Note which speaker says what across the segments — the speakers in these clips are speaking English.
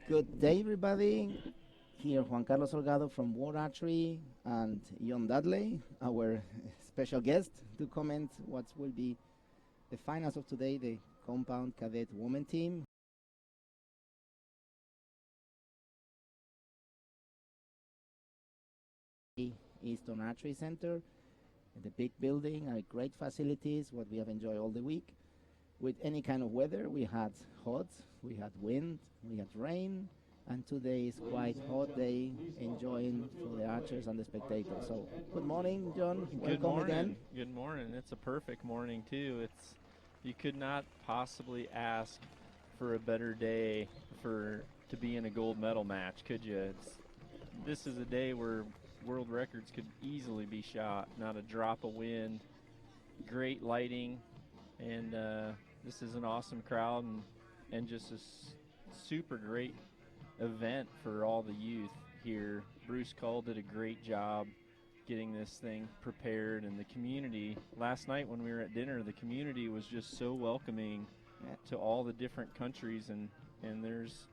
Speaker 1: Good day, everybody. Here, Juan Carlos Salgado from World Archery and John Dudley, our special guest, to comment what will be the finals of today, the compound cadet women team. Eastern Archery Center, the big building, great facilities, what we have enjoyed all the week. With any kind of weather, we had hot, we had wind, we had rain, and today is quite hot day, enjoying for the archers and the spectators. So, good morning, John.
Speaker 2: Good
Speaker 1: Welcome
Speaker 2: morning.
Speaker 1: again.
Speaker 2: Good morning. It's a perfect morning too. You could not possibly ask for a better day to be in a gold medal match, could you? This is a day where world records could easily be shot. Not a drop of wind, great lighting, and this is an awesome crowd and just a super great event for all the youth here. Bruce Cull did a great job getting this thing prepared, and the community, last night when we were at dinner, the community was just so welcoming to all the different countries, and there's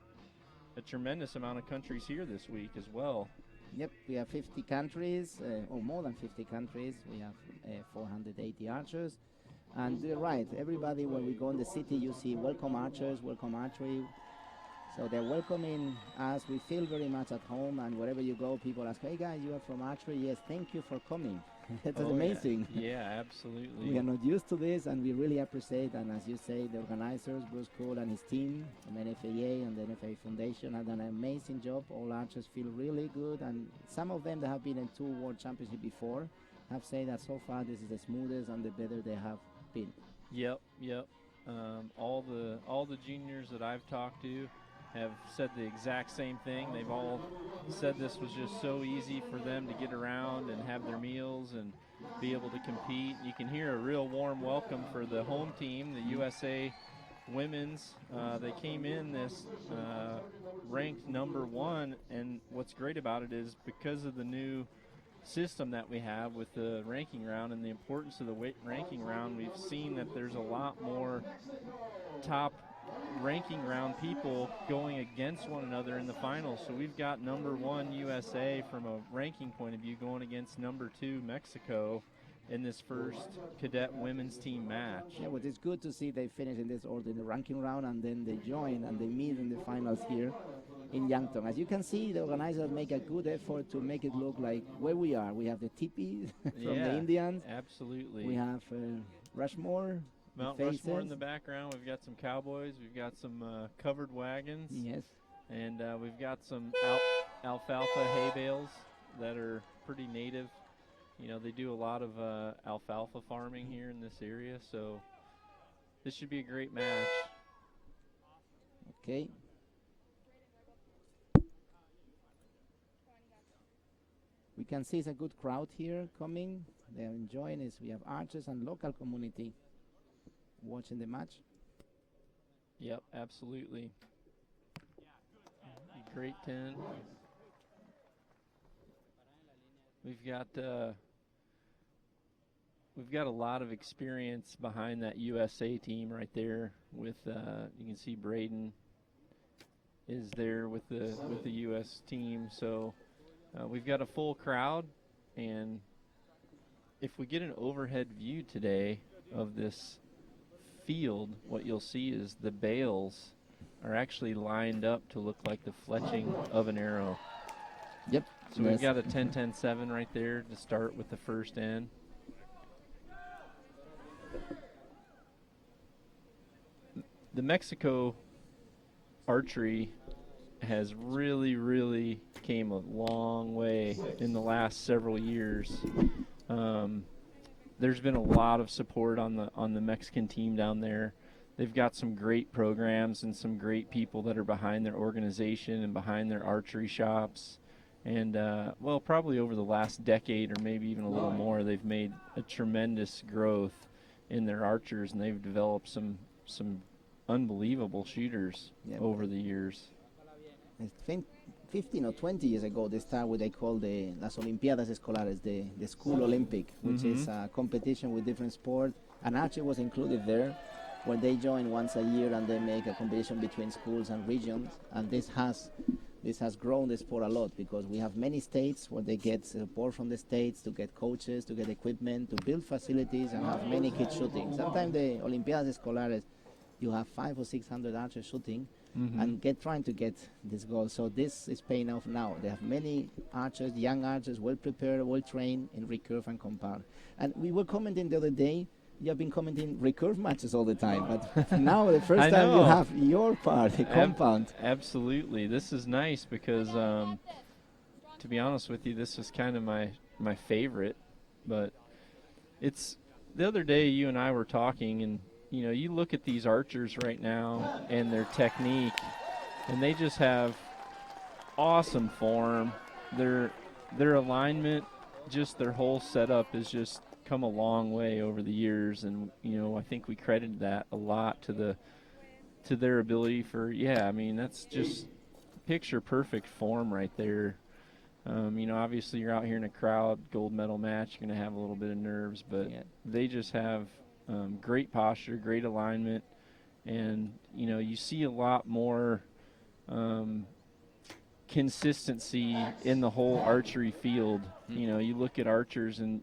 Speaker 2: a tremendous amount of countries here this week as well.
Speaker 1: Yep, we have 50 countries, or more than 50 countries. We have 480 archers. And you're right, everybody, when we go in the city, you see welcome archers, welcome archery. So they're welcoming us. We feel very much at home, and wherever you go, people ask, hey guys, you are from archery? Yes, thank you for coming. That's amazing.
Speaker 2: Yeah, absolutely.
Speaker 1: We are not used to this, and we really appreciate, and as you say, the organizers, Bruce Cull and his team, from NFAA and the NFA Foundation, have done an amazing job. All archers feel really good, and some of them that have been in 2 World Championships before have said that so far this is the smoothest and the better they have been.
Speaker 2: Yep. All the juniors that I've talked to have said the exact same thing. They've all said this was just so easy for them to get around and have their meals and be able to compete. You can hear a real warm welcome for the home team, the USA women's. They came in this ranked number 1, and what's great about it is because of the new system that we have with the ranking round and the importance of the ranking round, we've seen that there's a lot more top ranking round people going against one another in the finals. So we've got number 1 USA from a ranking point of view going against number 2 Mexico in this first cadet women's team match.
Speaker 1: Yeah, well, it's good to see they finish in this order in the ranking round, and then they join and they meet in the finals here in Yankton. As you can see, the organizers make a good effort to make it look like where we are. We have the teepees from the Indians.
Speaker 2: Absolutely.
Speaker 1: We have Rushmore.
Speaker 2: Mount Rushmore in the background. We've got some cowboys. We've got some covered wagons.
Speaker 1: Yes.
Speaker 2: And we've got some alfalfa hay bales that are pretty native. You know, they do a lot of alfalfa farming here in this area, so this should be a great match.
Speaker 1: Okay. We can see it's a good crowd here coming. They're enjoying it. We have archers and local community watching the match.
Speaker 2: Yep, absolutely. Great 10. We've got a lot of experience behind that USA team right there. With you can see Braden is there with the US team. So we've got a full crowd, and if we get an overhead view today of this field, what you'll see is the bales are actually lined up to look like the fletching of an arrow.
Speaker 1: Yep.
Speaker 2: So we've got a 10-10-7 right there to start with the first end. The Mexico archery has really came a long way in the last several years. There's been a lot of support on the Mexican team down there. They've got some great programs and some great people that are behind their organization and behind their archery shops. And, well, probably over the last decade or maybe even a little more, they've made a tremendous growth in their archers, and they've developed some unbelievable shooters over the years.
Speaker 1: I think 15 or 20 years ago, they started what they call the Las Olimpiadas Escolares, the School Olympic, which is a competition with different sports, and archery was included there. where they join once a year and they make a competition between schools and regions. And this has grown the sport a lot, because we have many states where they get support from the states to get coaches, to get equipment, to build facilities, and have many kids shooting. Sometimes the Olimpiadas Escolares, you have 500 or 600 archers shooting, and trying to get this goal. So this is paying off now. They have many archers, young archers, well prepared, well trained in recurve and compound. And we were commenting the other day, you have been commenting recurve matches all the time, but now the first time you have your part, the compound.
Speaker 2: Absolutely. This is nice because, to be honest with you, this is kind of my favorite. But it's the other day you and I were talking, and you look at these archers right now and their technique, and they just have awesome form. Their alignment, just their whole setup is just come a long way over the years, and I think we credited that a lot to their ability for that's just picture perfect form right there. Obviously you're out here in a crowd, gold medal match, you're going to have a little bit of nerves, but they just have great posture, great alignment, and you see a lot more consistency in the whole archery field. You look at archers, and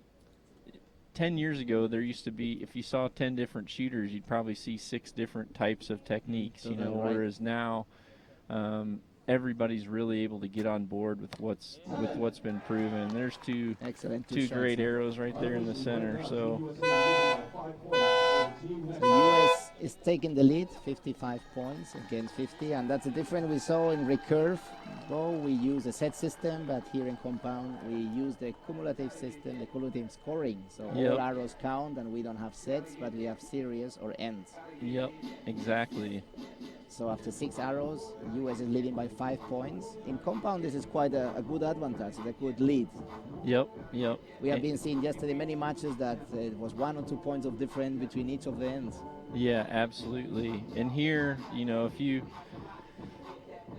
Speaker 2: 10 years ago there used to be, if you saw 10 different shooters, you'd probably see 6 different types of techniques,
Speaker 1: Right.
Speaker 2: Whereas now everybody's really able to get on board with what's been proven. There's two great arrows right there in the center. So
Speaker 1: the U.S. is taking the lead, 55 points against 50, and that's the difference we saw in recurve. Though we use a set system, but here in compound we use the cumulative system, the cumulative scoring. So all arrows count, and we don't have sets, but we have series or ends.
Speaker 2: Yep, exactly.
Speaker 1: So after 6 arrows, the U.S. is leading by 5 points. In compound, this is quite a good advantage, a good lead.
Speaker 2: Yep.
Speaker 1: We have been seeing yesterday many matches that it was 1 or 2 points of difference between each of the ends.
Speaker 2: Yeah, absolutely. And here,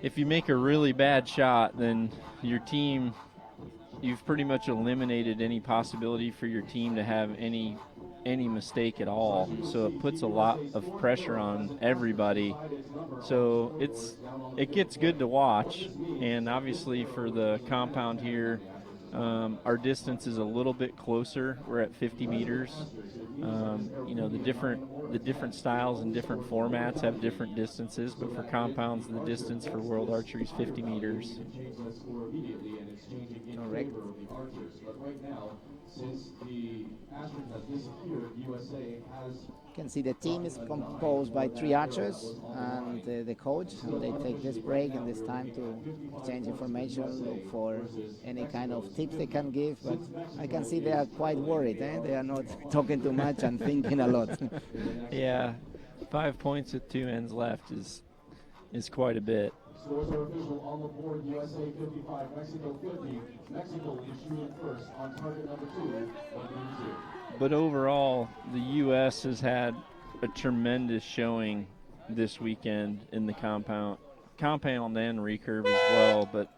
Speaker 2: if you make a really bad shot, then your team, you've pretty much eliminated any possibility for your team to have any mistake at all. So it puts a lot of pressure on everybody. So it gets good to watch. And obviously for the compound here, our distance is a little bit closer. We're at 50 meters. The different styles and different formats have different distances, but for compounds, the distance for World Archery is 50 meters.
Speaker 1: Correct. You can see the team is composed by 3 archers and the coach, and they take this break and this time to exchange information, look for any kind of tips they can give, but I can see they are quite worried. They are not talking too much and thinking a lot.
Speaker 2: Yeah, 5 points with 2 ends left is quite a bit.
Speaker 3: Scores are official on the board. USA 55, Mexico 50. Mexico is shooting first on target number 2.
Speaker 2: But overall, the U.S. has had a tremendous showing this weekend in the compound and recurve as well. But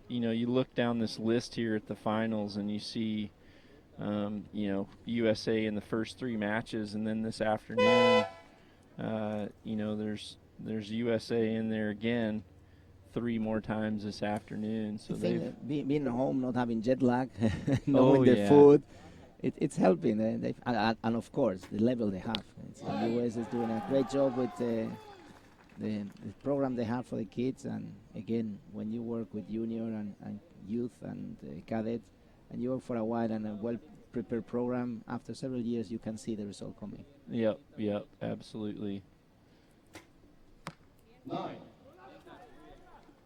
Speaker 2: you look down this list here at the finals, and you see USA in the first 3 matches, and then this afternoon, there's USA in there again 3 more times this afternoon. So
Speaker 1: being at home, not having jet lag, knowing their food, it's helping. And of course, the level they have. The U.S. is doing a great job with the program they have for the kids. And again, when you work with junior and youth and cadet, and you work for a while and a well-prepared program, after several years, you can see the result coming.
Speaker 2: Yep, absolutely.
Speaker 3: 9.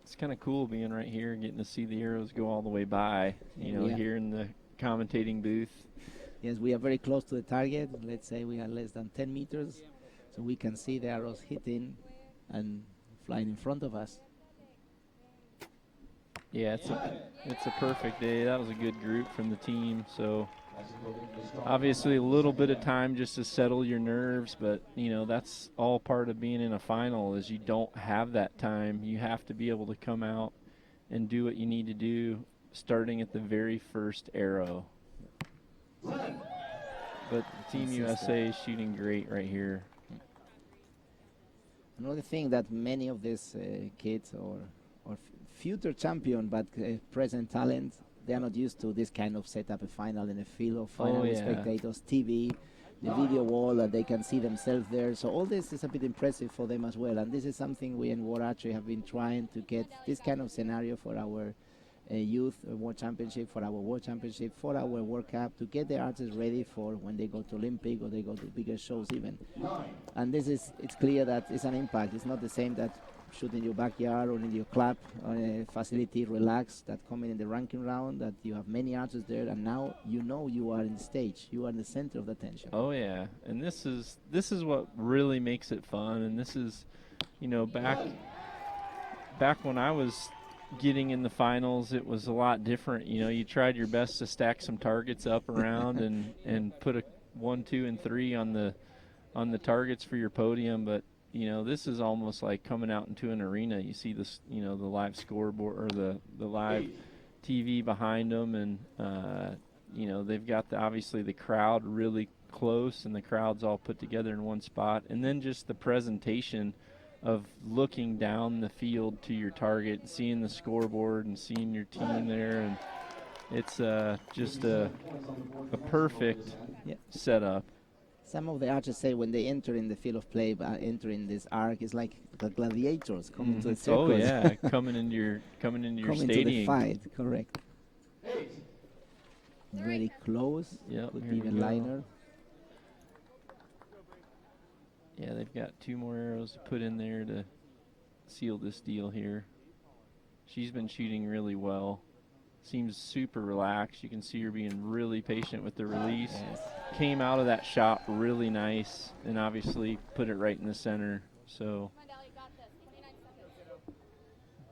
Speaker 2: It's kind of cool being right here, getting to see the arrows go all the way by, here in the commentating booth.
Speaker 1: Yes, we are very close to the target. Let's say we are less than 10 meters, so we can see the arrows hitting and flying in front of us.
Speaker 2: Yeah, it's a perfect day. That was a good group from the team. So obviously a little bit of time just to settle your nerves, but that's all part of being in a final, is you don't have that time. You have to be able to come out and do what you need to do, starting at the very first arrow. But Team USA is shooting great right here.
Speaker 1: Another thing that many of these kids or future champion but present talent, they are not used to this kind of setup, a final in a field of final with spectators, TV, the video wall, that they can see themselves there. So all this is a bit impressive for them as well. And this is something we in World Archery have been trying to get this kind of scenario for our youth World Championship, for our World Championship, for our World Cup, to get the artists ready for when they go to Olympic or they go to bigger shows even. And this is, it's clear that it's an impact. It's not the same that shoot in your backyard or in your club facility, relax, that coming in the ranking round, that you have many artists there, and now you know you are in the stage, you are in the center of the attention.
Speaker 2: Oh yeah, and this is what really makes it fun. And this is, you know, back when I was getting in the finals, it was a lot different. You know, you tried your best to stack some targets up around and put a 1, 2, and 3 on the targets for your podium. But you know, this is almost like coming out into an arena. You see this, you know, the live scoreboard or the live TV behind them, and you know, they've got obviously the crowd really close, and the crowd's all put together in one spot, and then just the presentation of looking down the field to your target, seeing the scoreboard and seeing your team there, and it's just a perfect setup.
Speaker 1: Some of the archers say when they enter in the field of play, entering this arc, it's like the gladiators coming to the circus.
Speaker 2: Oh yeah, coming into your stadium.
Speaker 1: Coming to the fight, correct. Very close.
Speaker 2: Yep,
Speaker 1: Could be even liner.
Speaker 2: Yeah, they've got 2 more arrows to put in there to seal this deal here. She's been shooting really well. Seems super relaxed. You can see her being really patient with the release.
Speaker 1: Yes.
Speaker 2: Came out of that shot really nice, and obviously put it right in the center. So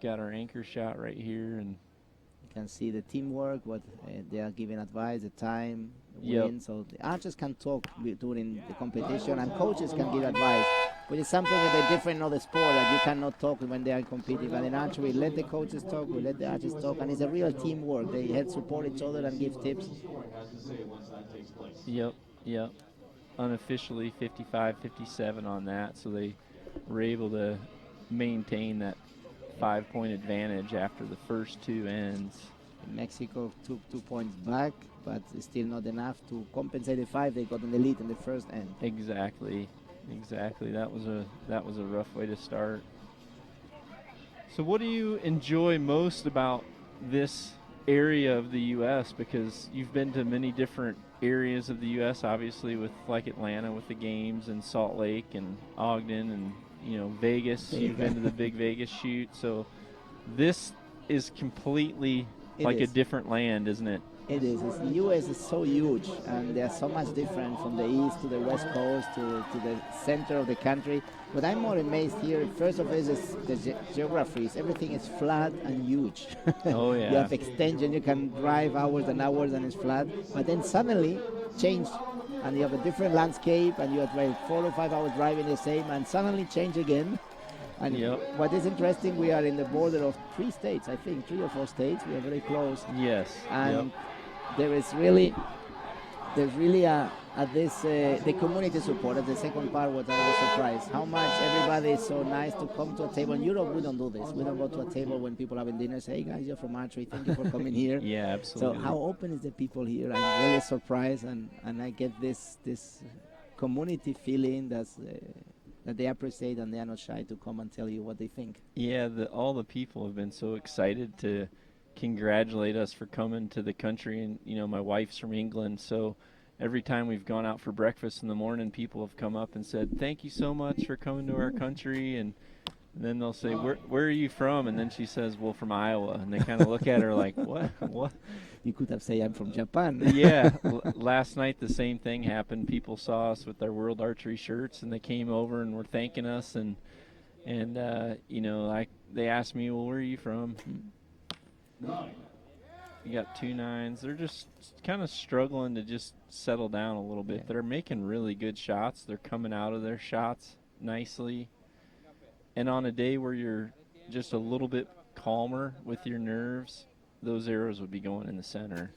Speaker 2: got our anchor shot right here, and
Speaker 1: you can see the teamwork, what they are giving advice, the time, win. So the archers can talk during the competition, and coaches can give advice, which is something a bit different in other sport, that you cannot talk when they are competing. But in archery, we let the coaches talk, we let the archers talk, and it's a real teamwork. They help support each other and give tips.
Speaker 2: Yep. Unofficially 55-57 on that, so they were able to maintain that 5-point advantage after the first 2 ends.
Speaker 1: Mexico took 2 points back, but it's still not enough to compensate the 5 they got in the lead in the first end.
Speaker 2: Exactly. That was a rough way to start. So what do you enjoy most about this area of the U.S.? Because you've been to many different areas of the U.S., obviously, with like Atlanta with the games, and Salt Lake and Ogden, and you know, Vegas. You've been to the big Vegas shoot. So this is completely a different land, isn't it?
Speaker 1: It is. The U.S. is so huge, and they're so much different from the east to the west coast to the center of the country. What I'm more amazed here, first of all, is the geography. Everything is flat and huge.
Speaker 2: Oh, yeah.
Speaker 1: You have extension, you can drive hours and hours and it's flat. But then suddenly change, and you have a different landscape, and you have like 4 or 5 hours driving the same, and suddenly change again. And what is interesting, we are in the border of 3 states, I think, 3 or 4 states. We are very close.
Speaker 2: Yes.
Speaker 1: And there's really the community support. That's the second part, what I was surprised. How much everybody is so nice to come to a table. In Europe, we don't do this. We don't go to a table when people having dinner, say, hey guys, you're from archery, thank you for coming here.
Speaker 2: Yeah, absolutely.
Speaker 1: So how open is the people here? I'm really surprised, and I get this community feeling that they appreciate, and they are not shy to come and tell you what they think.
Speaker 2: Yeah, all the people have been so excited to congratulate us for coming to the country. And you know, my wife's from England, so every time we've gone out for breakfast in the morning, people have come up and said, thank you so much for coming to our country. And then they'll say, where are you from? And then she says, well, from Iowa. And they kind of look at her like, what?
Speaker 1: You could have said, I'm from Japan.
Speaker 2: Yeah. Last night the same thing happened. People saw us with our World Archery shirts, and they came over and were thanking us. And you know, they asked me, well, where are you from? You got 2 9s. They're just kind of struggling to just settle down a little bit. They're making really good shots. They're coming out of their shots nicely. And on a day where you're just a little bit calmer with your nerves, those arrows would be going in the center.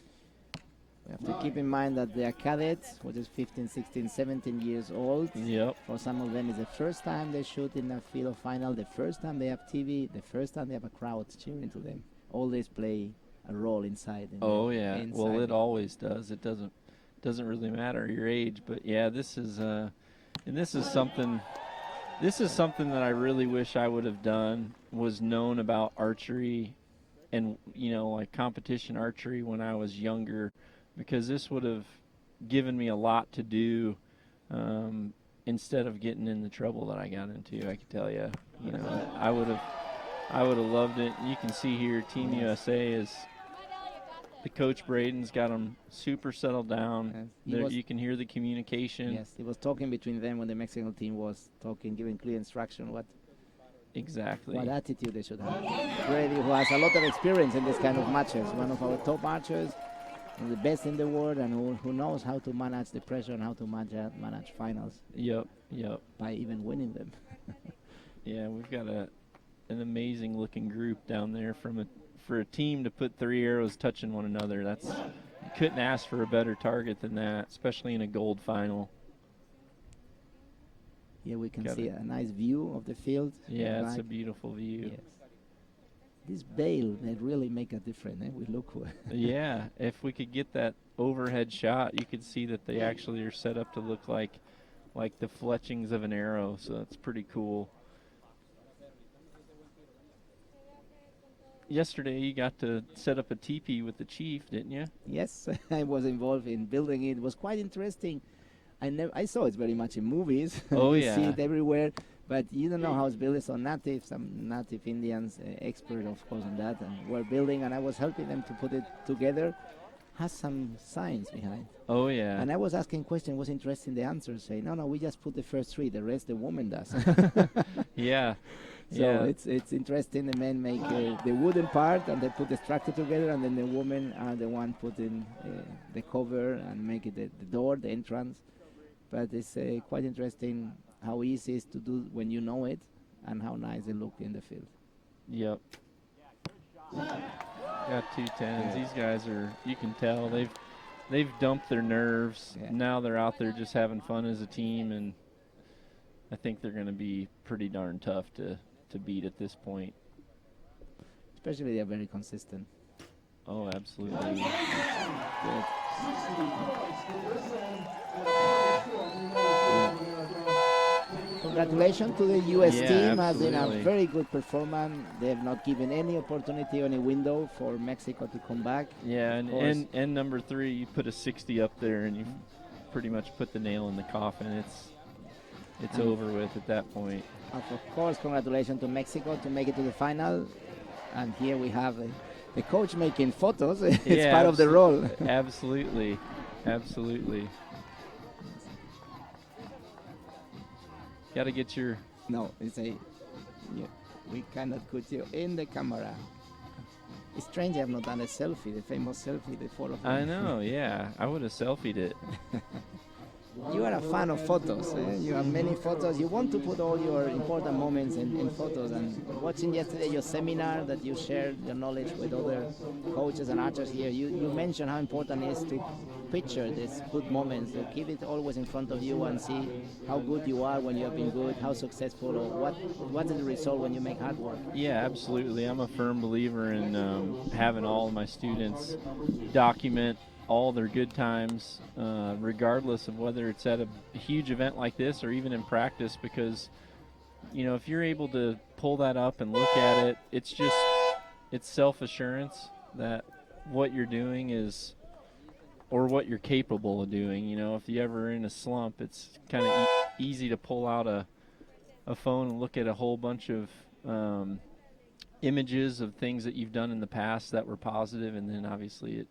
Speaker 1: We have to keep in mind that they are cadets, which is 15, 16, 17 years old.
Speaker 2: Yep.
Speaker 1: For some of them, it's the first time they shoot in a field final, the first time they have TV, the first time they have a crowd cheering to them. All this play a role inside.
Speaker 2: Oh yeah. Well, it always does. It doesn't really matter your age, but yeah, this is something that I really wish I would have done, was known about archery and, you know, like competition archery when I was younger, because this would have given me a lot to do instead of getting in the trouble that I got into. I can tell you, you know, I would have loved it. You can see here, Team USA is. The coach Braden's got them super settled down.
Speaker 1: Yes,
Speaker 2: you can hear the communication.
Speaker 1: Yes, he was talking between them when the Mexican team was talking, giving clear instruction what attitude they should have. Brady, who has a lot of experience in this kind of matches, one of our top archers, one of the best in the world, and who knows how to manage the pressure and how to manage finals.
Speaker 2: Yep.
Speaker 1: By even winning them.
Speaker 2: Yeah, we've got an amazing looking group down there for a team to put 3 arrows touching one another. You couldn't ask for a better target than that, especially in a gold final.
Speaker 1: Here we can see a nice view of the field.
Speaker 2: Yeah, it's a beautiful view.
Speaker 1: Yes. This bail, they really make a difference. We look.
Speaker 2: Yeah, if we could get that overhead shot, you could see that they actually are set up to look like the fletchings of an arrow. So that's pretty cool. Yesterday, you got to set up a teepee with the chief, didn't you?
Speaker 1: Yes, I was involved in building it. It was quite interesting. I saw it very much in movies.
Speaker 2: Oh,
Speaker 1: you
Speaker 2: yeah.
Speaker 1: see it everywhere, but you don't know how it's built. So some native Indians, expert of course on that, and were building, and I was helping them to put it together. Has some science behind.
Speaker 2: Oh yeah.
Speaker 1: And I was asking questions. Was interested in the answers. Saying, no, we just put the first 3. The rest the woman does.
Speaker 2: Yeah.
Speaker 1: So it's interesting. The men make the wooden part, and they put the structure together, and then the women are the one putting the cover and make it the door, the entrance. But it's quite interesting how easy it is to do when you know it, and how nice they look in the field.
Speaker 2: Yep. Got 2 10s. These guys are, you can tell, they've dumped their nerves.
Speaker 1: Yeah.
Speaker 2: Now they're out there just having fun as a team, and I think they're going to be pretty darn tough to beat at this point.
Speaker 1: Especially they're very consistent.
Speaker 2: Oh, absolutely.
Speaker 1: Good. Congratulations to the U.S. team. Has been a very good performance. They have not given any opportunity, any window for Mexico to come back.
Speaker 2: Yeah, and number 3, you put a 60 up there, and you pretty much put the nail in the coffin. It's over with at that point.
Speaker 1: Of course, congratulations to Mexico to make it to the final. And here we have the coach making photos. It's part of the role.
Speaker 2: Absolutely. Got to get your...
Speaker 1: No, we cannot put you in the camera. It's strange I have not done a selfie, the famous selfie, the 4 of them.
Speaker 2: I know, yeah. I would have selfied it.
Speaker 1: You are a fan of photos. You have many photos. You want to put all your important moments in photos. And watching yesterday your seminar that you shared your knowledge with other coaches and archers here, you mentioned how important it is to picture these good moments, to keep it always in front of you and see how good you are when you have been good, how successful, or what is the result when you make hard work.
Speaker 2: Yeah, absolutely. I'm a firm believer in having all of my students document all their good times, regardless of whether it's at a huge event like this or even in practice, because, you know, if you're able to pull that up and look at it, it's self-assurance that what you're doing is, or what you're capable of doing. You know, if you ever in a slump, it's kind of easy to pull out a phone and look at a whole bunch of images of things that you've done in the past that were positive, and then obviously it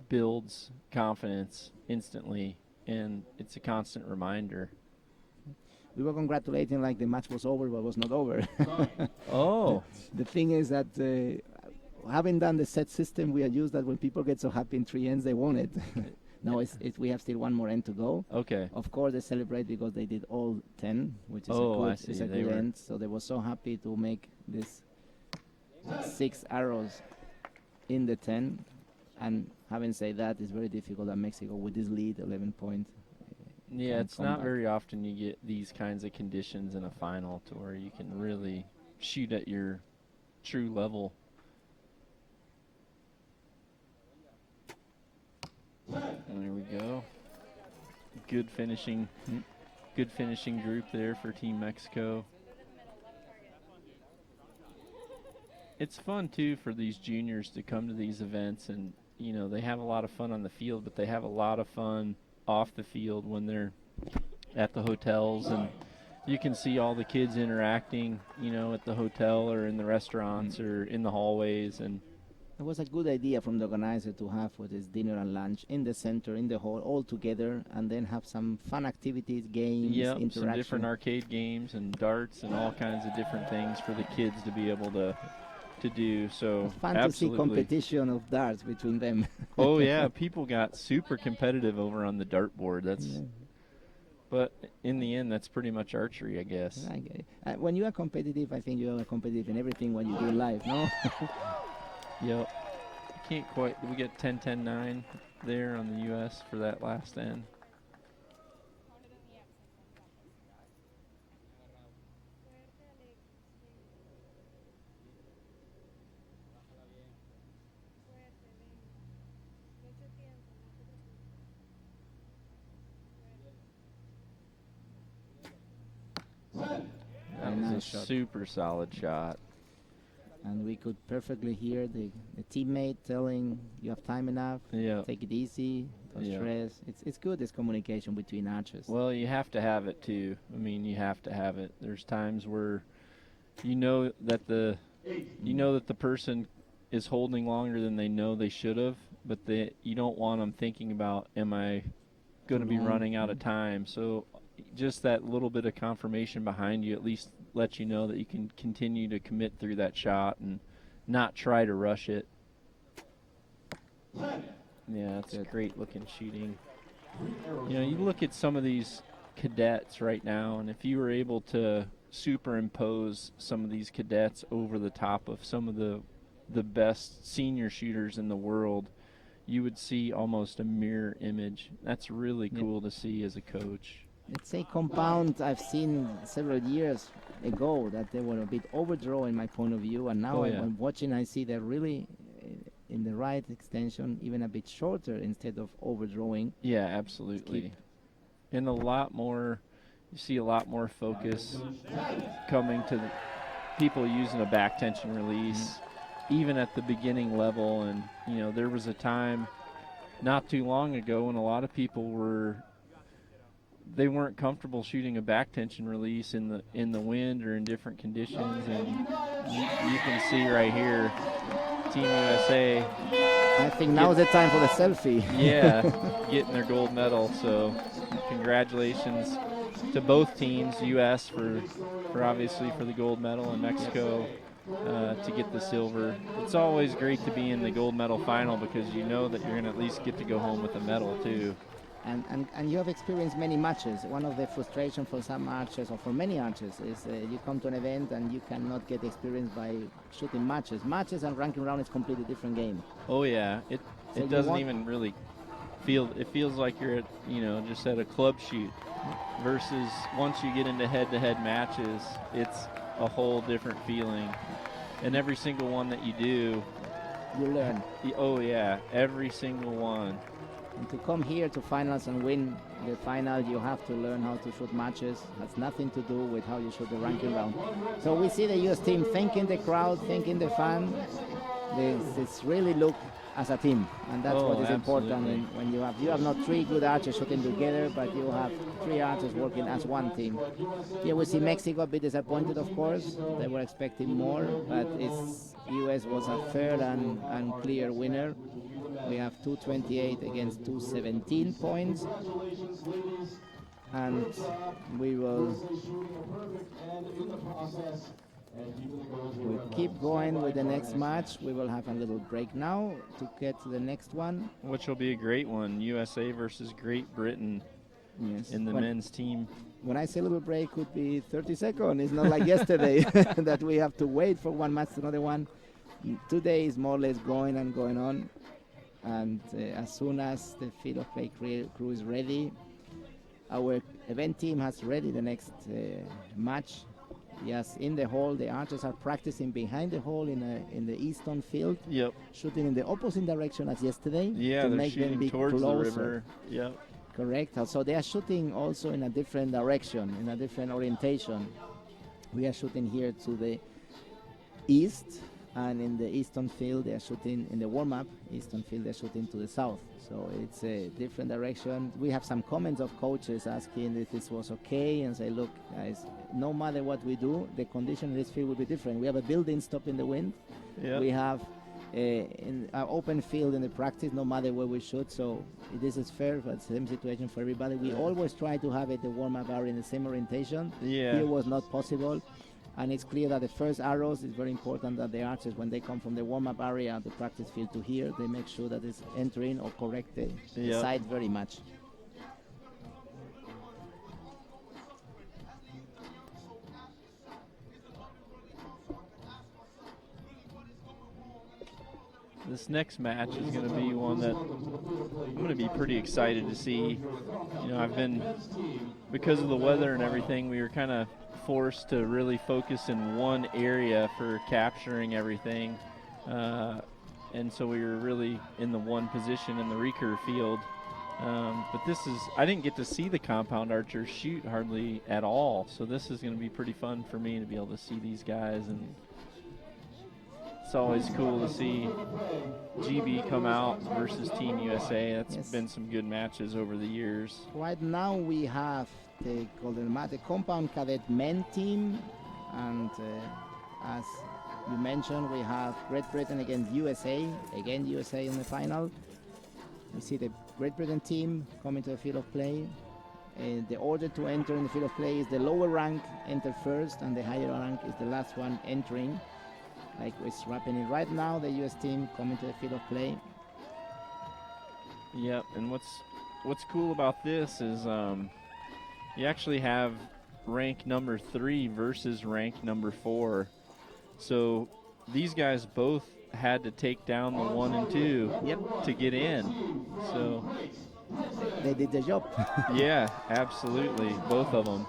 Speaker 2: builds confidence instantly, and it's a constant reminder.
Speaker 1: We were congratulating like the match was over, but was not over.
Speaker 2: Oh.
Speaker 1: The thing is that having done the set system, we had used that when people get so happy in 3 ends, they won it. No, we have still 1 more end to go.
Speaker 2: Okay.
Speaker 1: Of course, they celebrate because they did all 10, which is a good end. So they were so happy to make this 6 arrows in the 10. And having said that, it's very difficult that Mexico with this lead, 11 points.
Speaker 2: Yeah, it's not very often you get these kinds of conditions in a final to where you can really shoot at your true level. And there we go. Good finishing group there for Team Mexico. It's fun too for these juniors to come to these events, and you know, they have a lot of fun on the field, but they have a lot of fun off the field when they're at the hotels, and you can see all the kids interacting, you know, at the hotel or in the restaurants or in the hallways. And
Speaker 1: it was a good idea from the organizer to have what is dinner and lunch in the center, in the hall, all together, and then have some fun activities, games, interaction.
Speaker 2: Some different arcade games and darts and all kinds of different things for the kids to be able to do. So
Speaker 1: it's fun to see competition of darts between them.
Speaker 2: Oh yeah, people got super competitive over on the dartboard. But in the end, that's pretty much archery, I guess.
Speaker 1: When you are competitive, I think you are competitive in everything what you do in life, no?
Speaker 2: Yep. Can't quite. We get 10-10-9 there on the U.S. for that last end. That was a super solid shot.
Speaker 1: And we could perfectly hear the teammate telling you have time enough, take it easy, don't stress. It's good, this communication between archers.
Speaker 2: Well, you have to have it too. I mean, you have to have it. There's times where you know that the person is holding longer than they know they should have, but you don't want them thinking about, am I going to be running out of time? So just that little bit of confirmation behind you at least lets you know that you can continue to commit through that shot and not try to rush it. Yeah, it's a great looking shooting. You know, you look at some of these cadets right now, and if you were able to superimpose some of these cadets over the top of some of the best senior shooters in the world, you would see almost a mirror image. That's really cool to see as a coach.
Speaker 1: It's a compound I've seen several years ago that they were a bit overdrawn in my point of view, and now I'm watching, I see they're really in the right extension, even a bit shorter instead of overdrawing.
Speaker 2: Yeah, absolutely. And a lot more, you see a lot more focus coming to the people using a back tension release, even at the beginning level. And, you know, there was a time not too long ago when a lot of people they weren't comfortable shooting a back tension release in the wind or in different conditions, and you can see right here, Team USA.
Speaker 1: I think now's the time for the selfie.
Speaker 2: Yeah, getting their gold medal. So congratulations to both teams, U.S. for obviously for the gold medal, and Mexico to get the silver. It's always great to be in the gold medal final because you know that you're going to at least get to go home with a medal too.
Speaker 1: And you have experienced many matches. One of the frustration for some archers, or for many archers, is you come to an event and you cannot get experience by shooting matches. Matches and ranking round is completely different game.
Speaker 2: Oh yeah, it doesn't even really feel. It feels like you're at just at a club shoot, versus once you get into head-to-head matches, it's a whole different feeling. And every single one that you do,
Speaker 1: you learn.
Speaker 2: Oh yeah, every single one.
Speaker 1: And to come here to finals and win the final, you have to learn how to shoot matches. Has nothing to do with how you shoot the ranking round. So we see the U.S. team thinking the crowd, thinking the fan. This really look as a team, and that's what is important. When you have not three good archers shooting together, but you have three archers working as one team. Here we see Mexico a bit disappointed, of course. They were expecting more, but U.S. was a fair and clear winner. We have 228 against 217 points. And we will keep going with the next match. We will have a little break now to get to the next one.
Speaker 2: Which will be a great one, USA versus Great Britain in the men's team.
Speaker 1: When I say a little break, could be 30 seconds. It's not like yesterday that we have to wait for one match to another one. Today is more or less going and going on. And as soon as the field of play crew is ready, our event team has ready the next match. Yes, in the hall, the archers are practicing behind the hall in the eastern field.
Speaker 2: Yep.
Speaker 1: Shooting in the opposite direction as yesterday.
Speaker 2: Yeah,
Speaker 1: to
Speaker 2: they're
Speaker 1: make them
Speaker 2: shooting
Speaker 1: be
Speaker 2: towards
Speaker 1: closer.
Speaker 2: the river. Yep.
Speaker 1: Correct. So they are shooting also in a different direction, in a different orientation. We are shooting here to the east, and in the eastern field they are shooting in the warm-up. Eastern field they're shooting to the south. So it's a different direction. We have some comments of coaches asking if this was okay, and say, look, guys, no matter what we do, the condition in this field will be different. We have a building stopping the wind.
Speaker 2: Yep.
Speaker 1: We have in an open field in the practice, no matter where we shoot. So this is fair, but same situation for everybody. We always try to have it the warm-up area in the same orientation.
Speaker 2: Yeah.
Speaker 1: Here was not possible. And it's clear that the first arrows is very important that the archers, when they come from the warm-up area, the practice field to here, they make sure that it's entering or correct the sight very much.
Speaker 2: This next match is going to be one that I'm going to be pretty excited to see. You know, I've been, because of the weather and everything, we were kind of forced to really focus in one area for capturing everything. And so we were really in the one position in the recurve field. But this is, I didn't get to see the compound archers shoot hardly at all. So this is going to be pretty fun for me to be able to see these guys, and it's always cool to see GB come out versus Team USA. That's been some good matches over the years.
Speaker 1: Right now we have the compound cadet men team, and as you mentioned, we have Great Britain against USA. Again, USA in the final. We see the Great Britain team coming to the field of play. The order to enter in the field of play is the lower rank enter first, and the higher rank is the last one entering. Like it's happening right now, the US team coming to the field of play.
Speaker 2: Yep, and what's cool about this is you actually have rank number 3 versus rank number 4. So these guys both had to take down the 1 and 2 to get in. So
Speaker 1: they did the job.
Speaker 2: Yeah, absolutely, both of them.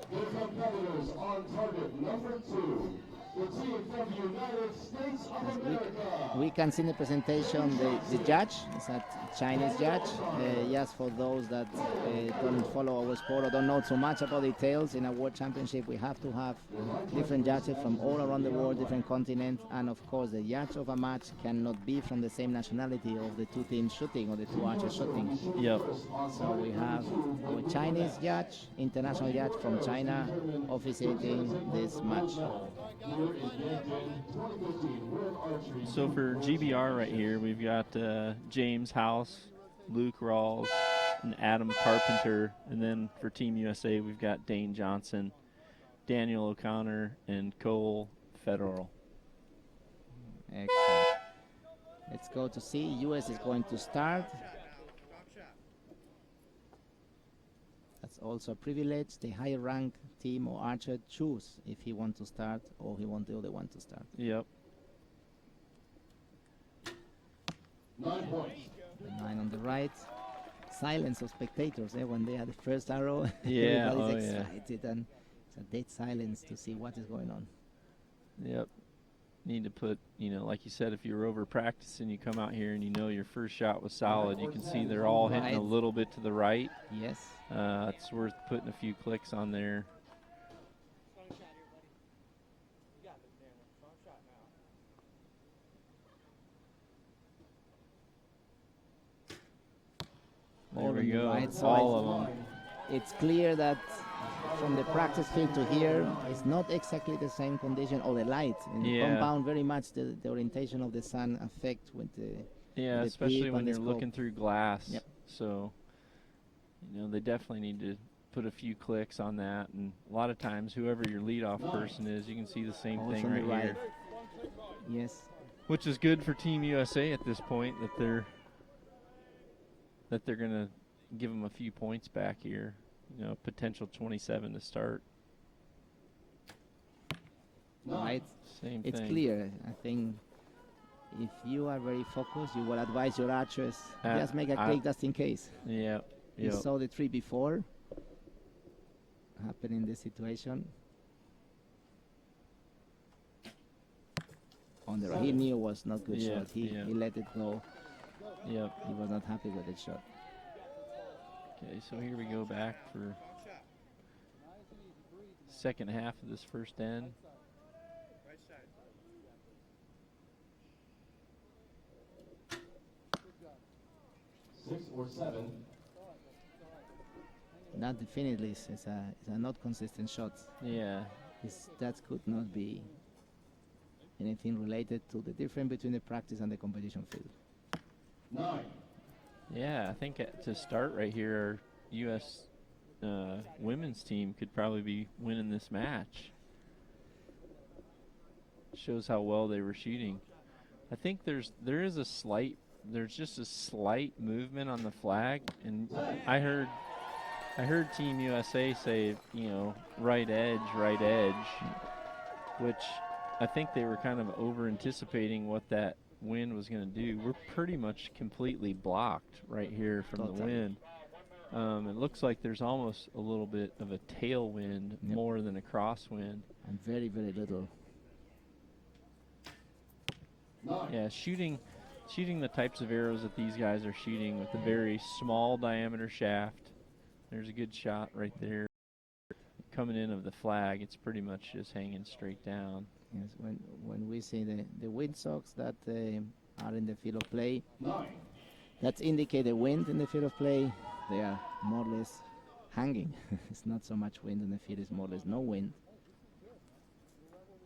Speaker 3: The competitors on target number 2, the team from the United States of America.
Speaker 1: We can see in the presentation the judge. It's a Chinese judge. Just for those that don't follow our sport or don't know too much about details, in a world championship we have to have different judges from all around the world, different continents, and of course the judge of a match cannot be from the same nationality of the two teams shooting or the two archers shooting.
Speaker 2: Yep.
Speaker 1: So we have our Chinese judge, international judge from China, officiating this match.
Speaker 2: So for GBR right here, we've got James House, Luke Rawls, and Adam Carpenter. And then for Team USA, we've got Dane Johnson, Daniel O'Connor, and Cole Federal.
Speaker 1: Excellent. Let's go to see. US is going to start. That's also a privilege. The higher rank team or archer choose if he wants to start or he wants the other one to start.
Speaker 2: Yep.
Speaker 3: 9 points.
Speaker 1: 9 on the right. Silence of spectators when they had the first arrow.
Speaker 2: Yeah,
Speaker 1: everybody's excited, and it's a dead silence to see what is going on.
Speaker 2: Yep. Need to put, like you said, if you're over practicing, you come out here and you know your first shot was solid. You can see they're all hitting a little bit to the right.
Speaker 1: Yes.
Speaker 2: It's worth putting a few clicks on there. There we go,
Speaker 1: right, so
Speaker 2: all of them.
Speaker 1: It's clear that from the practice field to here, it's not exactly the same condition or the light. In the compound, very much the orientation of the sun affect with the
Speaker 2: especially when you're
Speaker 1: scope.
Speaker 2: looking through glass.
Speaker 1: Yep.
Speaker 2: So, they definitely need to put a few clicks on that. And a lot of times, whoever your leadoff person is, you can see the same thing right here.
Speaker 1: Yes.
Speaker 2: Which is good for Team USA at this point, that they're going to give them a few points back here. Potential 27 to start.
Speaker 1: right?
Speaker 2: Same
Speaker 1: It's
Speaker 2: thing.
Speaker 1: clear. I think if you are very focused, you will advise your archers just make a click just in case.
Speaker 2: Yeah.
Speaker 1: You saw the 3 before happen in this situation. On the right, he knew it was not good shot. He let it go.
Speaker 2: Yep.
Speaker 1: He was not happy with the shot.
Speaker 2: Okay, so here we go back for second half of this first end.
Speaker 3: 6 or 7.
Speaker 1: That definitely is a not consistent shot.
Speaker 2: Yeah.
Speaker 1: That could not be anything related to the difference between the practice and the competition field.
Speaker 3: 9.
Speaker 2: Yeah, I think to start right here, our U.S. Women's team could probably be winning this match. Shows how well they were shooting. I think there's just a slight movement on the flag, and I heard Team USA say, right edge, which I think they were kind of over anticipating what that wind was going to do. We're pretty much completely blocked right here from the wind. It looks like there's almost a little bit of a tailwind more than a crosswind.
Speaker 1: And very, very little.
Speaker 2: Yeah, shooting the types of arrows that these guys are shooting with a very small diameter shaft. There's a good shot right there. Coming in of the flag, it's pretty much just hanging straight down.
Speaker 1: Yes, when we see the windsocks that are in the field of play, that indicate the wind in the field of play. They are more or less hanging. It's not so much wind in the field; it's more or less no wind.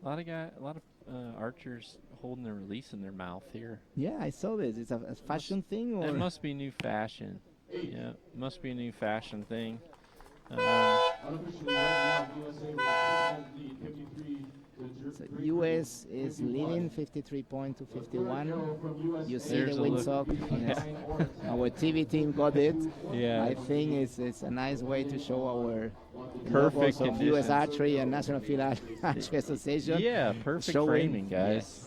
Speaker 2: A lot of archers holding their release in their mouth here.
Speaker 1: Yeah, I saw this. It's a fashion thing, or
Speaker 2: it must be new fashion. Yeah, it must be a new fashion thing.
Speaker 1: So US is leading 53 point to 51. You see
Speaker 2: There's
Speaker 1: the windsock. Yes. Our TV team got it.
Speaker 2: Yeah.
Speaker 1: I think it's a nice way to show our
Speaker 2: perfect
Speaker 1: of US Archery and National Field Archery Association.
Speaker 2: Yeah, perfect framing, guys.
Speaker 1: Yes.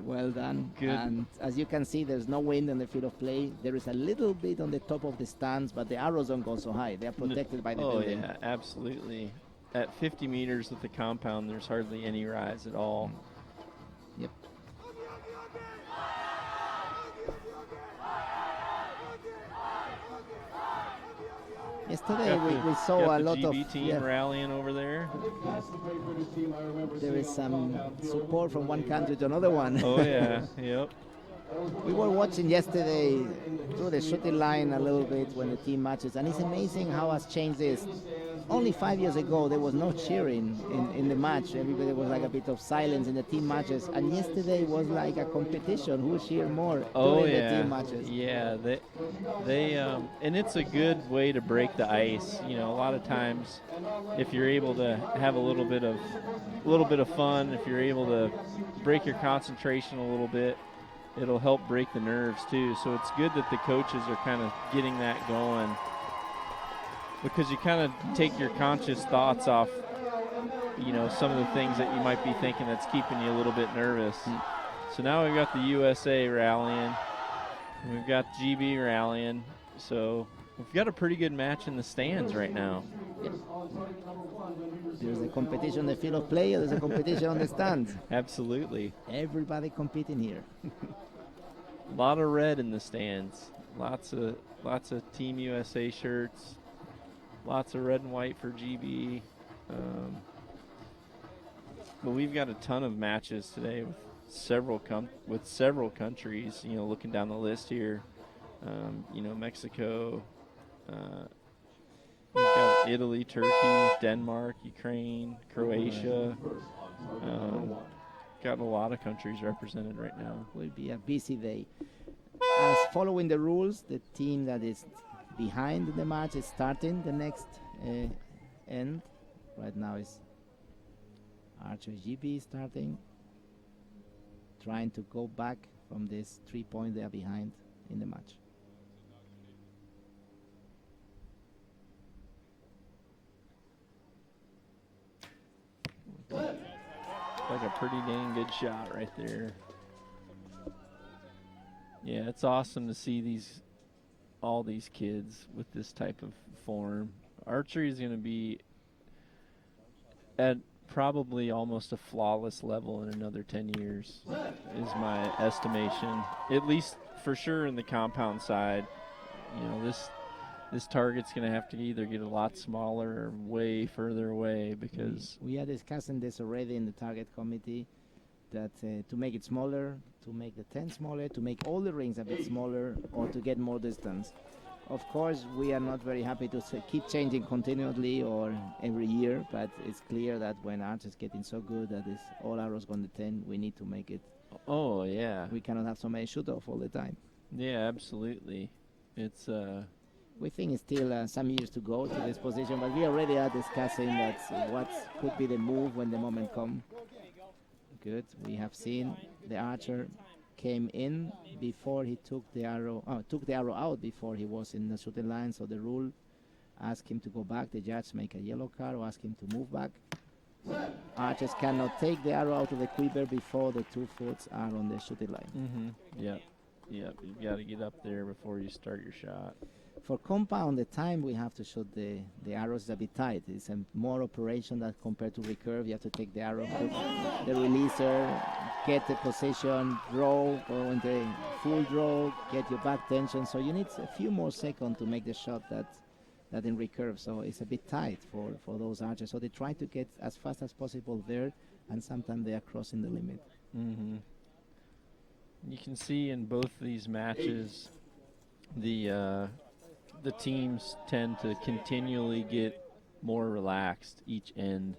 Speaker 1: Well done.
Speaker 2: Good.
Speaker 1: And as you can see, there's no wind in the field of play. There is a little bit on the top of the stands, but the arrows don't go so high. They are protected by the building.
Speaker 2: Oh, yeah, absolutely. At 50 meters with the compound, there's hardly any rise at all.
Speaker 1: Yep. Yesterday we saw a lot of
Speaker 2: GB team rallying over there.
Speaker 1: There is some support from one country to another one.
Speaker 2: Oh yeah, yep.
Speaker 1: We were watching yesterday through the shooting line a little bit when the team matches, and it's amazing how has changed this. Only 5 years ago there was no cheering in the match. Everybody was like a bit of silence in the team matches, and yesterday was like a competition who cheered more during the team matches.
Speaker 2: Yeah, they and it's a good way to break the ice. A lot of times if you're able to have a little bit of fun, if you're able to break your concentration a little bit, it'll help break the nerves too. So it's good that the coaches are kind of getting that going, because you kind of take your conscious thoughts off, some of the things that you might be thinking that's keeping you a little bit nervous. So now we've got the USA rallying, we've got GB rallying, so we've got a pretty good match in the stands right now.
Speaker 1: Yep. There's a competition in the field of play, there's a competition on the stands.
Speaker 2: Absolutely.
Speaker 1: Everybody competing here.
Speaker 2: A lot of red in the stands. Lots of Team USA shirts. Lots of red and white for GB. But we've got a ton of matches today with several countries. Looking down the list here, Mexico. We've got Italy, Turkey, Denmark, Ukraine, Croatia. Got a lot of countries represented right now.
Speaker 1: Will be a busy day. As following the rules, the team that is behind the match is starting the next end. Right now is Archer GB starting, trying to go back from this 3 points they are behind in the match.
Speaker 2: like a pretty dang good shot right there. Yeah, it's awesome to see all these kids with this type of form. Archery is going to be at probably almost a flawless level in another 10 years is my estimation, at least for sure in the compound side. You know, this target's going to have to either get a lot smaller or way further away, because
Speaker 1: we are discussing this already in the target committee, that to make it smaller, to make the tent smaller, to make all the rings a bit smaller, or to get more distance. Of course, we are not very happy to keep changing continually or every year, but it's clear that when archers getting so good that all arrows going to 10, we need to make it.
Speaker 2: Oh, yeah.
Speaker 1: We cannot have so many shoot-off all the time.
Speaker 2: Yeah, absolutely. It's
Speaker 1: we think it's still some years to go to this position, but we already are discussing that what could be the move when the moment comes. Good. We have seen the archer came in before he took the arrow out before he was in the shooting line. So the rule ask him to go back. The judge make a yellow card or ask him to move back. Archers cannot take the arrow out of the quiver before the 2 foot are on the shooting line.
Speaker 2: Yep. You got to get up there before you start your shot.
Speaker 1: For compound, the time we have to shoot the arrows is a bit tight. It's a more operation that compared to recurve. You have to take the arrow, put the releaser, get the position, draw, go into full draw, get your back tension. So you need a few more seconds to make the shot that in recurve. So it's a bit tight for those archers. So they try to get as fast as possible there, and sometimes they are crossing the limit.
Speaker 2: You can see in both these matches, the teams tend to continually get more relaxed each end.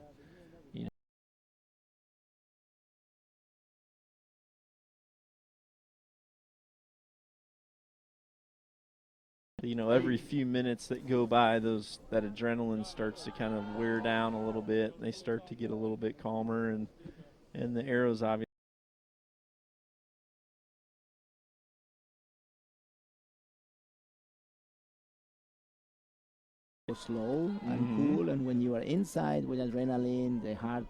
Speaker 2: You know, every few minutes that go by, that adrenaline starts to kind of wear down a little bit. They start to get a little bit calmer, and the arrows obviously.
Speaker 1: Slow and cool, and when you are inside with adrenaline, the heart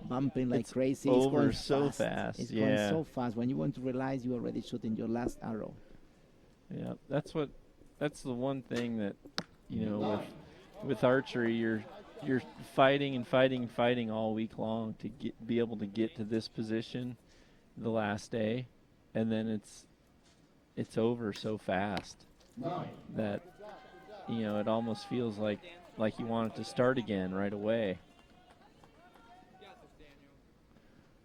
Speaker 1: bumping like crazy.
Speaker 2: It's
Speaker 1: going
Speaker 2: so fast.
Speaker 1: It's going so fast. When you want to realize you're already shooting your last arrow.
Speaker 2: Yeah, that's the one thing that, you know, with archery, you're fighting and fighting and fighting all week long to be able to get to this position the last day, and then it's over so fast that, you know, it almost feels like you want it to start again right away.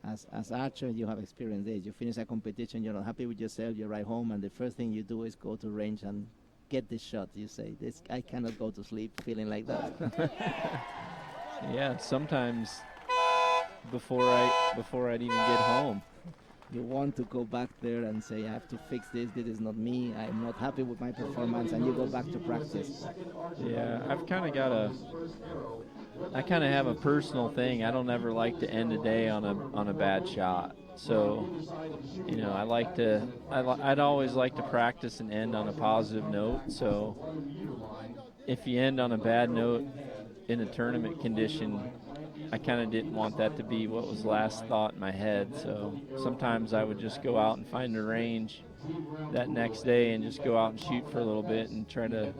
Speaker 1: As archer, you have experienced this. You finish a competition, you're not happy with yourself, you ride home, and the first thing you do is go to range and get this shot. You say, I cannot go to sleep feeling like that.
Speaker 2: Yeah, sometimes before I'd even get home.
Speaker 1: You want to go back there and say, I have to fix this. This is not me. I'm not happy with my performance, and you go back to practice.
Speaker 2: Yeah, I kind of have a personal thing. I don't ever like to end a day on a bad shot. So, you know, I'd always like to practice and end on a positive note. So, if you end on a bad note in a tournament condition, I kind of didn't want that to be what was last thought in my head. So sometimes I would just go out and find a range that next day and just go out and shoot for a little bit and try to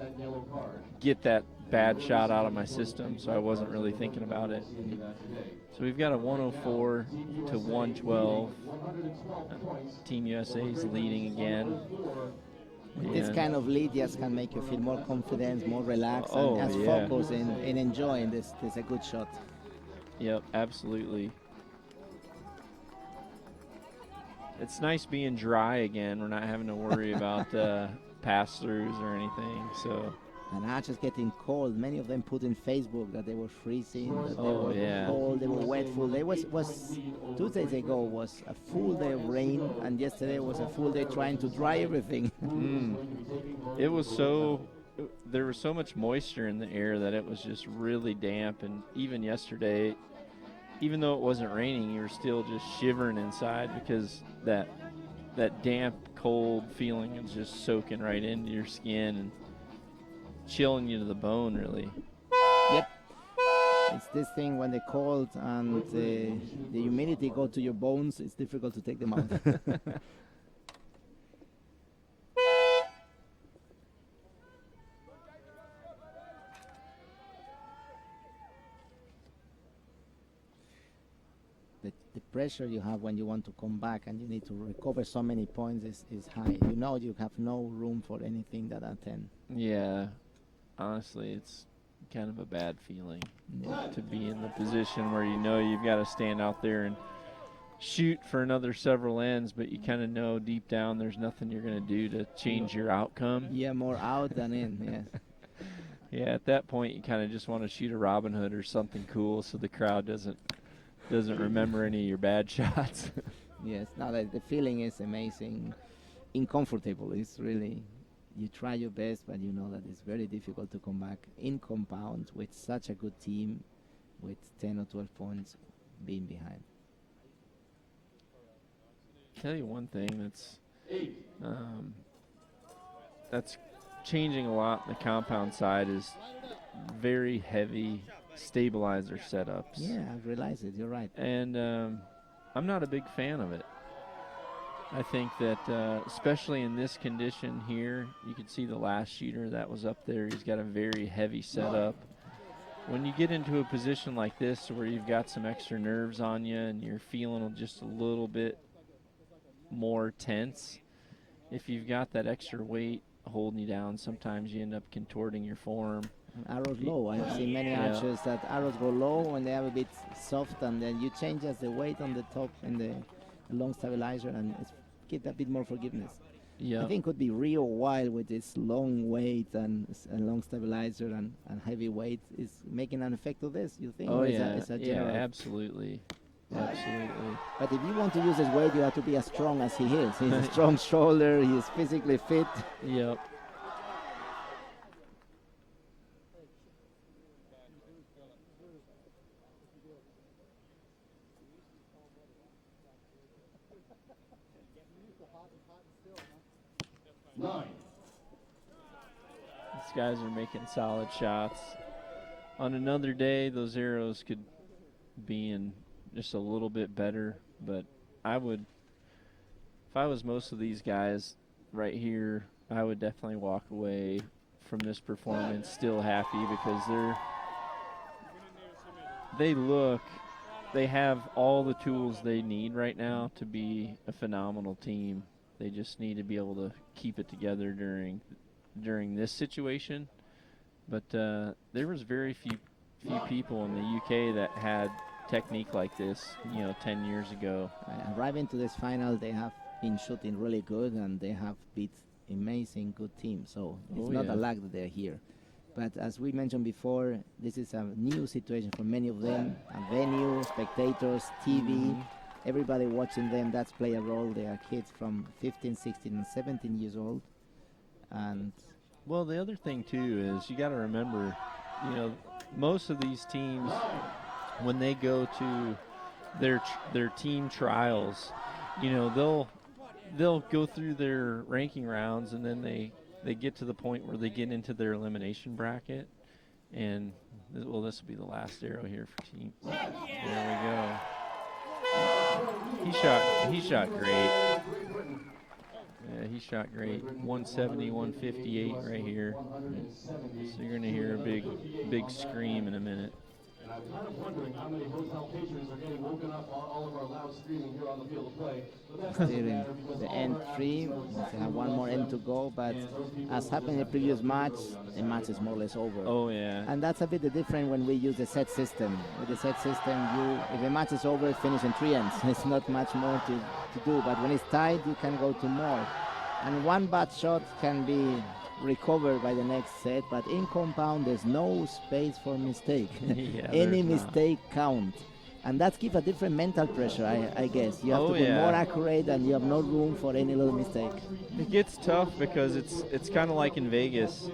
Speaker 2: get that bad shot out of my system, so I wasn't really thinking about it. So we've got a 104 to 112. Team USA is leading again.
Speaker 1: This kind of lead just can make you feel more confident, more relaxed, and focused in enjoying this. This is a good shot.
Speaker 2: Yep, absolutely. It's nice being dry again. We're not having to worry about pass-throughs or anything. So.
Speaker 1: And archers getting cold. Many of them put in Facebook that they were freezing, that they were cold, they were wet. Full day was 2 days ago was a full day of rain, and yesterday was a full day trying to dry everything.
Speaker 2: It was there was so much moisture in the air that it was just really damp, and even yesterday, even though it wasn't raining, you were still just shivering inside because that damp, cold feeling is just soaking right into your skin and chilling you to the bone, really.
Speaker 1: Yep. It's this thing when the cold and the humidity go to your bones, it's difficult to take them out. The pressure you have when you want to come back and you need to recover so many points is high. You know you have no room for anything that are 10.
Speaker 2: Yeah, honestly, it's kind of a bad feeling to be in the position where you know you've got to stand out there and shoot for another several ends, but you kind of know deep down there's nothing you're going to do to change your outcome.
Speaker 1: Yeah, more out than in, yes.
Speaker 2: Yeah, at that point you kind of just want to shoot a Robin Hood or something cool so the crowd doesn't remember any of your bad shots.
Speaker 1: Yes, no, the feeling is amazing. Uncomfortable. It's really, you try your best, but you know that it's very difficult to come back in compound with such a good team with 10 or 12 points being behind.
Speaker 2: Tell you one thing that's changing a lot on the compound side is very heavy stabilizer setups.
Speaker 1: Yeah, I've realized it. You're right.
Speaker 2: And I'm not a big fan of it. I think that especially in this condition here, you can see the last shooter that was up there. He's got a very heavy setup. When you get into a position like this where you've got some extra nerves on you and you're feeling just a little bit more tense, if you've got that extra weight holding you down, sometimes you end up contorting your form.
Speaker 1: Arrows low. I have seen many archers that arrows go low when they have a bit soft, and then you change just the weight on the top and the long stabilizer, and it's get a bit more forgiveness.
Speaker 2: Yeah,
Speaker 1: I think it could be real wild with this long weight and long stabilizer and heavy weight is making an effect of this. You think?
Speaker 2: Oh
Speaker 1: yeah,
Speaker 2: yeah, absolutely. Absolutely.
Speaker 1: But if you want to use his weight, you have to be as strong as he is. He's a strong shoulder. He's physically fit.
Speaker 2: Yep. These guys are making solid shots. On another day, those arrows could be in just a little bit better, but I would, if I was most of these guys right here, I would definitely walk away from this performance still happy because they have all the tools they need right now to be a phenomenal team. They just need to be able to keep it together during this situation. But there was very few people in the UK that had technique like this, 10 years ago.
Speaker 1: Arriving to this final, they have been shooting really good, and they have beat amazing good teams. So it's not a luck that they're here. But as we mentioned before, this is a new situation for many of them. A venue, spectators, TV, everybody watching them. That's play a role. They are kids from 15, 16, and 17 years old. And
Speaker 2: well, the other thing too is you got to remember, most of these teams, when they go to their team trials, they'll go through their ranking rounds, and then they get to the point where they get into their elimination bracket, and this will be the last arrow here for team. There we go. He shot great. Yeah, he shot great. 170, 158 right here. So you're going to hear a big scream in a minute.
Speaker 3: And I'm kind of wondering how many hotel patrons are getting woken up on all of our loud screaming here on the field of play. But that doesn't matter because
Speaker 1: the
Speaker 3: all
Speaker 1: end
Speaker 3: of our
Speaker 1: three, they have one more end to go, but as happened in the previous match, the match is more or less over.
Speaker 2: Oh, yeah.
Speaker 1: And that's a bit different when we use the set system. With the set system, if the match is over, finish in 3 ends. There's not much more to do, but when it's tied, you can go to more. And one bad shot can be recovered by the next set, but in compound there's no space for mistake. Any mistake count, and that gives a different mental pressure, I guess. You have to be more accurate, and you have no room for any little mistake.
Speaker 2: It gets tough because it's kind of like in Vegas.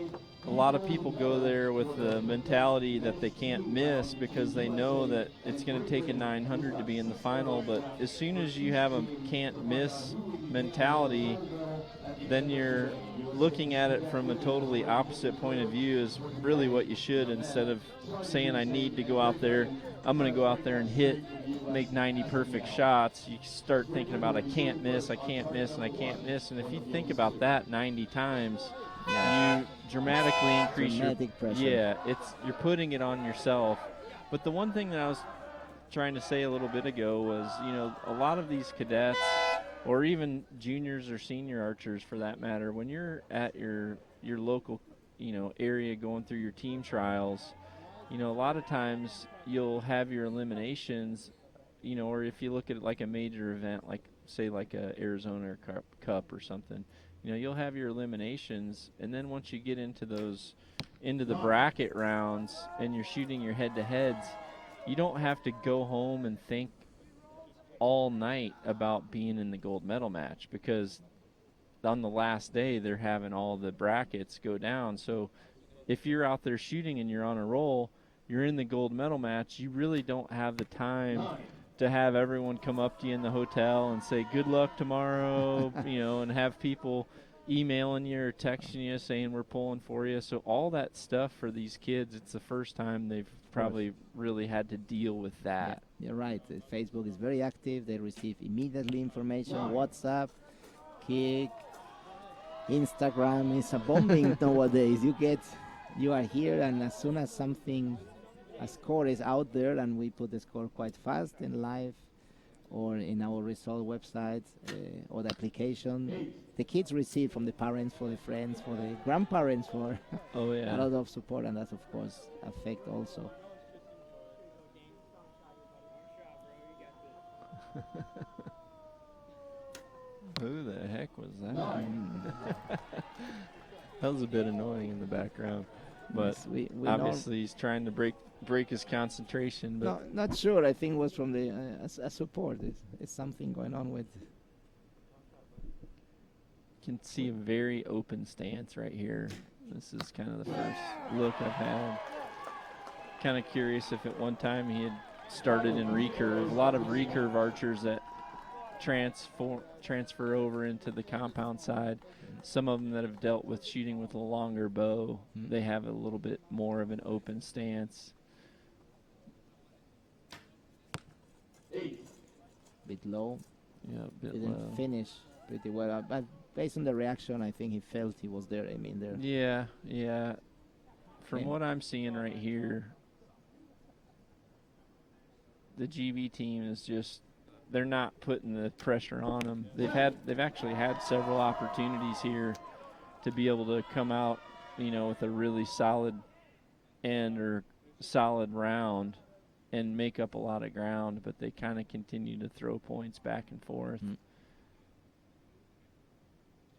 Speaker 2: A lot of people go there with the mentality that they can't miss because they know that it's going to take a 900 to be in the final, but as soon as you have a can't miss mentality, then you're looking at it from a totally opposite point of view is really what you should. Instead of saying I need to go out there, I'm going to go out there and make 90 perfect shots, you start thinking about I can't miss, and I can't miss. And if you think about that 90 times, you dramatically increase
Speaker 1: Dramatic pressure.
Speaker 2: Yeah, you're putting it on yourself. But the one thing that I was trying to say a little bit ago was, a lot of these cadets, or even juniors or senior archers for that matter, when you're at your local, area going through your team trials, a lot of times you'll have your eliminations, or if you look at it like a major event, like say like a Arizona Cup or something, you'll have your eliminations, and then once you get into the bracket rounds and you're shooting your head-to-heads, you don't have to go home and think all night about being in the gold medal match, because on the last day they're having all the brackets go down. So if you're out there shooting and you're on a roll, you're in the gold medal match, you really don't have the time to have everyone come up to you in the hotel and say good luck tomorrow, and have people emailing you or texting you saying we're pulling for you. So all that stuff for these kids, it's the first time they've probably really had to deal with that.
Speaker 1: Yeah, you're right. Facebook is very active. They receive immediately information. WhatsApp, Kik, Instagram is a bombing nowadays. You are here, and as soon as a score is out there, and we put the score quite fast in live or in our result website or the application, the kids receive from the parents, for the friends, for the grandparents, for a lot of support, and that of course affect also.
Speaker 2: Who the heck was that? That was a bit annoying in the background, but
Speaker 1: Yes, we
Speaker 2: obviously he's trying to break his concentration. But
Speaker 1: no, not sure. I think it was from the a support. It's something going on with.
Speaker 2: You can see a very open stance right here. This is kind of the first look I've had. Kind of curious if at one time he had started in recurve. A lot of recurve archers that transfer over into the compound side. Some of them that have dealt with shooting with a longer bow, they have a little bit more of an open stance.
Speaker 1: Bit low.
Speaker 2: Yeah, a bit
Speaker 1: Didn't
Speaker 2: low.
Speaker 1: finish pretty well, but based on the reaction, I think he felt he was there. I mean, there.
Speaker 2: Yeah. From what I'm seeing right here, the GB team is just, they're not putting the pressure on them. They've actually had several opportunities here to be able to come out, with a really solid end or solid round and make up a lot of ground, but they kind of continue to throw points back and forth.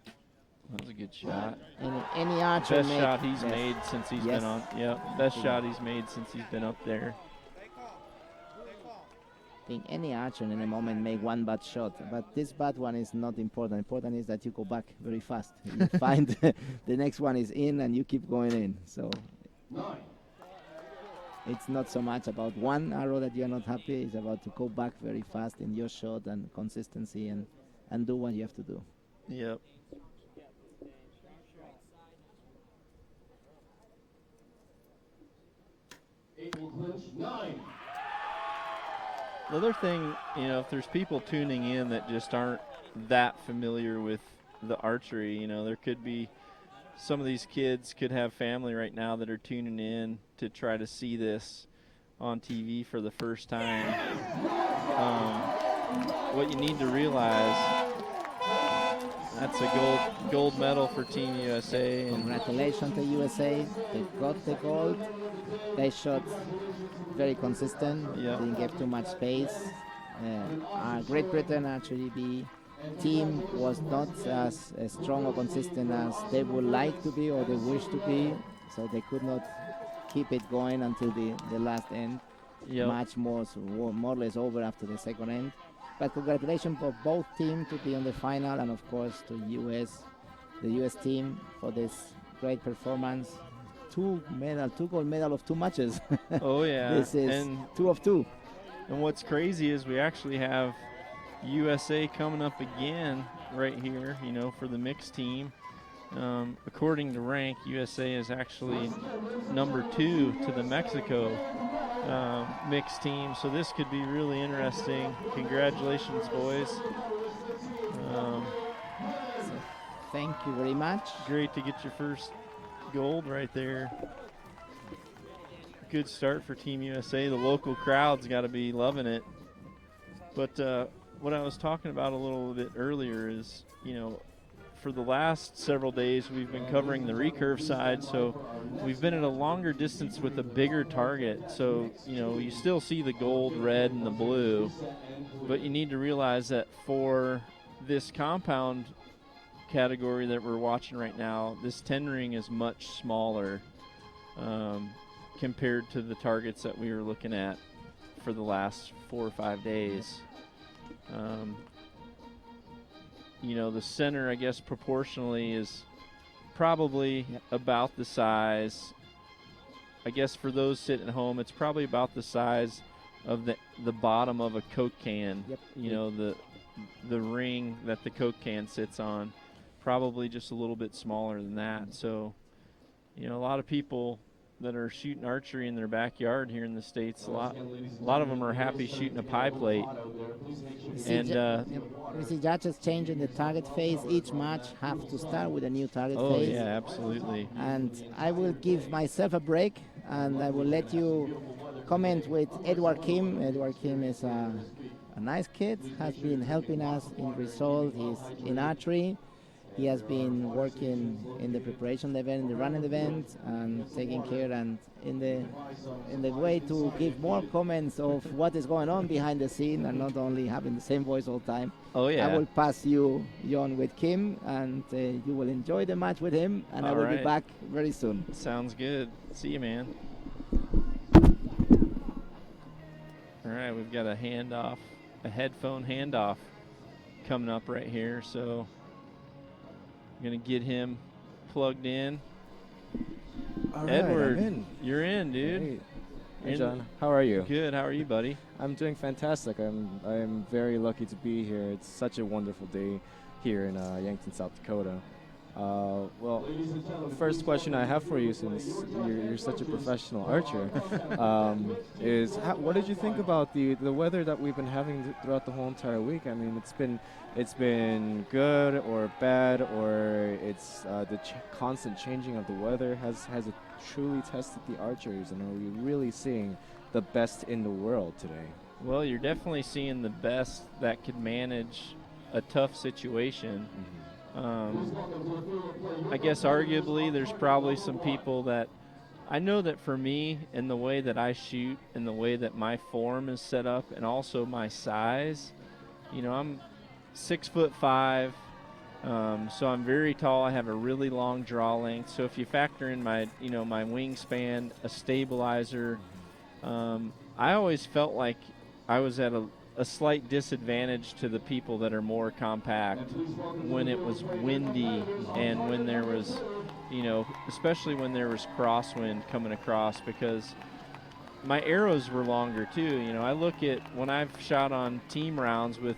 Speaker 2: That was a good shot.
Speaker 1: Any archer
Speaker 2: Best shot he's made since he's
Speaker 1: Yes.
Speaker 2: been on. Yep, best shot he's made since he's been up there.
Speaker 1: I think any archer in a moment make one bad shot, but this bad one is not important. Important is that you go back very fast. You find the next one is in, and you keep going in. So it's not so much about one arrow that you're not happy. It's about to go back very fast in your shot and consistency and do what you have to do.
Speaker 2: Yep. The other thing, if there's people tuning in that just aren't that familiar with the archery, there could be some of these kids could have family right now that are tuning in to try to see this on TV for the first time. What you need to realize, that's a gold medal for Team USA. And
Speaker 1: congratulations to USA. They got the gold. They shot very consistent.
Speaker 2: Yeah.
Speaker 1: Didn't give too much space. Great Britain RGB team was not as strong or consistent as they would like to be or they wish to be, so they could not keep it going until the last end.
Speaker 2: Yep.
Speaker 1: Match more or less over after the second end. But congratulations for both teams to be on the final, and of course to the US team for this great performance. Two gold medal of 2 matches.
Speaker 2: Oh yeah.
Speaker 1: This is
Speaker 2: and
Speaker 1: 2 of 2.
Speaker 2: And what's crazy is we actually have USA coming up again right here, for the mixed team. According to rank, USA is actually #2 to the Mexico mixed team, so this could be really interesting. Congratulations, boys.
Speaker 1: Thank you very much.
Speaker 2: Great to get your first gold right there. Good start for Team USA. The local crowd's got to be loving it. But what I was talking about a little bit earlier is, you know, for the last several days we've been covering the recurve side, so we've been at a longer distance with a bigger target. So, you know, you still see the gold, red, and the blue, but you need to realize that for this compound category that we're watching right now, this 10 ring is much smaller compared to the targets that we were looking at for the last 4 or 5 days. You know, the center, I guess, proportionally is probably about the size. I guess for those sitting at home, it's probably about the size of the bottom of a Coke can. You know, the ring that the Coke can sits on. Probably just a little bit smaller than that. So, you know, a lot of people that are shooting archery in their backyard here in the States, a lot of them are happy shooting a pie plate. And
Speaker 1: you see judges changing the target phase. Each match have to start with a new target phase.
Speaker 2: Oh, yeah, absolutely.
Speaker 1: And I will give myself a break, and I will let you comment with Edward Kim. Edward Kim is a nice kid, has been helping us in result. He's in archery. He has been working in the preparation event, in the running event, and taking care and in the way to give more comments of what is going on behind the scene and not only having the same voice all the time.
Speaker 2: Oh, yeah.
Speaker 1: I will pass you, John, with Kim, and you will enjoy the match with him, and I will be back very soon.
Speaker 2: Sounds good. See you, man. All right, we've got a handoff, a headphone handoff coming up right here, so going to get him plugged in.
Speaker 4: All right,
Speaker 2: Edward,
Speaker 4: I'm in.
Speaker 2: You're in, dude.
Speaker 4: Hey, John. How are you?
Speaker 2: Good. How are you, buddy?
Speaker 4: I'm doing fantastic. I'm very lucky to be here. It's such a wonderful day here in Yankton, South Dakota. Well, the first question I have for you, since you're such a professional archer, is what did you think about the weather that we've been having throughout the whole entire week? I mean, it's been good or bad, or it's the constant changing of the weather has it truly tested the archers, and are we really seeing the best in the world today?
Speaker 2: Well, you're definitely seeing the best that could manage a tough situation. I guess arguably there's probably some people that I know that for me and the way that I shoot and the way that my form is set up and also my size, you know, I'm 6'5", so I'm very tall. I have a really long draw length. So if you factor in my, you know, my wingspan, a stabilizer, I always felt like I was at a slight disadvantage to the people that are more compact when it was windy and when there was, you know, especially when there was crosswind coming across, because my arrows were longer too. You know, I look at when I've shot on team rounds with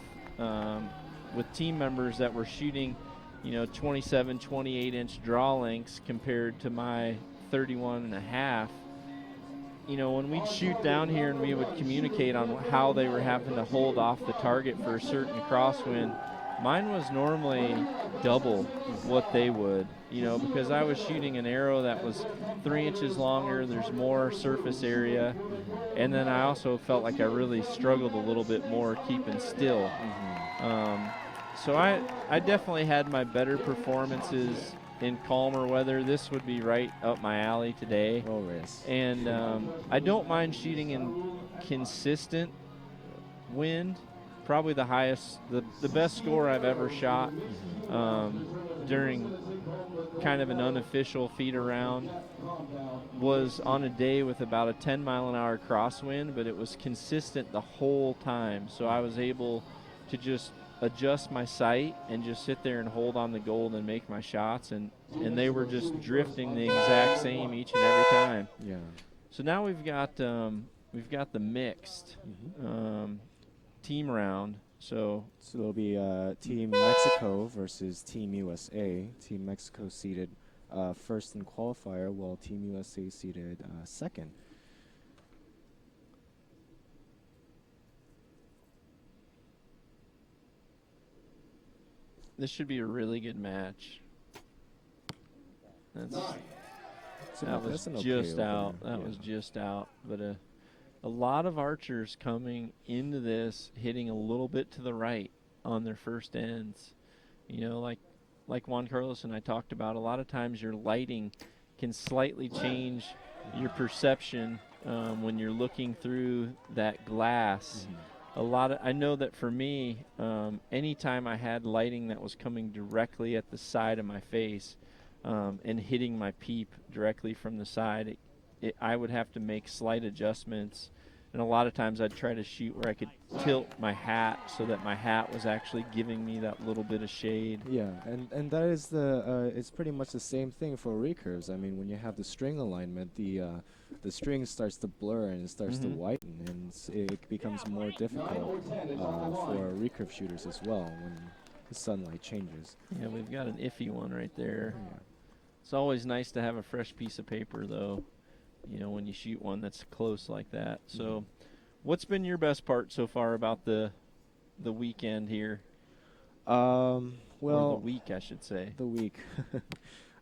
Speaker 2: team members that were shooting, you know, 27, 28-inch draw lengths compared to my 31.5. You know, when we'd shoot down here and we would communicate on how they were having to hold off the target for a certain crosswind, mine was normally double what they would, you know, because I was shooting an arrow that was 3 inches longer, there's more surface area, and then I also felt like I really struggled a little bit more keeping still. So I definitely had my better performances in calmer weather. This would be right up my alley today.
Speaker 4: Oh, yes.
Speaker 2: And I don't mind shooting in consistent wind. Probably the highest, the best score I've ever shot during kind of an unofficial feed around was on a day with about a 10-mile-an-hour crosswind, but it was consistent the whole time. So I was able to just adjust my sight and just sit there and hold on the gold and make my shots, and they were just drifting the exact same each and every time.
Speaker 4: Yeah.
Speaker 2: So now we've got the mixed team round. So
Speaker 4: it'll be Team Mexico versus Team USA. Team Mexico seeded first in qualifier, while Team USA seeded second.
Speaker 2: this should be a really good match. That was just out. That was just out. But a lot of archers coming into this hitting a little bit to the right on their first ends. You know, like Juan Carlos and I talked about, a lot of times your lighting can slightly change your perception when you're looking through that glass. I know that for me, anytime I had lighting that was coming directly at the side of my face and hitting my peep directly from the side, I would have to make slight adjustments. And a lot of times I'd try to shoot where I could tilt my hat so that my hat was actually giving me that little bit of shade.
Speaker 4: Yeah, and that is it's pretty much the same thing for recurves. I mean, when you have the string alignment, the string starts to blur and it starts to whiten, and it becomes more difficult for recurve shooters as well when the sunlight changes.
Speaker 2: Yeah, we've got an iffy one right there.
Speaker 4: Yeah.
Speaker 2: It's always nice to have a fresh piece of paper, though, you know, when you shoot one that's close like that. So what's been your best part so far about the weekend here?
Speaker 4: Well,
Speaker 2: or the week, I should say.
Speaker 4: The week.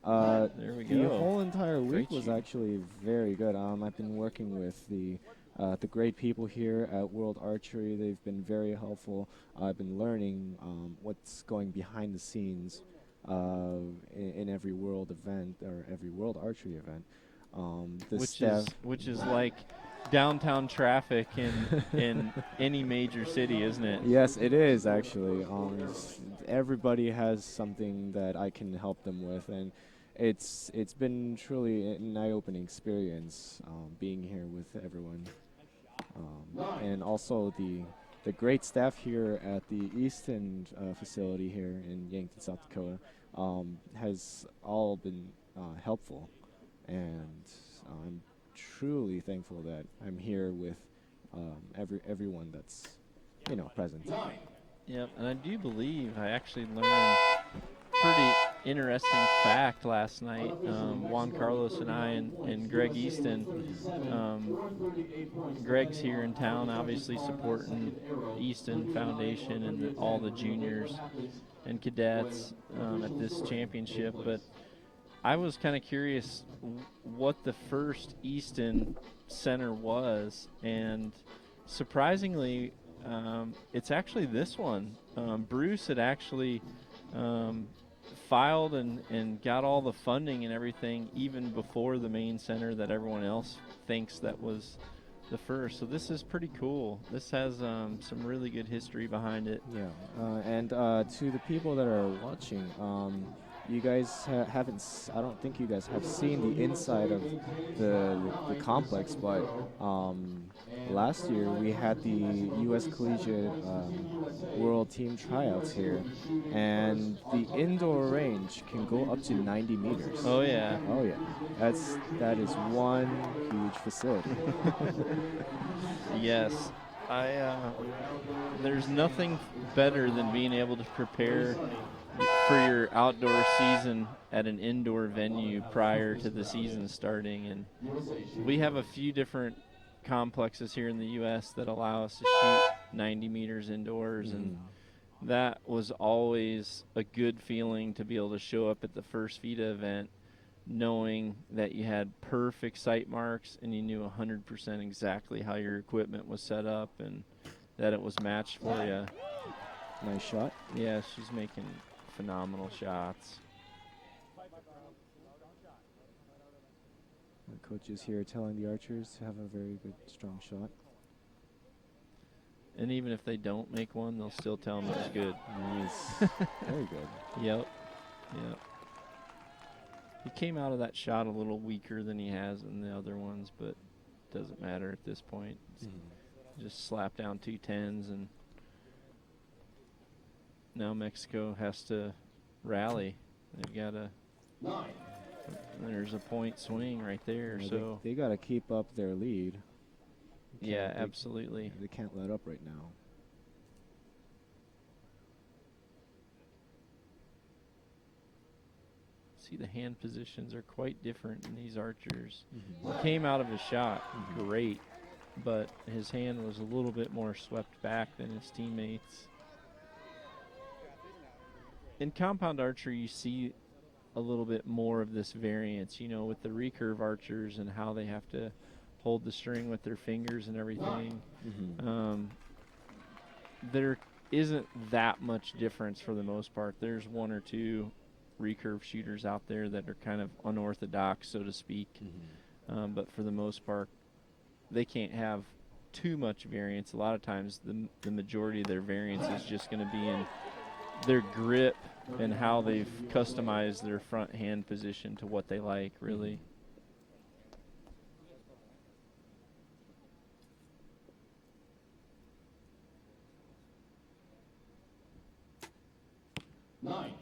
Speaker 2: There we go.
Speaker 4: The whole entire week
Speaker 2: Great
Speaker 4: was
Speaker 2: shooting.
Speaker 4: actually very good. I've been working with the great people here at World Archery. They've been very helpful. I've been learning what's going behind the scenes in every world event or every World Archery event.
Speaker 2: Which is like downtown traffic in any major city, isn't it?
Speaker 4: Yes, it is actually. Everybody has something that I can help them with, and it's been truly an eye-opening experience being here with everyone, and also the great staff here at the Easton facility here in Yankton, South Dakota, has all been helpful. And I'm truly thankful that I'm here with everyone that's, present.
Speaker 2: Yep, and I do believe I actually learned a pretty interesting fact last night. Juan Carlos and I and Greg Easton. Greg's here in town, obviously supporting Easton Foundation and all the juniors and cadets at this championship, but I was kind of curious what the first Easton center was, and surprisingly, it's actually this one. Bruce had actually filed and got all the funding and everything even before the main center that everyone else thinks that was the first. So this is pretty cool. This has some really good history behind it.
Speaker 4: Yeah, and to the people that are watching, you guys I don't think you guys have seen the inside of the complex, but last year we had the U.S. Collegiate World Team Tryouts here, and the indoor range can go up to 90 meters.
Speaker 2: Oh yeah.
Speaker 4: Oh yeah. That is one huge facility.
Speaker 2: Yes. There's nothing better than being able to prepare for your outdoor season at an indoor venue prior to the season starting. And we have a few different complexes here in the U.S. that allow us to shoot 90 meters indoors, and that was always a good feeling to be able to show up at the first FIDA event knowing that you had perfect sight marks and you knew 100% exactly how your equipment was set up and that it was matched for you.
Speaker 4: Nice shot.
Speaker 2: Yeah, she's making phenomenal shots.
Speaker 4: The coach is here telling the archers to have a very good, strong shot.
Speaker 2: And even if they don't make one, they'll still tell them it's good.
Speaker 4: Nice. Very good.
Speaker 2: Yep. He came out of that shot a little weaker than he has in the other ones, but it doesn't matter at this point. Just slap down 2 10s, and now Mexico has to rally. They've got to. There's a point swing right there.
Speaker 4: Yeah,
Speaker 2: so
Speaker 4: they got to keep up their lead.
Speaker 2: Yeah, absolutely.
Speaker 4: They can't let up right now.
Speaker 2: see the hand positions are quite different in these archers. He came out of his shot great, but his hand was a little bit more swept back than his teammates. In compound archery, you see a little bit more of this variance, you know, with the recurve archers and how they have to hold the string with their fingers and everything. There isn't that much difference for the most part. There's one or two recurve shooters out there that are kind of unorthodox, so to speak. But for the most part, they can't have too much variance. A lot of times the majority of their variance is just going to be in their grip and how they've customized their front hand position to what they like, really.
Speaker 3: Nine.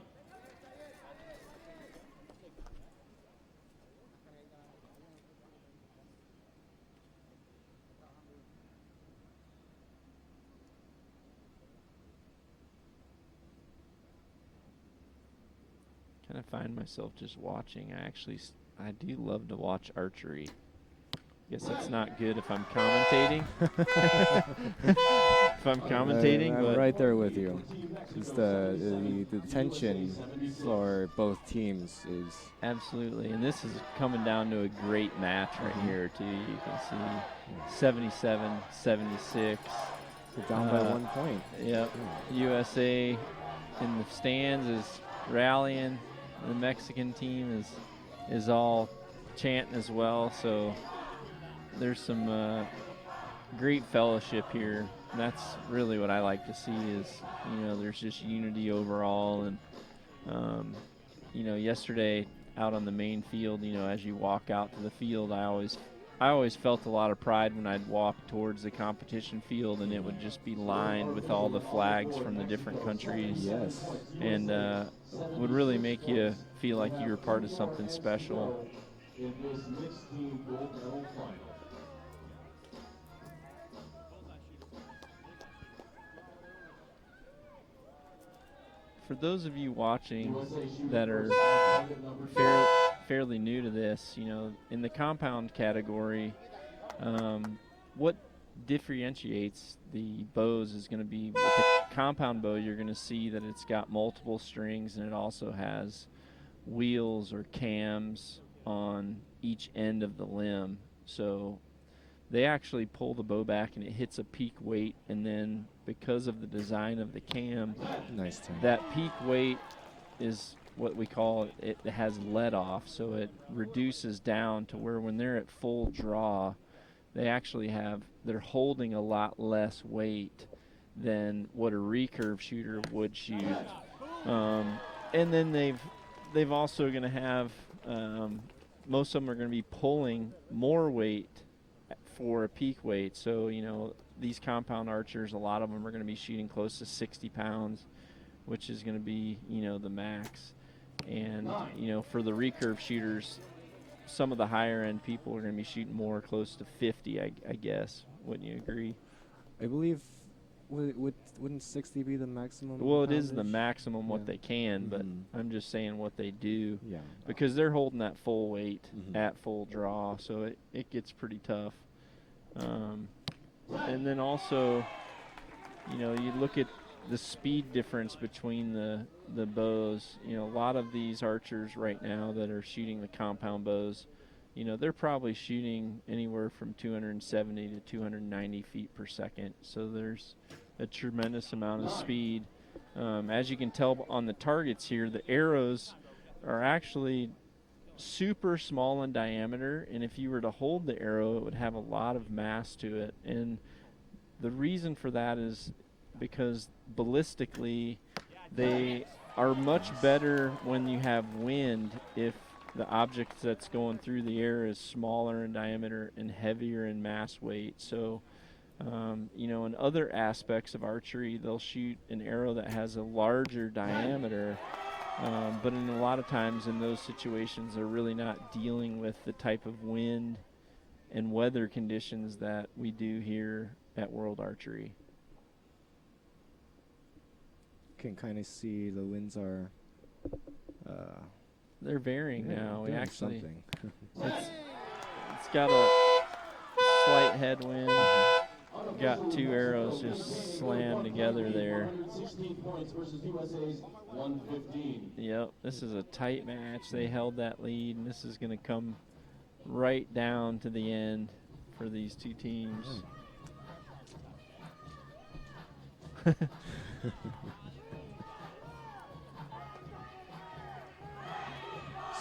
Speaker 2: Kind of find myself just watching. I do love to watch archery. Guess it's not good if I'm commentating. If I'm commentating,
Speaker 4: I'm
Speaker 2: but
Speaker 4: right there with you. It's the tension for both teams is
Speaker 2: absolutely. And this is coming down to a great match right here, too. You can see 77-76.
Speaker 4: down by 1 point.
Speaker 2: Yep. USA in the stands is rallying. The Mexican team is all chanting as well. So there's some great fellowship here. And that's really what I like to see is, you know, there's just unity overall. And, you know, yesterday out on the main field, you know, as you walk out to the field, I always felt a lot of pride when I'd walk towards the competition field and it would just be lined with all the flags from the different countries.
Speaker 4: Yes.
Speaker 2: And would really make you feel like you were part of something special.
Speaker 3: In this mixed team gold medal final.
Speaker 2: For those of you watching that are fairly new to this, you know, in the compound category, what differentiates the bows is going to be with the compound bow, you're going to see that it's got multiple strings and it also has wheels or cams on each end of the limb. So they actually pull the bow back and it hits a peak weight, and then because of the design of the cam, that peak weight is what we call it has let off, so it reduces down to where when they're at full draw, they're holding a lot less weight than what a recurve shooter would shoot. And then they've also going to have most of them are going to be pulling more weight for a peak weight. So, you know, these compound archers, a lot of them are going to be shooting close to 60 pounds, which is going to be, you know, the max. And, you know, for the recurve shooters, some of the higher end people are going to be shooting more close to 50, I guess. Wouldn't you agree?
Speaker 4: I believe, wouldn't 60 be the maximum?
Speaker 2: Well, it is the maximum what they can, but I'm just saying what they do. Yeah. Because they're holding that full weight at full draw, so it gets pretty tough. And then also, you know, you look at the speed difference between the bows. You know, a lot of these archers right now that are shooting the compound bows, you know, they're probably shooting anywhere from 270 to 290 feet per second. So there's a tremendous amount of speed. As you can tell on the targets here, the arrows are actually super small in diameter, and if you were to hold the arrow, it would have a lot of mass to it. And the reason for that is because ballistically, they are much better when you have wind if the object that's going through the air is smaller in diameter and heavier in mass weight. So, you know, in other aspects of archery, they'll shoot an arrow that has a larger diameter, but in a lot of times in those situations, they're really not dealing with the type of wind and weather conditions that we do here at World Archery.
Speaker 4: Can kind of see the winds are
Speaker 2: they're varying now. We
Speaker 4: doing
Speaker 2: actually,
Speaker 4: something.
Speaker 2: it's got a slight headwind. Got 2 arrows just slammed together there.
Speaker 3: 116 points versus USA's 115.
Speaker 2: Yep, this is a tight match. They held that lead, and this is going to come right down to the end for these two teams.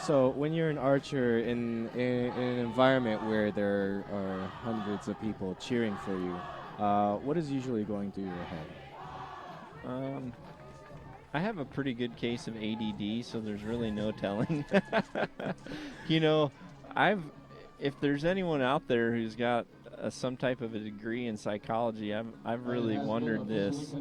Speaker 4: So when you're an archer in an environment where there are hundreds of people cheering for you, what is usually going through your head?
Speaker 2: I have a pretty good case of ADD, so there's really no telling. You know, if there's anyone out there who's got some type of a degree in psychology, I've really wondered this.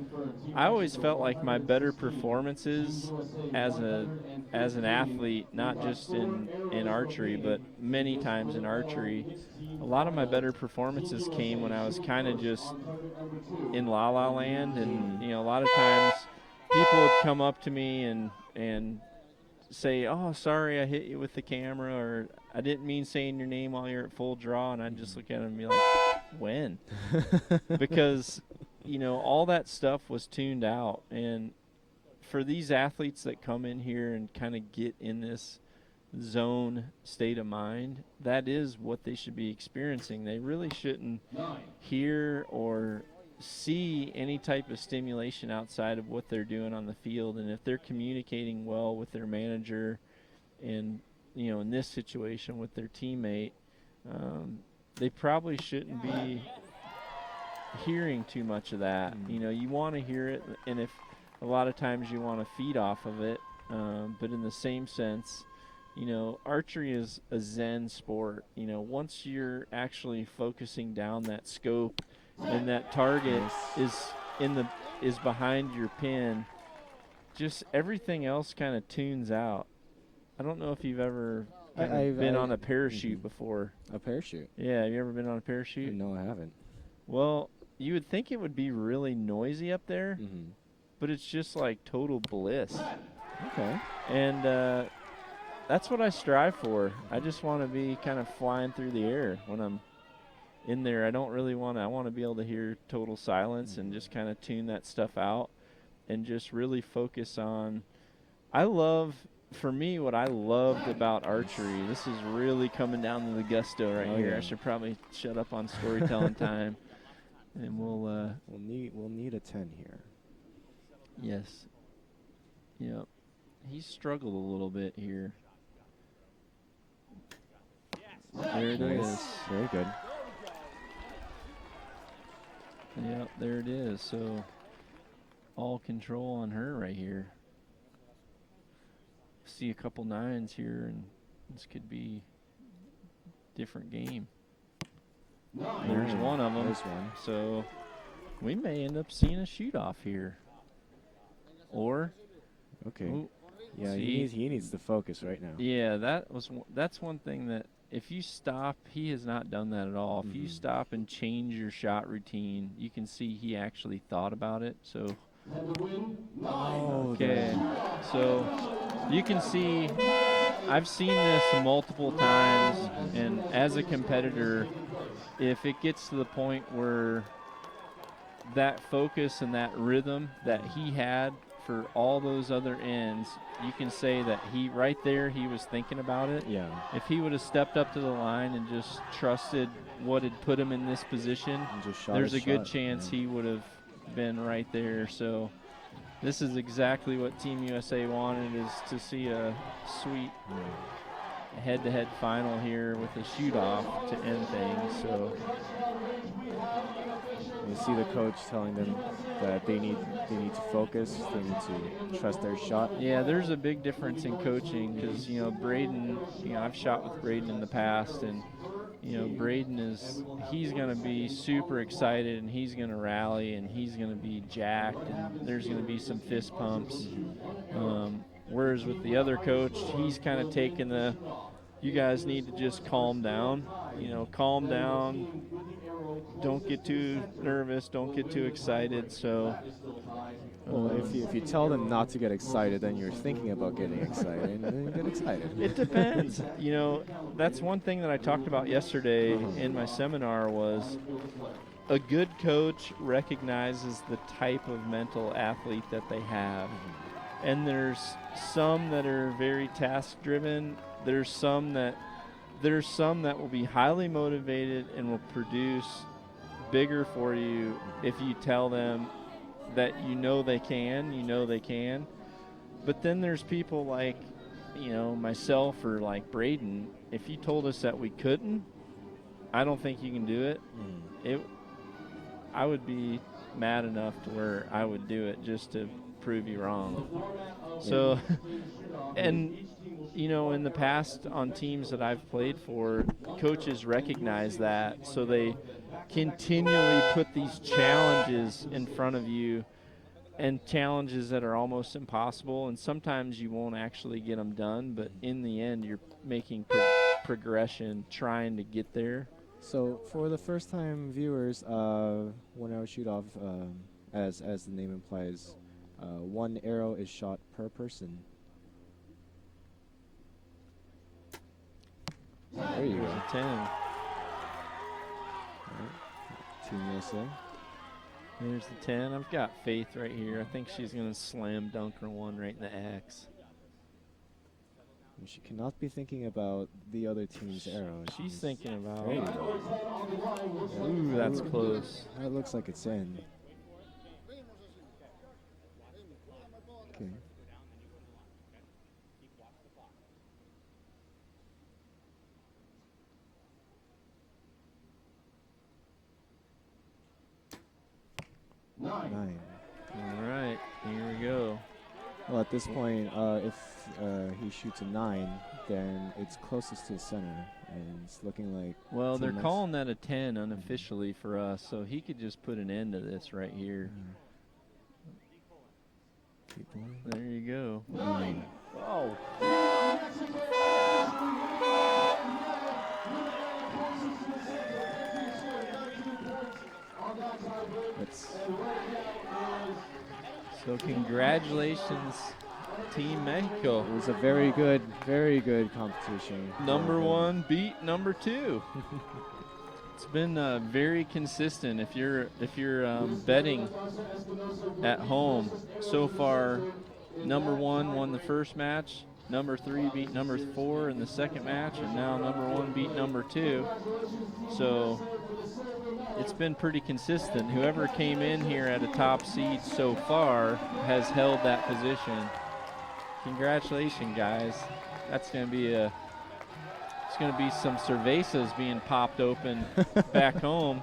Speaker 2: I always felt like my better performances as an athlete, not just in archery, but many times in archery, a lot of my better performances came when I was kind of just in la-la land, and a lot of times people would come up to me and say, "Oh, sorry, I hit you with the camera," or "I didn't mean saying your name while you're at full draw," and I'd just look at them and be like, "When?" Because all that stuff was tuned out. And for these athletes that come in here and kind of get in this zone state of mind, that is what they should be experiencing. They really shouldn't hear or see any type of stimulation outside of what they're doing on the field. And if they're communicating well with their manager and in this situation with their teammate, they probably shouldn't be hearing too much of that. You want to hear it, and if a lot of times you want to feed off of it, but in the same sense, archery is a Zen sport. Once you're actually focusing down that scope and that target is behind your pin, just everything else kind of tunes out. I don't know if you've ever been on a parachute before.
Speaker 4: A parachute?
Speaker 2: Yeah, have you ever been on a parachute?
Speaker 4: No, I haven't.
Speaker 2: Well, you would think it would be really noisy up there, but it's just like total bliss.
Speaker 4: Okay.
Speaker 2: And that's what I strive for. I just want to be kind of flying through the air when I'm in there. I don't really want to. I want to be able to hear total silence and just kind of tune that stuff out and just really focus on. For me, what I loved about archery, this is really coming down to the gusto right here.
Speaker 4: Yeah.
Speaker 2: I should probably shut up on storytelling time, and we'll
Speaker 4: need a 10 here.
Speaker 2: Yes. Yep. He struggled a little bit here. There it is.
Speaker 4: Very good.
Speaker 2: Yep, there it is. So all control on her right here. See a couple 9s here, and this could be different game. There's one of them.
Speaker 4: There's one.
Speaker 2: So we may end up seeing a shoot off here. Or
Speaker 4: Yeah, he needs to focus right now.
Speaker 2: Yeah, that's one thing that if you stop, he has not done that at all. If you stop and change your shot routine, you can see he actually thought about it. So okay. So you can see I've seen this multiple times, and as a competitor, if it gets to the point where that focus and that rhythm that he had for all those other ends, you can say that he was thinking about it.
Speaker 4: Yeah.
Speaker 2: If he would have stepped up to the line and just trusted what had put him in this position, there's a good chance he would have been right there. So this is exactly what Team USA wanted, is to see a sweet head-to-head final here with a shoot-off to end things. So
Speaker 4: you see the coach telling them that they need to focus, they need to trust their shot.
Speaker 2: Yeah, there's a big difference in coaching, because Braden, I've shot with Braden in the past, and Braden he's going to be super excited, and he's going to rally, and he's going to be jacked, and there's going to be some fist pumps. Whereas with the other coach, he's kind of taking you guys need to just calm down. Calm down. Don't get too nervous. Don't get too excited. So
Speaker 4: Well, if you tell them not to get excited, then you're thinking about getting excited, and then you get excited.
Speaker 2: It depends. You know, that's one thing that I talked about yesterday in my seminar was a good coach recognizes the type of mental athlete that they have. And there's some that are very task-driven. There's some that will be highly motivated and will produce bigger for you if you tell them that they can. But then there's people like, myself or like Braden. If you told us that we couldn't, I don't think you can do it. I would be mad enough to where I would do it just to prove you wrong. So, and in the past on teams that I've played for, coaches recognize that, so they continually put these challenges in front of you, and challenges that are almost impossible, and sometimes you won't actually get them done, but in the end you're making progression trying to get there.
Speaker 4: So for the first-time viewers, 1 arrow shoot-off, as the name implies, 1 arrow is shot per person. There you go.
Speaker 2: 10.
Speaker 4: Right. Team USA.
Speaker 2: There's the 10. I've got Faith right here. I think she's going to slam dunk her one right in the X.
Speaker 4: And she cannot be thinking about the other team's arrow.
Speaker 2: She's thinking about.
Speaker 4: There you go.
Speaker 2: Ooh, that's close.
Speaker 4: That looks like it's in. Okay. Nine.
Speaker 2: All right, here we go.
Speaker 4: Well, at this point, if he shoots a 9, then it's closest to the center, and it's looking like.
Speaker 2: Well, they're calling that a 10 unofficially for us, so he could just put an end to this right here.
Speaker 4: Keep going.
Speaker 2: There you go.
Speaker 4: 9.
Speaker 2: Oh. So congratulations, Team Mexico.
Speaker 4: It was a very good competition.
Speaker 2: Number 1 beat number 2. It's been very consistent. If you're betting at home, so far, number 1 won the first match, number 3 beat number 4 in the second match, and now number 1 beat number 2. So it's been pretty consistent. Whoever came in here at a top seed so far has held that position. Congratulations, guys. That's going to be it's going to be some cervezas being popped open back home.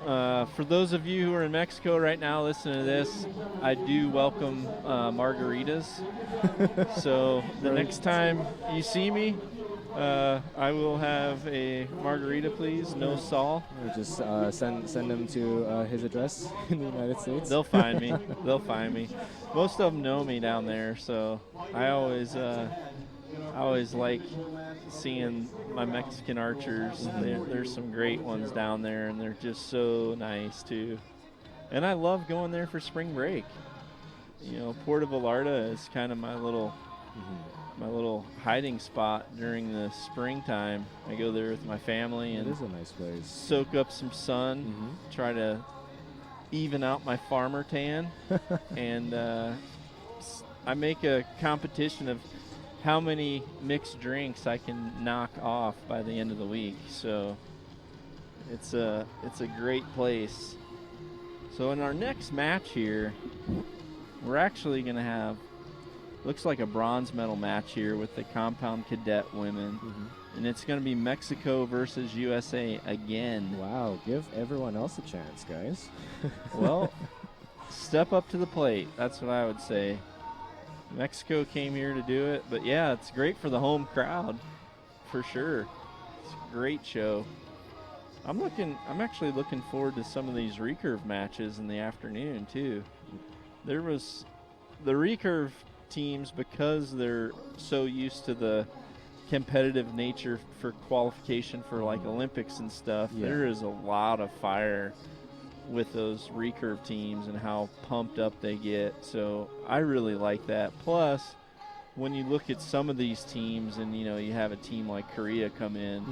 Speaker 2: For those of you who are in Mexico right now listening to this, I do welcome margaritas. So the next time you see me, I will have a margarita, please. No salt.
Speaker 4: Or just send them to his address in the United States.
Speaker 2: They'll find me. They'll find me. Most of them know me down there, so I always like seeing my Mexican archers. There's some great ones down there, and they're just so nice too. And I love going there for spring break. Puerto Vallarta is kind of my little hiding spot during the springtime. I go there with my family and
Speaker 4: it is a nice place.
Speaker 2: Soak up some sun, try to even out my farmer tan, and I make a competition of how many mixed drinks I can knock off by the end of the week. So it's a great place. So in our next match here, we're actually going to have, looks like a bronze medal match here with the compound cadet women. And it's going to be Mexico versus USA again.
Speaker 4: Wow, give everyone else a chance, guys.
Speaker 2: Well, step up to the plate. That's what I would say. Mexico came here to do it, but yeah, it's great for the home crowd, for sure. It's a great show. I'm actually looking forward to some of these recurve matches in the afternoon too. There was the recurve teams, because they're so used to the competitive nature for qualification for like Olympics and stuff. Yeah. There is a lot of fire with those recurve teams and how pumped up they get. So I really like that. Plus, when you look at some of these teams and, you know, you have a team like Korea come in,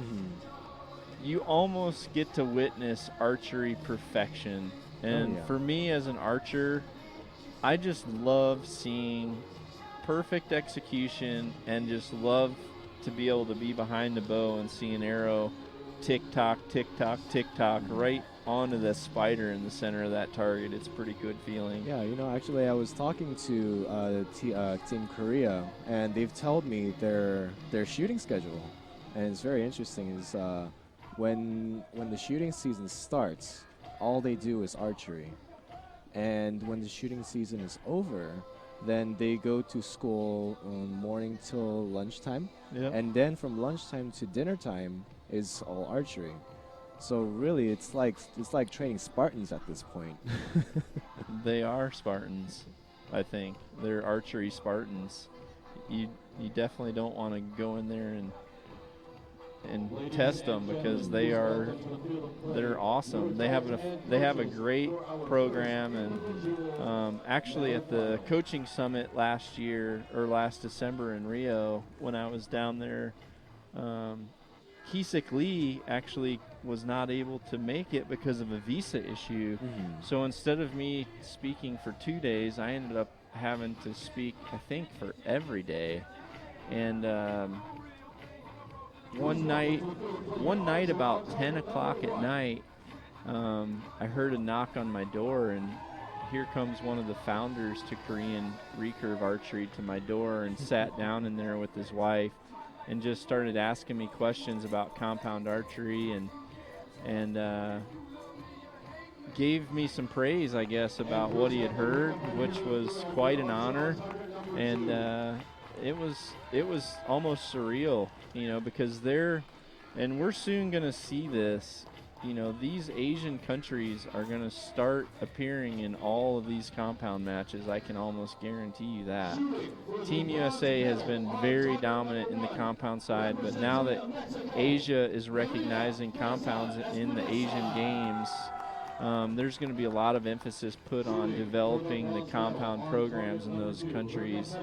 Speaker 2: you almost get to witness archery perfection. And for me as an archer, I just love seeing perfect execution and just love to be able to be behind the bow and see an arrow tick-tock, tick-tock, tick-tock right onto the spider in the center of that target. It's a pretty good feeling.
Speaker 4: Yeah, you know, actually I was talking to Team Korea, and they've told me their shooting schedule, and it's very interesting, is when the shooting season starts, all they do is archery. And when the shooting season is over, then they go to school morning till lunchtime. And then from lunchtime to dinner time is all archery. So really, it's like training Spartans at this point.
Speaker 2: They are Spartans, I think. They're archery Spartans. You definitely don't want to go in there and test them, because they're awesome. They have a great program, and actually at the coaching summit last December in Rio, when I was down there, Kisik Lee actually was not able to make it because of a visa issue. So instead of me speaking for 2 days, I ended up having to speak, I think, for every day. And one night about 10 o'clock at night, I heard a knock on my door, and here comes one of the founders to Korean recurve archery to my door and sat down in there with his wife and just started asking me questions about compound archery and gave me some praise, I guess, about what he had heard, which was quite an honor. And it was almost surreal, you know, because we're soon going to see this, you know, these Asian countries are going to start appearing in all of these compound matches. I can almost guarantee you that. Team USA has been very dominant in the compound side, but now that Asia is recognizing compounds in the Asian games, there's going to be a lot of emphasis put on developing the compound programs in those countries.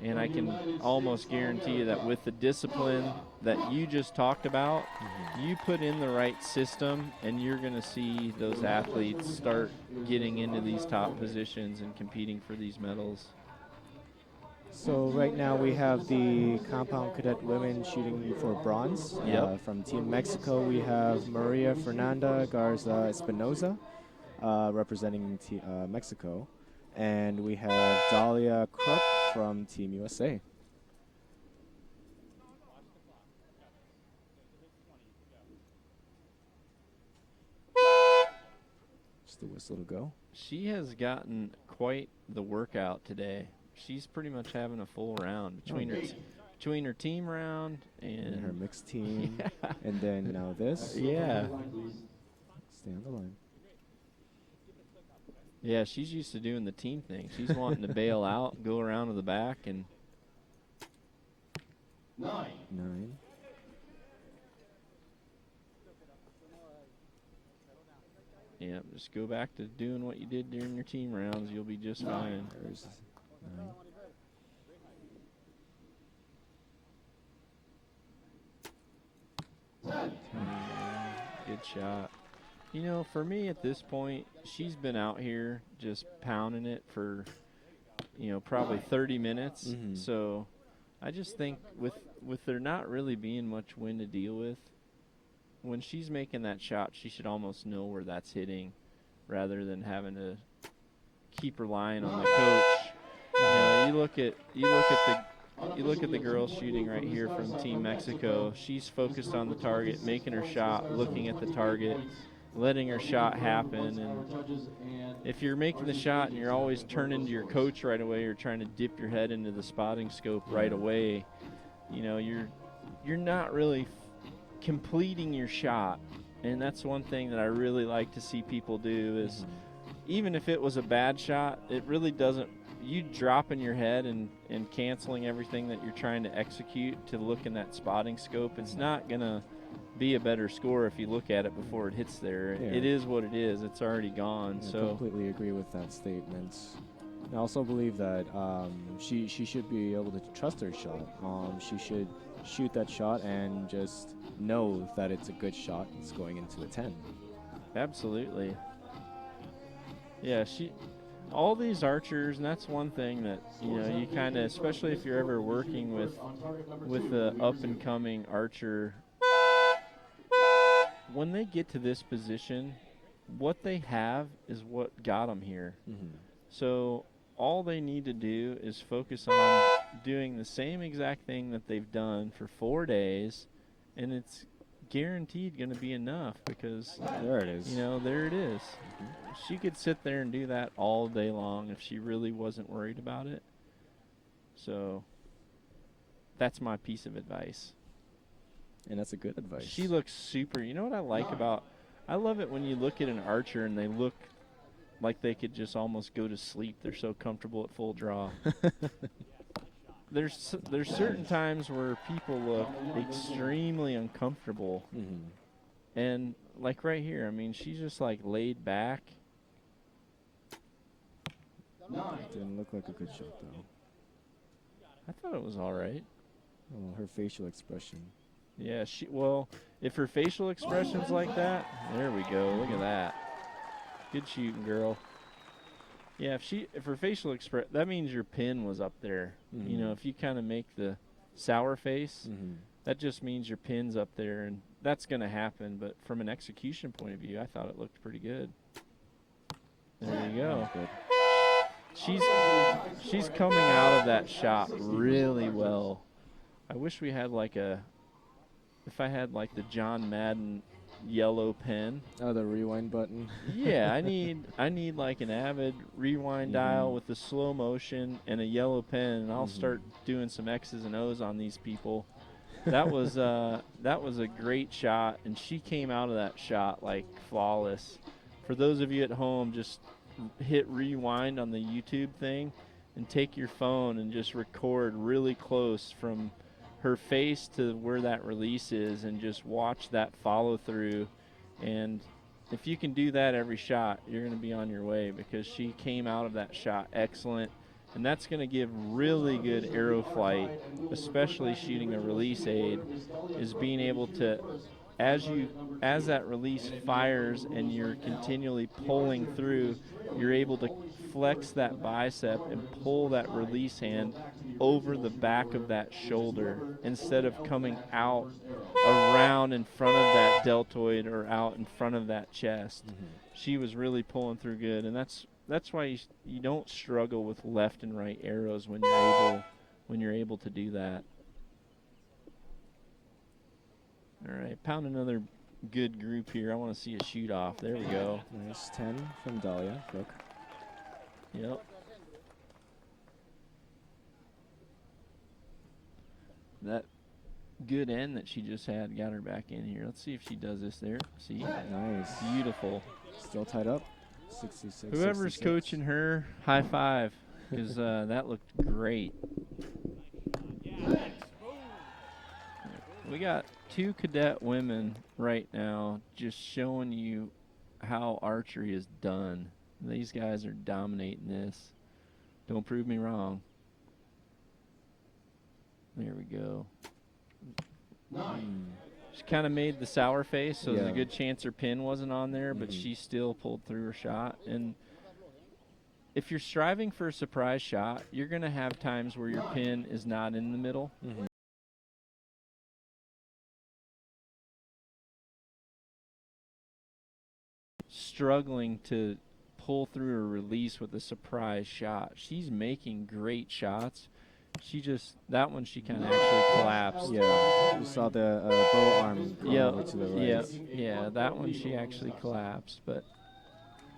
Speaker 2: And I can almost guarantee you that with the discipline that you just talked about, you put in the right system, and you're going to see those athletes start getting into these top positions and competing for these medals.
Speaker 4: So right now we have the compound cadet women shooting for bronze. From Team Mexico, we have Maria Fernanda Garza Espinoza representing Mexico. And we have Dahlia Krupp from Team USA. Just the whistle to go.
Speaker 2: She has gotten quite the workout today. She's pretty much having a full round between her team round and
Speaker 4: her mixed team, and then now this.
Speaker 2: Yeah.
Speaker 4: Stay on the line.
Speaker 2: Yeah, she's used to doing the team thing. She's wanting to bail out, go around to the back, and
Speaker 3: 9.
Speaker 2: Yeah, just go back to doing what you did during your team rounds. You'll be just fine.
Speaker 4: There's
Speaker 3: 10.
Speaker 2: Good shot. You know, for me at this point, she's been out here just pounding it for, you know, probably 30 minutes. So I just think with there not really being much wind to deal with, when she's making that shot, she should almost know where that's hitting rather than having to keep relying on the coach. You know, you look at the girl shooting right here from Team Mexico. She's focused on the target, making her shot, looking at the target, letting her shot happen. And if you're making the shot and you're always turning to your coach right away or trying to dip your head into the spotting scope right away, you know, you're not really completing your shot. And that's one thing that I really like to see people do is even if it was a bad shot, it really doesn't, you dropping your head and canceling everything that you're trying to execute to look in that spotting scope, it's not gonna be a better score if you look at it before it hits there.
Speaker 4: Yeah.
Speaker 2: It is what it is. It's already gone.
Speaker 4: I
Speaker 2: So
Speaker 4: completely agree with that statement. I also believe that she should be able to trust her shot. She should shoot that shot and just know that it's a good shot. It's going into a 10.
Speaker 2: absolutely. Yeah, all these archers, and that's one thing that, you know, you kind of, especially if you're ever working with the up-and-coming archer, when they get to this position, what they have is what got them here.
Speaker 4: Mm-hmm.
Speaker 2: So all they need to do is focus on doing the same exact thing that they've done for 4 days, and it's guaranteed going to be enough because,
Speaker 4: There it is.
Speaker 2: you know, there it is. She could sit there and do that all day long if she really wasn't worried about it. So that's my piece of advice.
Speaker 4: And that's a good advice.
Speaker 2: She looks super. You know what I like about, I love it when you look at an archer and they look like they could just almost go to sleep. They're so comfortable at full draw. There's certain times where people look extremely uncomfortable.
Speaker 4: Mm-hmm.
Speaker 2: And like right here, I mean, she's just like laid back.
Speaker 4: Didn't look like a good shot, though.
Speaker 2: I thought it was all right.
Speaker 4: Oh, her facial expression.
Speaker 2: Yeah, well, if her facial expression's like that, there we go. Look at that. Good shooting, girl. Yeah, if her facial expression, that means your pin was up there.
Speaker 4: Mm-hmm.
Speaker 2: You know, if you kind of make the sour face,
Speaker 4: Mm-hmm.
Speaker 2: that just means your pin's up there, and that's going to happen. But from an execution point of view, I thought it looked pretty good. There you go.
Speaker 4: Good.
Speaker 2: She's coming out of that shot really well. I wish we had if I had like the John Madden yellow pen.
Speaker 4: Oh, the rewind button.
Speaker 2: Yeah, I need like an Avid rewind dial with the slow motion and a yellow pen, and I'll start doing some X's and O's on these people. That was a great shot, and she came out of that shot like flawless. For those of you at home, just hit rewind on the YouTube thing and take your phone and just record really close from her face to where that release is and just watch that follow through. And if you can do that every shot, you're going to be on your way, because she came out of that shot excellent. And that's going to give really good arrow flight, especially shooting a release aid, is being able to, as that release fires and you're continually pulling through, you're able to flex that bicep and pull that release hand over the back of that shoulder instead of coming out around in front of that deltoid or out in front of that chest. She was really pulling through good, and that's why you don't struggle with left and right arrows when you're able to do that. All right, pound another good group here. I want to see a shoot off. There we go.
Speaker 4: Nice 10 from Dahlia. Look.
Speaker 2: Yep. That good end that she just had got her back in here. Let's see if she does this there. See?
Speaker 4: Nice.
Speaker 2: Beautiful.
Speaker 4: Still tied up. 66.
Speaker 2: Whoever's
Speaker 4: 66.
Speaker 2: coaching her, high five, because that looked great. We got 2 cadet women right now just showing you how archery is done. These guys are dominating this. Don't prove me wrong. There we go. She kind of made the sour face, so there's a good chance her pin wasn't on there, but she still pulled through her shot. And if you're striving for a surprise shot, you're going to have times where your pin is not in the middle. Struggling to pull through a release with a surprise shot. She's making great shots. That one she kind of actually collapsed.
Speaker 4: Yeah, you saw the bow arm go over to the right.
Speaker 2: Yeah, that one she actually collapsed. But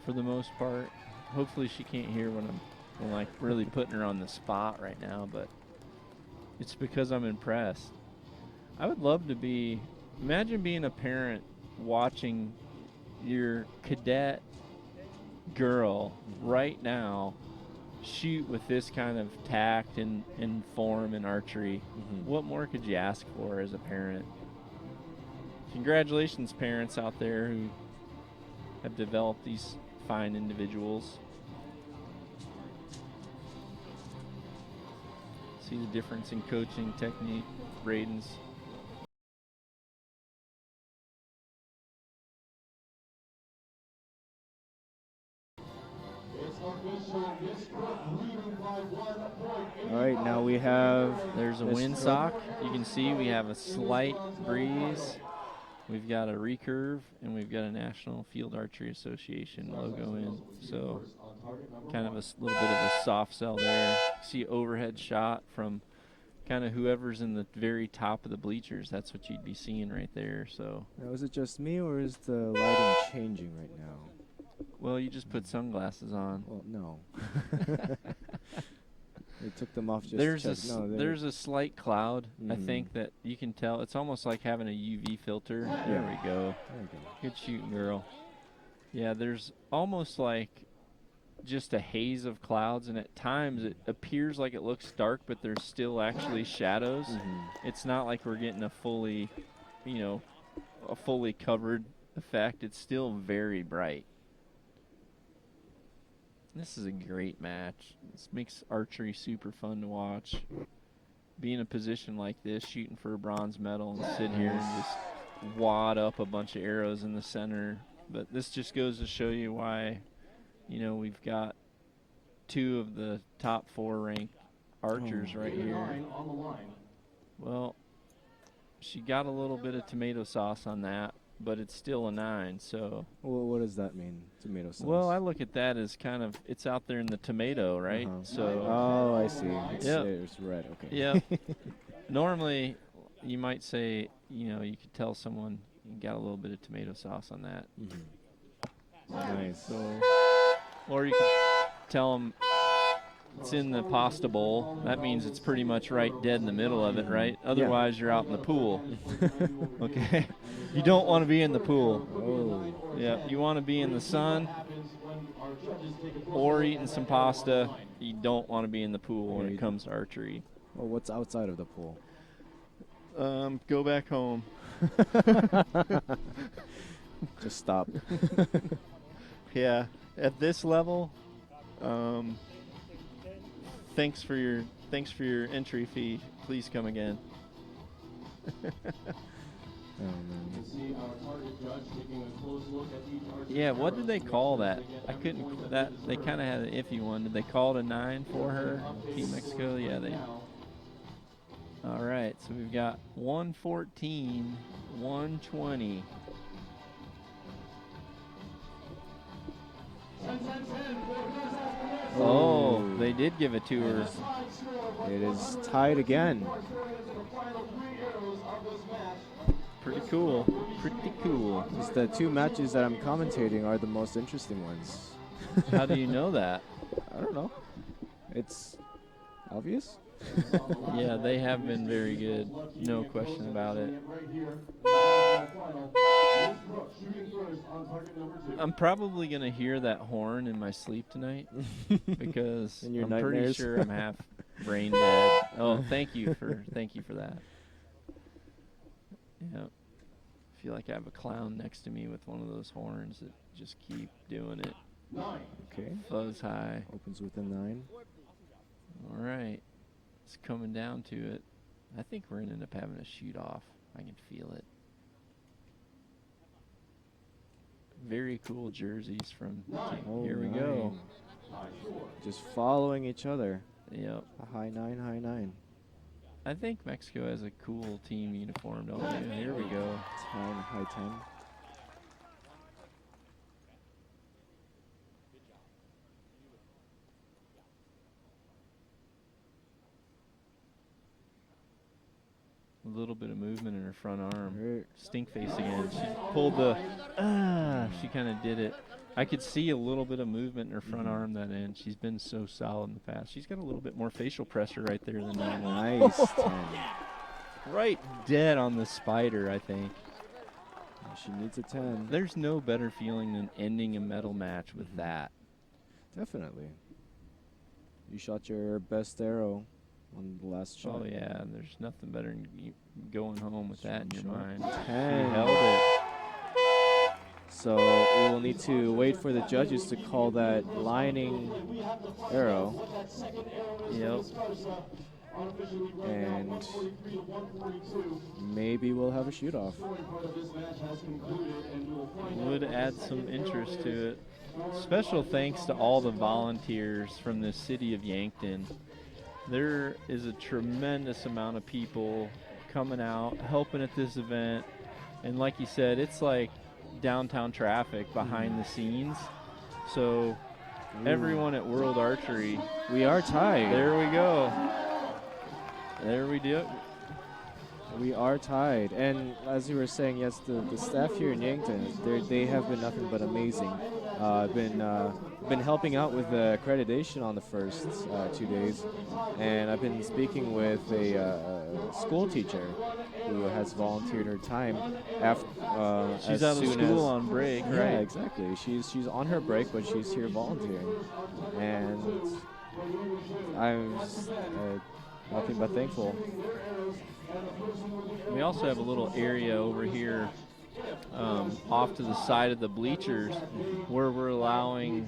Speaker 2: for the most part, hopefully she can't hear when I'm like really putting her on the spot right now. But it's because I'm impressed. I would love to imagine being a parent watching your cadet girl right now shoot with this kind of tact and form in archery. What more could you ask for as a parent? congratulations, parents out there who have developed these fine individuals. See the difference in coaching technique, Braden's.
Speaker 4: All right, now we have.
Speaker 2: There's a
Speaker 4: this
Speaker 2: windsock. You can see we have a slight breeze. We've got a recurve, and we've got a National Field Archery Association logo in. So kind of a little bit of a soft sell there. See overhead shot from kind of whoever's in the very top of the bleachers. That's what you'd be seeing right there. So
Speaker 4: Now, is it just me, or is the lighting changing right now?
Speaker 2: well, you just put sunglasses on.
Speaker 4: Well, no. They took them off just
Speaker 2: There's
Speaker 4: to
Speaker 2: a
Speaker 4: check. No,
Speaker 2: there's a slight cloud. I
Speaker 4: Mhm.
Speaker 2: think that you can tell. It's almost like having a UV filter. There
Speaker 4: Yeah.
Speaker 2: we go.
Speaker 4: There we go.
Speaker 2: Good shooting, girl. Yeah, there's almost like just a haze of clouds, and at times it appears like it looks dark, but there's still actually shadows.
Speaker 4: Mhm.
Speaker 2: It's not like we're getting a fully, a fully covered effect. It's still very bright. This is a great match. This makes archery super fun to watch. Be in a position like this, shooting for a bronze medal, and sit here and just wad up a bunch of arrows in the center. But this just goes to show you why, we've got 2 of the top 4 ranked archers right here. Well, she got a little bit of tomato sauce on that, but it's still a 9. So,
Speaker 4: Well, what does that mean, tomato sauce?
Speaker 2: well, I look at that as kind of, it's out there in the tomato, right?
Speaker 4: Uh-huh.
Speaker 2: So,
Speaker 4: Oh, I see. It's,
Speaker 2: Yep.
Speaker 4: it's red. Okay.
Speaker 2: yeah. Normally, you might say, you could tell someone you got a little bit of tomato sauce on that.
Speaker 4: Mhm. Nice.
Speaker 2: So, or you could tell them it's in the pasta bowl. That means it's pretty much right dead in the middle of it, right? Otherwise, you're out in the pool. Okay? You don't want to be in the pool.
Speaker 4: Oh.
Speaker 2: Yeah, you want to be in the sun or eating some pasta. You don't want to be in the pool when it comes to archery.
Speaker 4: Well, what's outside of the pool?
Speaker 2: Go back home.
Speaker 4: Just stop.
Speaker 2: Yeah, at this level, thanks for your entry fee. Please come again.
Speaker 4: Oh, man.
Speaker 2: Yeah, what did they call that? I couldn't. That they kind of had an iffy one. Did they call it a 9 for her, Team Mexico? Yeah, they. All right, so we've got 114, 120. Oh, they did give it to her.
Speaker 4: It is tied again.
Speaker 2: Pretty cool. Pretty cool.
Speaker 4: Just the 2 matches that I'm commentating are the most interesting ones.
Speaker 2: How do you know that?
Speaker 4: I don't know. It's obvious.
Speaker 2: Yeah, they have been very good. No question about it. I'm probably going to hear that horn in my sleep tonight because
Speaker 4: In your
Speaker 2: I'm pretty
Speaker 4: nightmares?
Speaker 2: sure I'm half brain dead. Oh, thank you for that. Yeah. I feel like I have a clown next to me with one of those horns that just keep doing it.
Speaker 4: Okay.
Speaker 2: Fuzz high.
Speaker 4: Opens with a 9.
Speaker 2: All right. It's coming down to it. I think we're going to end up having a shoot off. I can feel it. Very cool jerseys from.
Speaker 4: Oh,
Speaker 2: Here we go.
Speaker 4: 9. Just following each other.
Speaker 2: Yep.
Speaker 4: A high 9, high 9.
Speaker 2: I think Mexico has a cool team uniform, don't they? Here we go.
Speaker 4: 10, high 10.
Speaker 2: A little bit of movement in her front arm.
Speaker 4: Right.
Speaker 2: Stink face again. She pulled the. She kind of did it. I could see a little bit of movement in her front arm that end. She's been so solid in the past. She's got a little bit more facial pressure right there than that one.
Speaker 4: Nice. 10.
Speaker 2: Right dead on the spider, I think.
Speaker 4: She needs a 10.
Speaker 2: There's no better feeling than ending a medal match with that.
Speaker 4: Definitely. You shot your best arrow on the last shot.
Speaker 2: Oh, yeah. There's nothing better than going home with that in your mind.
Speaker 4: 10.
Speaker 2: She held it.
Speaker 4: So we will need to wait for the judges to call that lining arrow.
Speaker 2: Yep.
Speaker 4: And maybe we'll have a shoot-off.
Speaker 2: Would add some interest to it. Special thanks to all the volunteers from the city of Yankton. There is a tremendous amount of people coming out, helping at this event. And like you said, it's like downtown traffic behind the scenes. So everyone at World Archery.
Speaker 4: We are tied.
Speaker 2: There we go. There we do.
Speaker 4: We are tied. And as you were saying, yes, the staff here in Yankton, they have been nothing but amazing. Been helping out with the accreditation on the first 2 days, and I've been speaking with a school teacher who has volunteered her time after.
Speaker 2: She's out of school on break, right?
Speaker 4: Yeah, exactly. She's on her break, but she's here volunteering, and I'm nothing but thankful.
Speaker 2: We also have a little area over here off to the side of the bleachers where we're allowing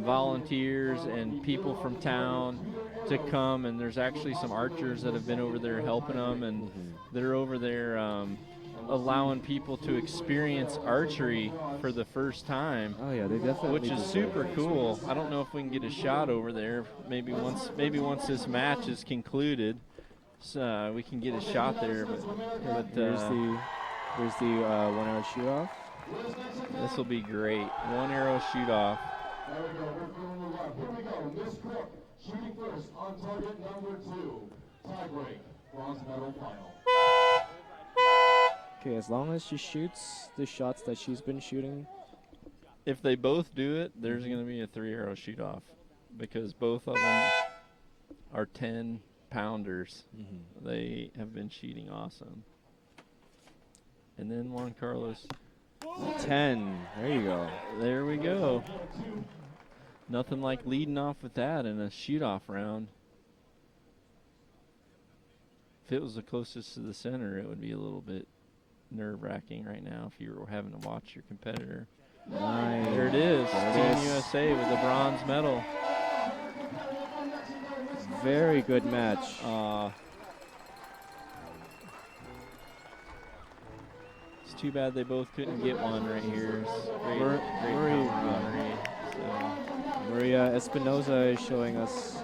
Speaker 2: volunteers and people from town to come, and there's actually some archers that have been over there helping them, and they're over there allowing people to experience archery for the first time.
Speaker 4: Oh yeah, they definitely.
Speaker 2: Which is super cool. I don't know if we can get a shot over there. Maybe once this match is concluded, so we can get a shot there. But
Speaker 4: there's the 1 arrow shoot off.
Speaker 2: This will be great. 1 arrow shoot off.
Speaker 3: There we go. Here we go. Miss Cook shooting first on target number 2. Tie break. Bronze medal final.
Speaker 4: Okay, as long as she shoots the shots that she's been shooting.
Speaker 2: If they both do it, there's going to be a 3 arrow shoot off because both of them are 10-pounders. They have been shooting awesome. And then Juan Carlos.
Speaker 4: 10. There you go.
Speaker 2: There we go. Nothing like leading off with that in a shoot-off round. If it was the closest to the center, it would be a little bit nerve-wracking right now if you were having to watch your competitor.
Speaker 4: Nice.
Speaker 2: There it is. Team USA with the bronze medal.
Speaker 4: Very good match.
Speaker 2: It's too bad they both couldn't get one right here.
Speaker 4: Maria Espinoza is showing us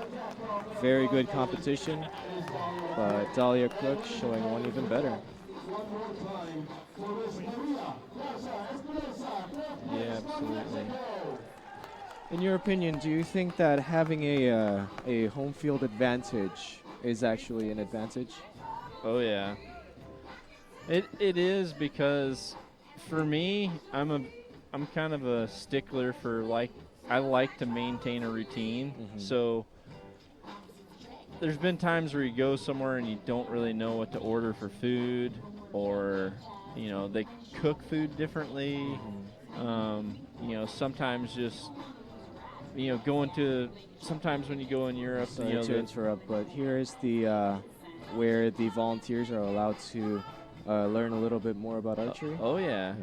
Speaker 4: very good competition, but Dahlia Cook showing one even better.
Speaker 2: Yeah, absolutely.
Speaker 4: In your opinion, do you think that having a home field advantage is actually an advantage?
Speaker 2: Oh yeah. It is, because for me, I'm kind of a stickler for I like to maintain a routine. So there's been times where you go somewhere and you don't really know what to order for food, or they cook food differently. Sometimes just sometimes when you go in Europe,
Speaker 4: Sorry to interrupt, but here is the where the volunteers are allowed to learn a little bit more about archery.
Speaker 2: Oh yeah.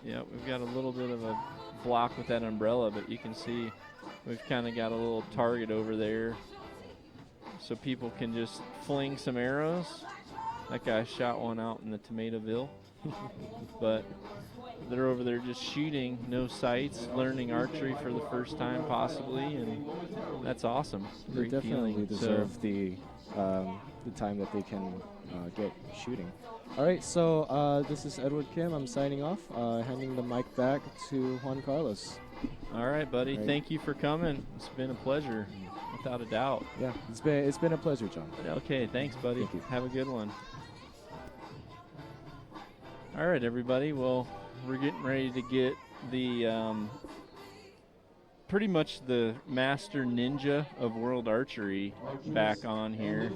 Speaker 2: Yeah, we've got a little bit of a block with that umbrella, but you can see we've kind of got a little target over there so people can just fling some arrows. That guy shot one out in the Tomatoville. But they're over there just shooting, no sights, learning archery for the first time possibly, and that's awesome.
Speaker 4: They
Speaker 2: Great
Speaker 4: definitely
Speaker 2: feeling.
Speaker 4: deserve the time that they can get shooting. All right, so this is Edward Kim. I'm signing off, handing the mic back to Juan Carlos.
Speaker 2: All right, buddy.
Speaker 4: Right.
Speaker 2: Thank you for coming. It's been a pleasure, without a doubt.
Speaker 4: Yeah, it's been a pleasure, John.
Speaker 2: Okay, thanks, buddy.
Speaker 4: Thank you.
Speaker 2: Have a good one. All right, everybody. Well, we're getting ready to get the pretty much the master ninja of World Archery back on here.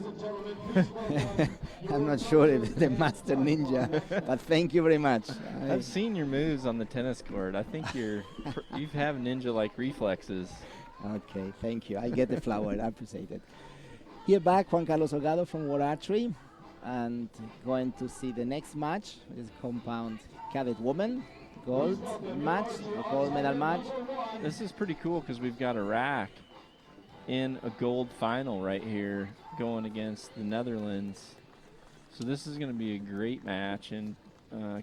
Speaker 1: I'm not sure if the master ninja, but thank you very much.
Speaker 2: I've seen your moves on the tennis court. I think you have ninja-like reflexes.
Speaker 1: Okay, thank you. I get the flower. I appreciate it. Here back, Juan Carlos Holgado from World Archery, and going to see the next match. Is compound cadet woman gold match, a gold medal match.
Speaker 2: This is pretty cool because we've got Iraq in a gold final right here going against the Netherlands. So this is going to be a great match, and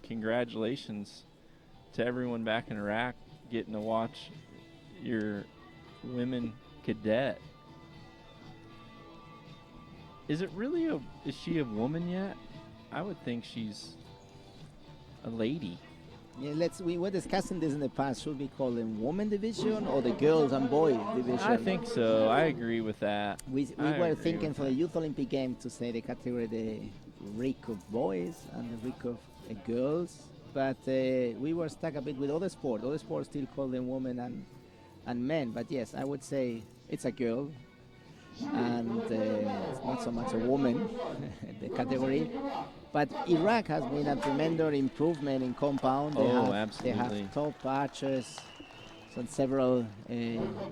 Speaker 2: congratulations to everyone back in Iraq getting to watch your women cadet. Is she a woman yet? I would think she's a lady.
Speaker 1: Yeah, we were discussing this in the past. Should we call them women division or the girls and boys division?
Speaker 2: I think so. I agree with that.
Speaker 1: We were thinking for the Youth Olympic Games to say the category the recurve boys and the recurve girls, but we were stuck a bit with other sports. Other sports still call them women and men, but yes, I would say it's a girl, and it's not so much a woman, the category. But Iraq has been a tremendous improvement in compound.
Speaker 2: Absolutely.
Speaker 1: They have top archers on several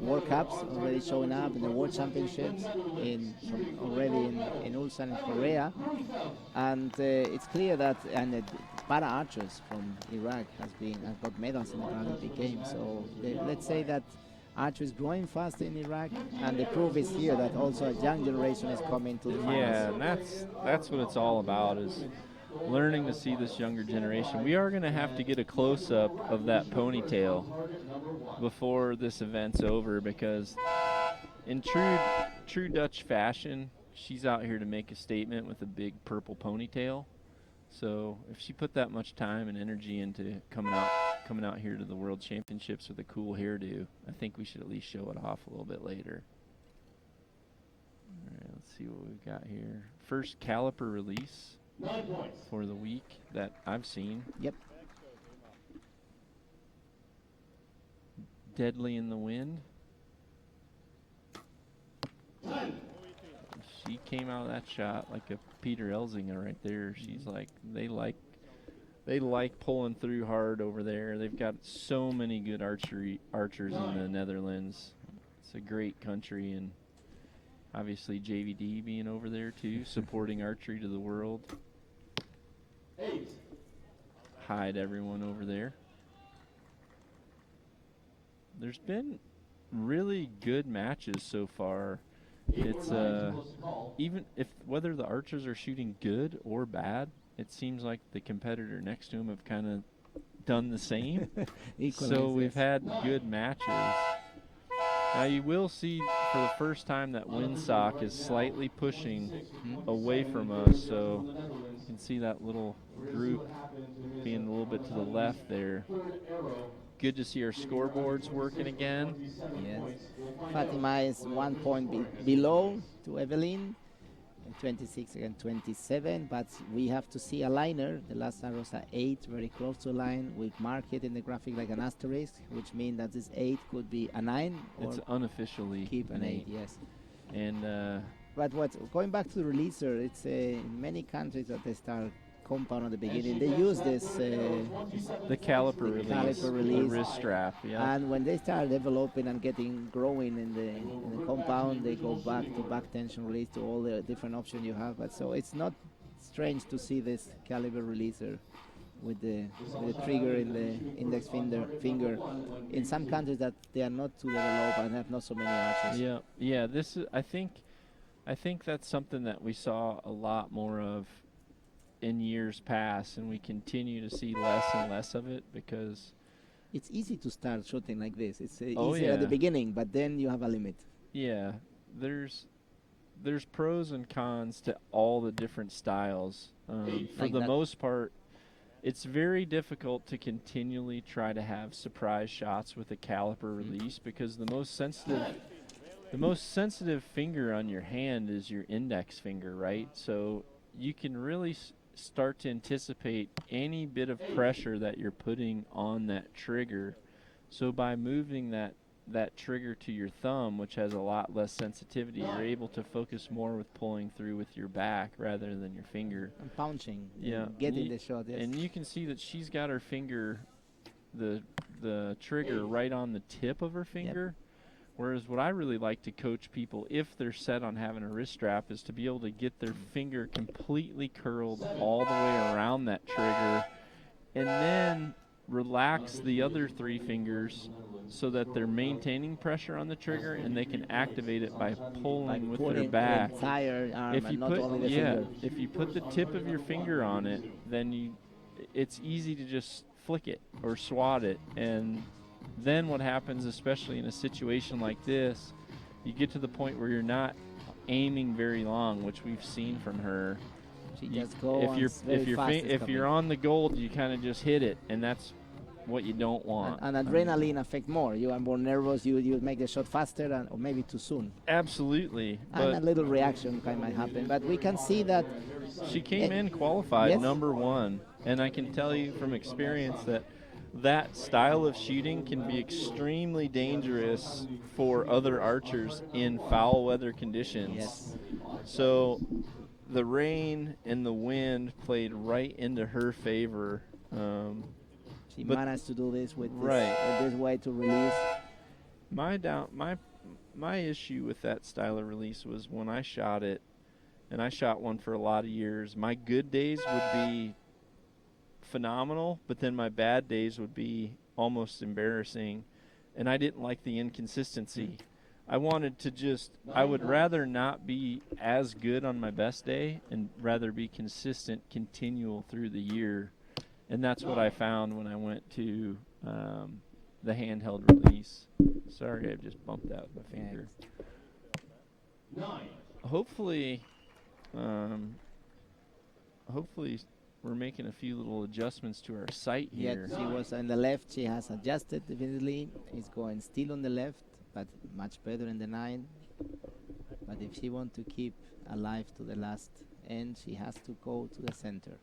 Speaker 1: World Cups already showing up in the World Championships already in Ulsan in Korea. And it's clear that the para archers from Iraq have got medals in the Olympic Games. So let's say that archery is growing fast in Iraq, and the proof is here that also a young generation is coming to the finals.
Speaker 2: Yeah, and that's what it's all about, is learning to see this younger generation. We are going to have to get a close-up of that ponytail before this event's over, because in true Dutch fashion, she's out here to make a statement with a big purple ponytail. So if she put that much time and energy into coming out here to the World Championships with a cool hairdo, I think we should at least show it off a little bit later. All right, let's see what we've got here. First caliper release for the week that I've seen.
Speaker 1: Yep.
Speaker 2: Deadly in the wind. She came out of that shot like a Peter Elzinga right there. She's like, they like pulling through hard over there. They've got so many good archers in the Netherlands. It's a great country, and obviously JVD being over there too, supporting archery to the world. Hide everyone over there. There's been really good matches so far. It's even if whether the archers are shooting good or bad, it seems like the competitor next to him have kind of done the same. So we've had good matches. Now you will see for the first time that windsock is slightly pushing away from us, so you can see that little group being a little bit to the left there. Good to see our scoreboards working again.
Speaker 1: Yes. Fatima is 1 point below to Evelyn, 26 and 27, but we have to see a liner. The last arrows are 8, very close to a line. We mark it in the graphic like an asterisk, which means that this 8 could be a 9. Or
Speaker 2: it's unofficially
Speaker 1: keep an 8, yes.
Speaker 2: And
Speaker 1: but going back to the releaser, it's in many countries that they start compound at the beginning. They use this
Speaker 2: the caliper release, the wrist strap. Yeah.
Speaker 1: And when they start developing and growing in the compound, they go back to back tension release, to all the different options you have. But so it's not strange to see this caliber releaser with the trigger in the index finger. In some countries that they are not too developed and have not so many arches.
Speaker 2: Yeah. This is I think that's something that we saw a lot more of in years past, and we continue to see less and less of it because
Speaker 1: it's easy to start shooting like this. It's easier at the beginning, but then you have a limit.
Speaker 2: Yeah, there's pros and cons to all the different styles. For the most part, it's very difficult to continually try to have surprise shots with a caliper release because the most sensitive finger on your hand is your index finger, right? So you can really start to anticipate any bit of pressure that you're putting on that trigger. So by moving that trigger to your thumb, which has a lot less sensitivity, you're able to focus more with pulling through with your back rather than your finger.
Speaker 1: And punching.
Speaker 2: Yeah.
Speaker 1: Getting the shot, yes.
Speaker 2: And you can see that she's got her finger, the trigger right on the tip of her finger, Whereas what I really like to coach people, if they're set on having a wrist strap, is to be able to get their finger completely curled all the way around that trigger, and then relax the other 3 fingers so that they're maintaining pressure on the trigger and they can activate it by pulling with their back.
Speaker 1: The entire arm
Speaker 2: If
Speaker 1: and
Speaker 2: you
Speaker 1: not
Speaker 2: put
Speaker 1: only the finger.
Speaker 2: if you put the tip of your finger on it, then it's easy to just flick it or swat it, and then what happens, especially in a situation like this, you get to the point where you're not aiming very long, which we've seen from her.
Speaker 1: She just goes
Speaker 2: if you're on the gold, you kind of just hit it, and that's what you don't want.
Speaker 1: And adrenaline affect more. You are more nervous. You make the shot faster, or maybe too soon.
Speaker 2: Absolutely.
Speaker 1: And a little reaction might happen. But we can see that
Speaker 2: she came in qualified
Speaker 1: yes.
Speaker 2: number 1, and I can tell you from experience that style of shooting can be extremely dangerous for other archers in foul weather conditions.
Speaker 1: Yes.
Speaker 2: So the rain and the wind played right into her favor.
Speaker 1: She managed to do this with
Speaker 2: right.
Speaker 1: this way to release.
Speaker 2: My issue with that style of release was when I shot it, and I shot one for a lot of years, my good days would be phenomenal, but then my bad days would be almost embarrassing, and I didn't like the inconsistency. I wanted to I would rather not be as good on my best day and rather be consistent, continual through the year. And that's what I found when I went to the handheld release. Sorry, I just bumped out my finger. Hopefully we're making a few little adjustments to our sight here.
Speaker 1: Yeah, she was on the left. She has adjusted definitely. It's going still on the left, but much better in the 9. But if she wants to keep alive to the last end, she has to go to the center.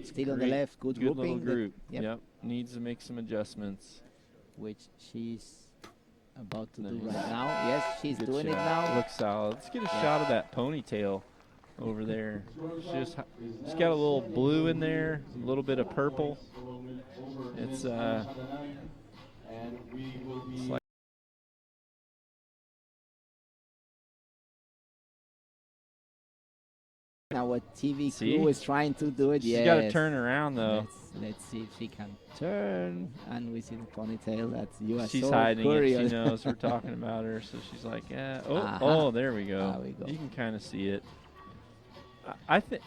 Speaker 1: Still on the left, good
Speaker 2: little
Speaker 1: grouping.
Speaker 2: Group. Yep, needs to make some adjustments.
Speaker 1: Which she's about to do right now. Yes, she's doing it now.
Speaker 2: Looks solid. Let's get a shot of that ponytail over there. She's got a little blue in there, a little bit of purple. It's like
Speaker 1: now what TV crew is trying to do it.
Speaker 2: She's got to turn around though.
Speaker 1: Let's see if she can turn. And we see the ponytail. That's you are
Speaker 2: she's
Speaker 1: so
Speaker 2: hiding
Speaker 1: curious.
Speaker 2: it. She knows we're talking about her, so she's like, yeah. Oh, there we go.
Speaker 1: There we go.
Speaker 2: You can kind of see it. I think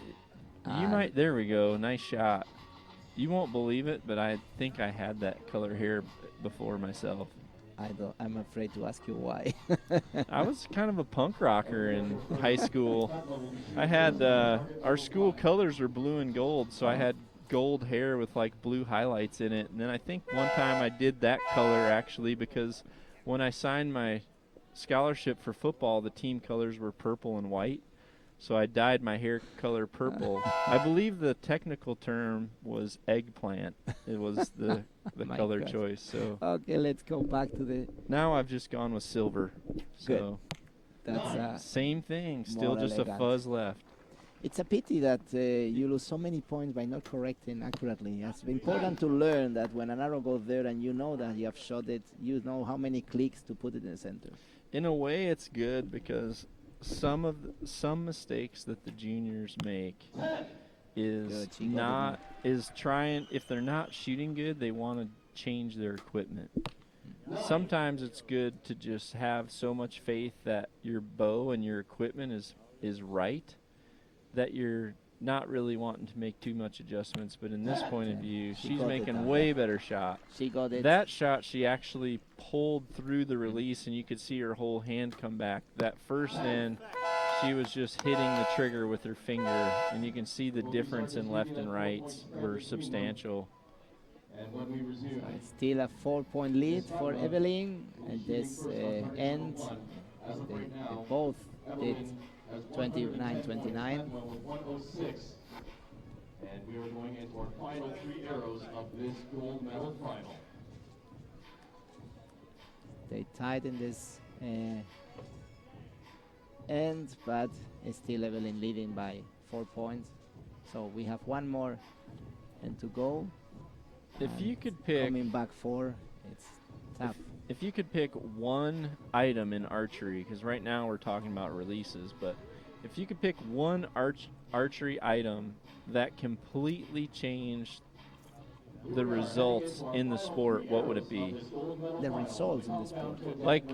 Speaker 2: you might. There we go. Nice shot. You won't believe it, but I think I had that color hair before myself.
Speaker 1: I'm afraid to ask you why.
Speaker 2: I was kind of a punk rocker in high school. I had our school colors were blue and gold, so I had gold hair with like blue highlights in it. And then I think one time I did that color actually because when I signed my scholarship for football, the team colors were purple and white. So I dyed my hair color purple. I believe the technical term was eggplant. It was the color choice. So
Speaker 1: okay, let's go back to the.
Speaker 2: Now I've just gone with silver.
Speaker 1: Good.
Speaker 2: So
Speaker 1: that's
Speaker 2: same thing. Still just
Speaker 1: elegant.
Speaker 2: a fuzz left.
Speaker 1: It's a pity that you lose so many points by not correcting accurately. It's important to learn that when an arrow goes there and you know that you have shot it, you know how many clicks to put it in the center.
Speaker 2: In a way, it's good because some mistakes that the juniors make is trying, if they're not shooting good, they want to change their equipment. Sometimes it's good to just have so much faith that your bow and your equipment is right that you're not really wanting to make too much adjustments. But in this point of view, she's making way better shot.
Speaker 1: She got it.
Speaker 2: That shot, she actually pulled through the release, and you could see her whole hand come back. That first end, she was just hitting the trigger with her finger, and you can see the difference in left and rights were substantial.
Speaker 1: Still a 4-point lead for Evelyn, and this end, they both did 29-29.
Speaker 3: And we are going into our final 3 arrows of this gold medal final.
Speaker 1: They tied in this end, but it's still Evelyn leading by 4 points. So we have one more and to go.
Speaker 2: If you could pick,
Speaker 1: coming back 4, it's tough.
Speaker 2: if you could pick one item in archery, because right now we're talking about releases, but if you could pick one archery item that completely changed the results in the sport, what would it be?
Speaker 1: The results in the sport.
Speaker 2: Like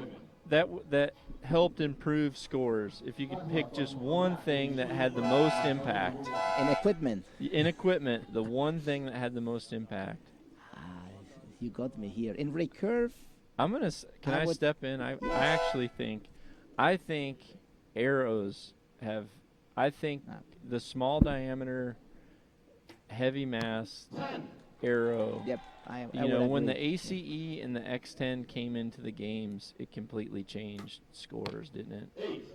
Speaker 2: that helped improve scores. If you could pick just one thing that had the most impact.
Speaker 1: In equipment.
Speaker 2: In equipment, the one thing that had the most impact.
Speaker 1: You got me here. In recurve,
Speaker 2: can I step in? I actually think arrows have, the small diameter, heavy mass arrow.
Speaker 1: Yep.
Speaker 2: When the ACE and the X10 came into the games, it completely changed scores, didn't it?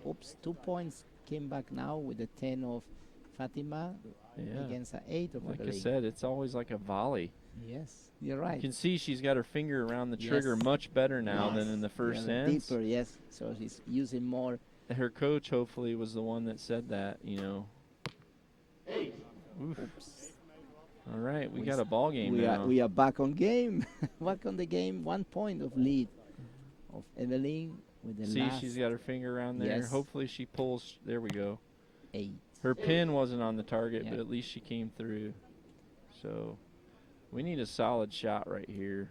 Speaker 1: Oops, 2 points came back now with the 10 of Fatima against an 8 of
Speaker 2: Like I said, it's always like a volley.
Speaker 1: Yes, you're right.
Speaker 2: You can see she's got her finger around the trigger much better now than in the first ends.
Speaker 1: Deeper, yes. So she's using more.
Speaker 2: Her coach hopefully was the one that said that, Oof.
Speaker 1: Oops.
Speaker 2: All right, we got a ball game now.
Speaker 1: We are back on game. Back on the game. 1 point of lead of Evelyn with the last.
Speaker 2: She's got her finger around there.
Speaker 1: Yes.
Speaker 2: Hopefully she pulls. There we go.
Speaker 1: 8.
Speaker 2: Her pin wasn't on the target, but at least she came through. So we need a solid shot right here.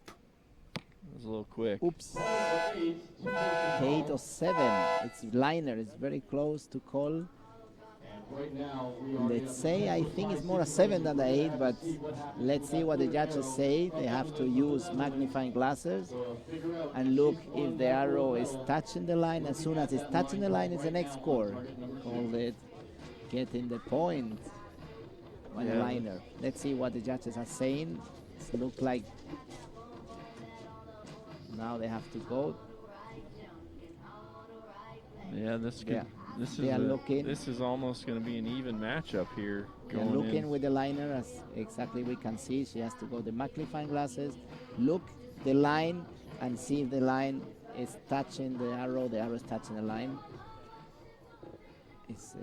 Speaker 2: That was a little quick.
Speaker 1: Oops. 8 or 7. It's liner. It's very close to call. Let's say I think it's more a 7 than the 8, but let's see what the judges say. They have to use magnifying glasses and look if the arrow is touching the line. As soon as it's touching the line, it's the next score. Call it getting the point by the liner. Let's see what the judges are saying. It looks like now they have to go.
Speaker 2: Yeah, this is almost going to be an even matchup here.
Speaker 1: They're looking with the liner, as exactly we can see. She has to go the magnifying glasses, look the line, and see if the line is touching the arrow is touching the line. It's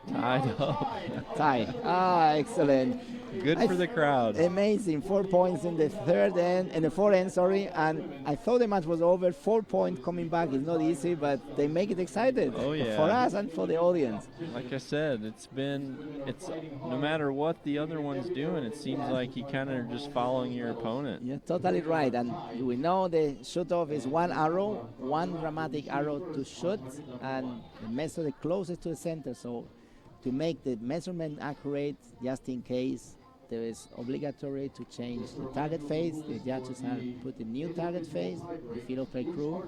Speaker 2: tied up.
Speaker 1: Tie. Excellent.
Speaker 2: Good for the crowd.
Speaker 1: Amazing. 4 points in the fourth end, and I thought the match was over. 4 points coming back is not easy, but they make it excited.
Speaker 2: Oh yeah.
Speaker 1: For us and for the audience.
Speaker 2: Like I said, it's no matter what the other one's doing, it seems like you kind of are just following your opponent.
Speaker 1: You're totally right, and we know the shoot-off is one arrow, one dramatic arrow to shoot, and the measure the closest to the center. So to make the measurement accurate, just in case, there is obligatory to change the target face. The judges have put a new target face, the field play crew.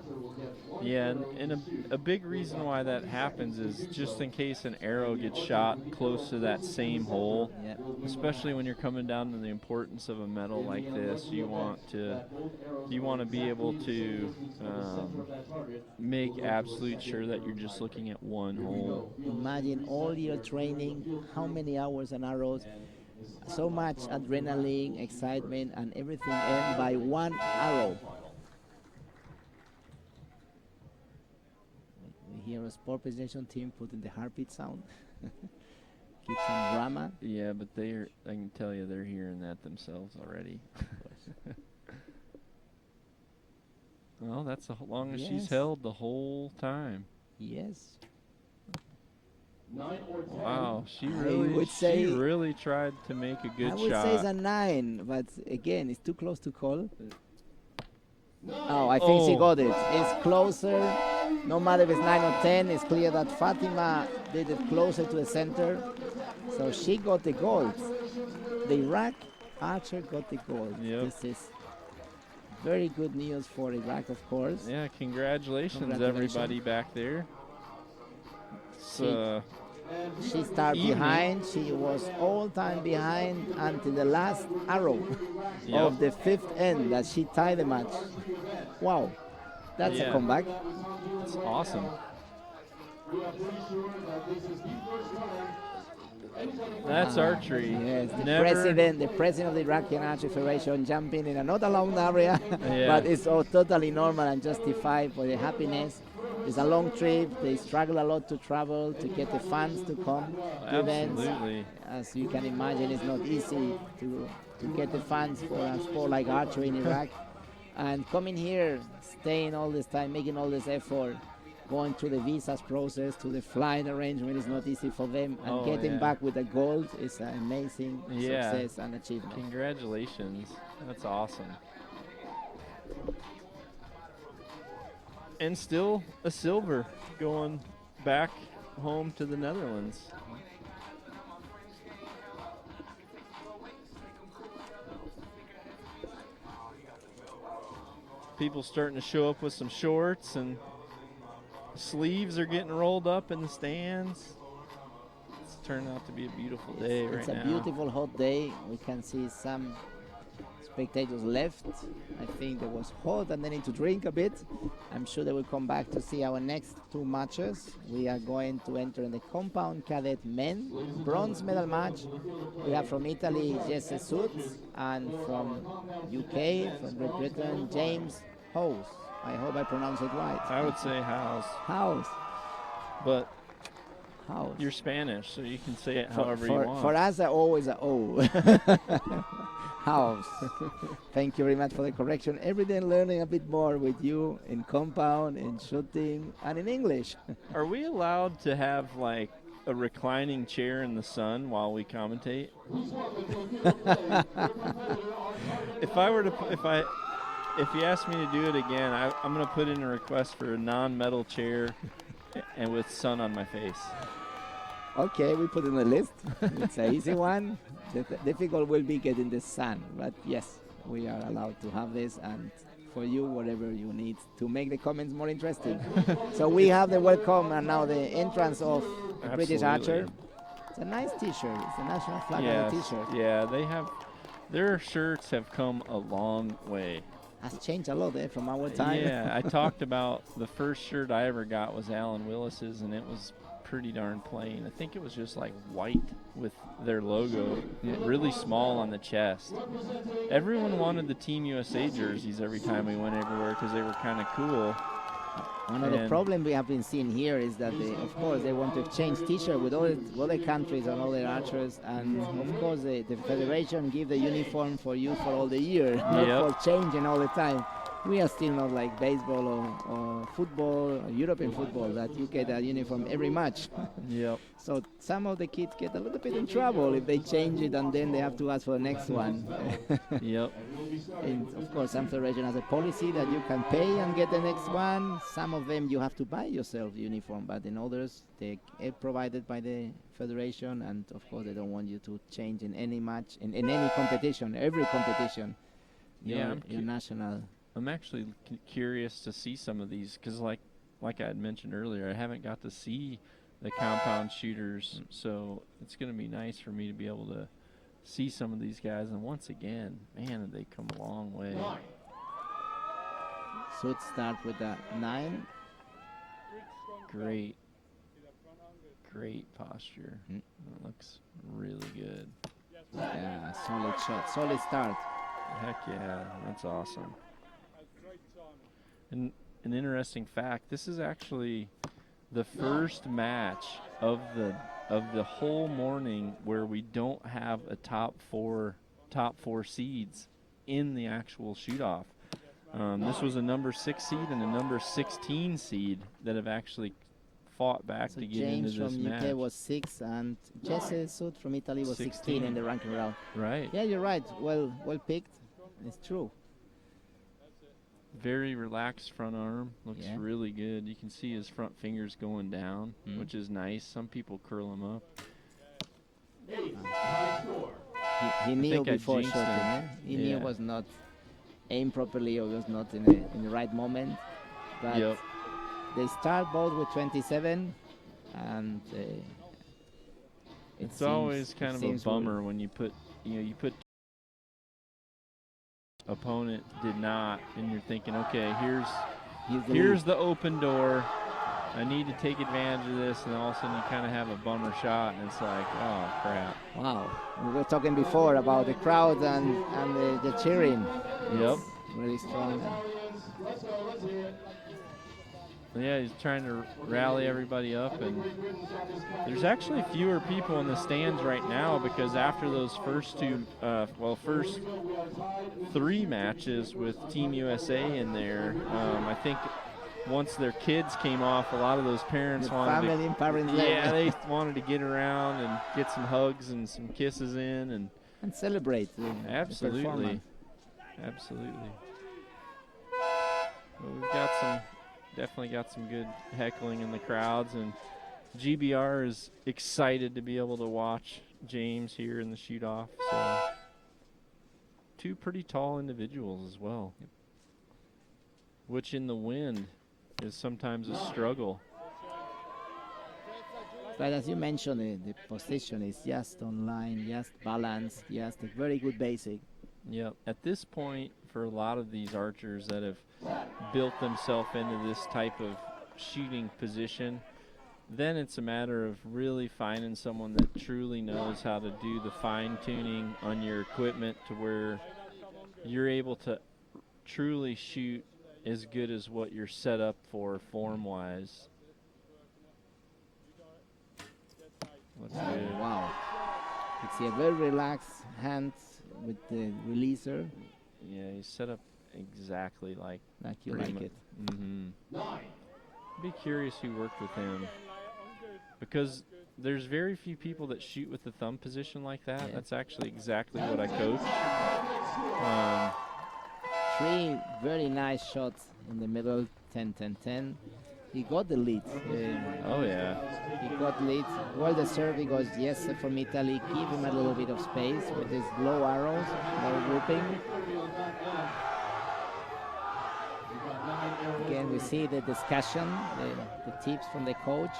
Speaker 2: Yeah, and a big reason why that happens is just in case an arrow gets shot close to that same hole, especially when you're coming down to the importance of a medal like this. You want to be able to make absolute sure that you're just looking at one hole.
Speaker 1: Imagine all your training, how many hours and arrows, so much adrenaline, excitement, and everything end by one arrow. We hear a sport presentation team putting the heartbeat sound. Keep some drama.
Speaker 2: Yeah, but I can tell you they're hearing that themselves already. Well, that's as long as she's held the whole time.
Speaker 1: Yes.
Speaker 2: Wow, she really tried to make a good shot.
Speaker 1: I would say it's a 9, but again, it's too close to call. Oh, I think she got it. It's closer. No matter if it's 9 or 10, it's clear that Fatima did it closer to the center. So she got the gold. The Iraq archer got the gold.
Speaker 2: Yep.
Speaker 1: This is very good news for Iraq, of course.
Speaker 2: Yeah, congratulations everybody back there.
Speaker 1: She started behind. She was all time behind until the last arrow of the 5th end that she tied the match. Wow, that's a comeback.
Speaker 2: It's awesome. That's archery.
Speaker 1: Yes, the president of the Iraqi Archery Federation jumping in a not allowed area, but it's all totally normal and justified for the happiness. It's a long trip. They struggle a lot to travel to get the funds to come to events. As you can imagine, it's not easy to get the funds for a sport like archery in Iraq. And coming here, staying all this time, making all this effort, going through the visas process, to the flight arrangement is not easy for them. And getting back with the gold is an amazing success and achievement.
Speaker 2: Congratulations. That's awesome. And still a silver going back home to the Netherlands. People starting to show up with some shorts, and sleeves are getting rolled up in the stands. It's turned out to be a beautiful day right now.
Speaker 1: It's a beautiful hot day. We can see some spectators left. I think there was hot and they need to drink a bit. I'm sure they will come back to see our next two matches. We are going to enter in the compound cadet men bronze medal match. We have from Italy Jesse Soot, and from UK, from Great Britain, James House. I hope I pronounce it right.
Speaker 2: I would say House.
Speaker 1: House.
Speaker 2: But
Speaker 1: House.
Speaker 2: You're Spanish, so you can say it however you want.
Speaker 1: For us, always a O. House. Thank you very much for the correction. Every day learning a bit more with you in compound, in shooting, and in English.
Speaker 2: Are we allowed to have like a reclining chair in the sun while we commentate? If you ask me to do it again, I'm going to put in a request for a non-metal chair and with sun on my face.
Speaker 1: Okay, we put it on the list. It's an easy one. The difficult will be getting the sun, but yes, we are allowed to have this, and for you, whatever you need to make the comments more interesting. So we have the welcome and now the entrance of the British Archer. It's a nice T-shirt. It's a national flag T-shirt.
Speaker 2: Yeah, their shirts have come a long way.
Speaker 1: Has changed a lot from our time.
Speaker 2: Yeah, I talked about the first shirt I ever got was Alan Willis's, and it was pretty darn plain. I think it was just like white with their logo really small on the chest. Everyone wanted the Team USA jerseys every time we went everywhere because they were kind of cool.
Speaker 1: One of the problems we have been seeing here is that, of course, they want to exchange T-shirts with all the countries and all the archers, and of course the federation give the uniform for you for all the year, not for changing all the time. We are still not like baseball or football, or European football, that you get a uniform every match.
Speaker 2: Yep.
Speaker 1: So some of the kids get a little bit in trouble if they change it and then they have to ask for the next one.
Speaker 2: Yep.
Speaker 1: And of course, some federation has a policy that you can pay and get the next one. Some of them you have to buy yourself the uniform, but in others they are provided by the federation, and of course they don't want you to change in any match, in any competition, every competition. Your national.
Speaker 2: I'm actually curious to see some of these because, like I had mentioned earlier, I haven't got to see the compound shooters, so it's going to be nice for me to be able to see some of these guys. And once again, man, have they come a long way.
Speaker 1: So let's start with that 9.
Speaker 2: Great posture. It looks really good.
Speaker 1: Yeah, solid shot, solid start.
Speaker 2: Heck yeah, that's awesome. And an interesting fact, this is actually the first match of the whole morning where we don't have a top four seeds in the actual shoot-off. This was a number 6 seed and a number 16 seed that have actually fought back to get into this match.
Speaker 1: James from UK was 6 and Jesse Soot from Italy was 16 in the ranking round.
Speaker 2: Right.
Speaker 1: Yeah, you're right. Well picked. It's true.
Speaker 2: Very relaxed front arm. Looks really good. You can see his front fingers going down, which is nice. Some people curl them up.
Speaker 1: He knew before shooting. He knew was not aimed properly or was not in the right moment. But they start both with 27, and
Speaker 2: it's always kind of a bummer when you put opponent did not, and you're thinking, okay, here's the open door. I need to take advantage of this, and all of a sudden you kind of have a bummer shot, and it's like, oh crap.
Speaker 1: Wow. We were talking before about the crowd and the cheering.
Speaker 2: Yep.
Speaker 1: It's really strong.
Speaker 2: Yeah, he's trying to rally everybody up, and there's actually fewer people in the stands right now because after those first first 3 matches with Team USA in there, I think once their kids came off, a lot of those parents wanted they wanted to get around and get some hugs and some kisses in
Speaker 1: and celebrate.
Speaker 2: Absolutely,
Speaker 1: the performance.
Speaker 2: Absolutely. Well, we've definitely got some good heckling in the crowds, and GBR is excited to be able to watch James here in the shoot-off. So 2 pretty tall individuals as well, which in the wind is sometimes a struggle.
Speaker 1: But as you mentioned, the position is just online, just balance, just a very good basic.
Speaker 2: Yep. At this point, for a lot of these archers that have built themselves into this type of shooting position, then it's a matter of really finding someone that truly knows how to do the fine-tuning on your equipment to where you're able to truly shoot as good as what you're set up for form-wise. That's good.
Speaker 1: Wow. You see a very relaxed hand with the releaser.
Speaker 2: Yeah, he's set up exactly like
Speaker 1: you like it.
Speaker 2: Be curious who worked with him, because there's very few people that shoot with the thumb position like that. Yeah. That's actually exactly what I coach.
Speaker 1: 3 very nice shots in the middle, 10-10-10. He got the lead.
Speaker 2: Oh, yeah.
Speaker 1: He got lead. Well deserved because, yes, from Italy, give him a little bit of space with his low arrows, no grouping. Again, we see the discussion, the tips from the coach.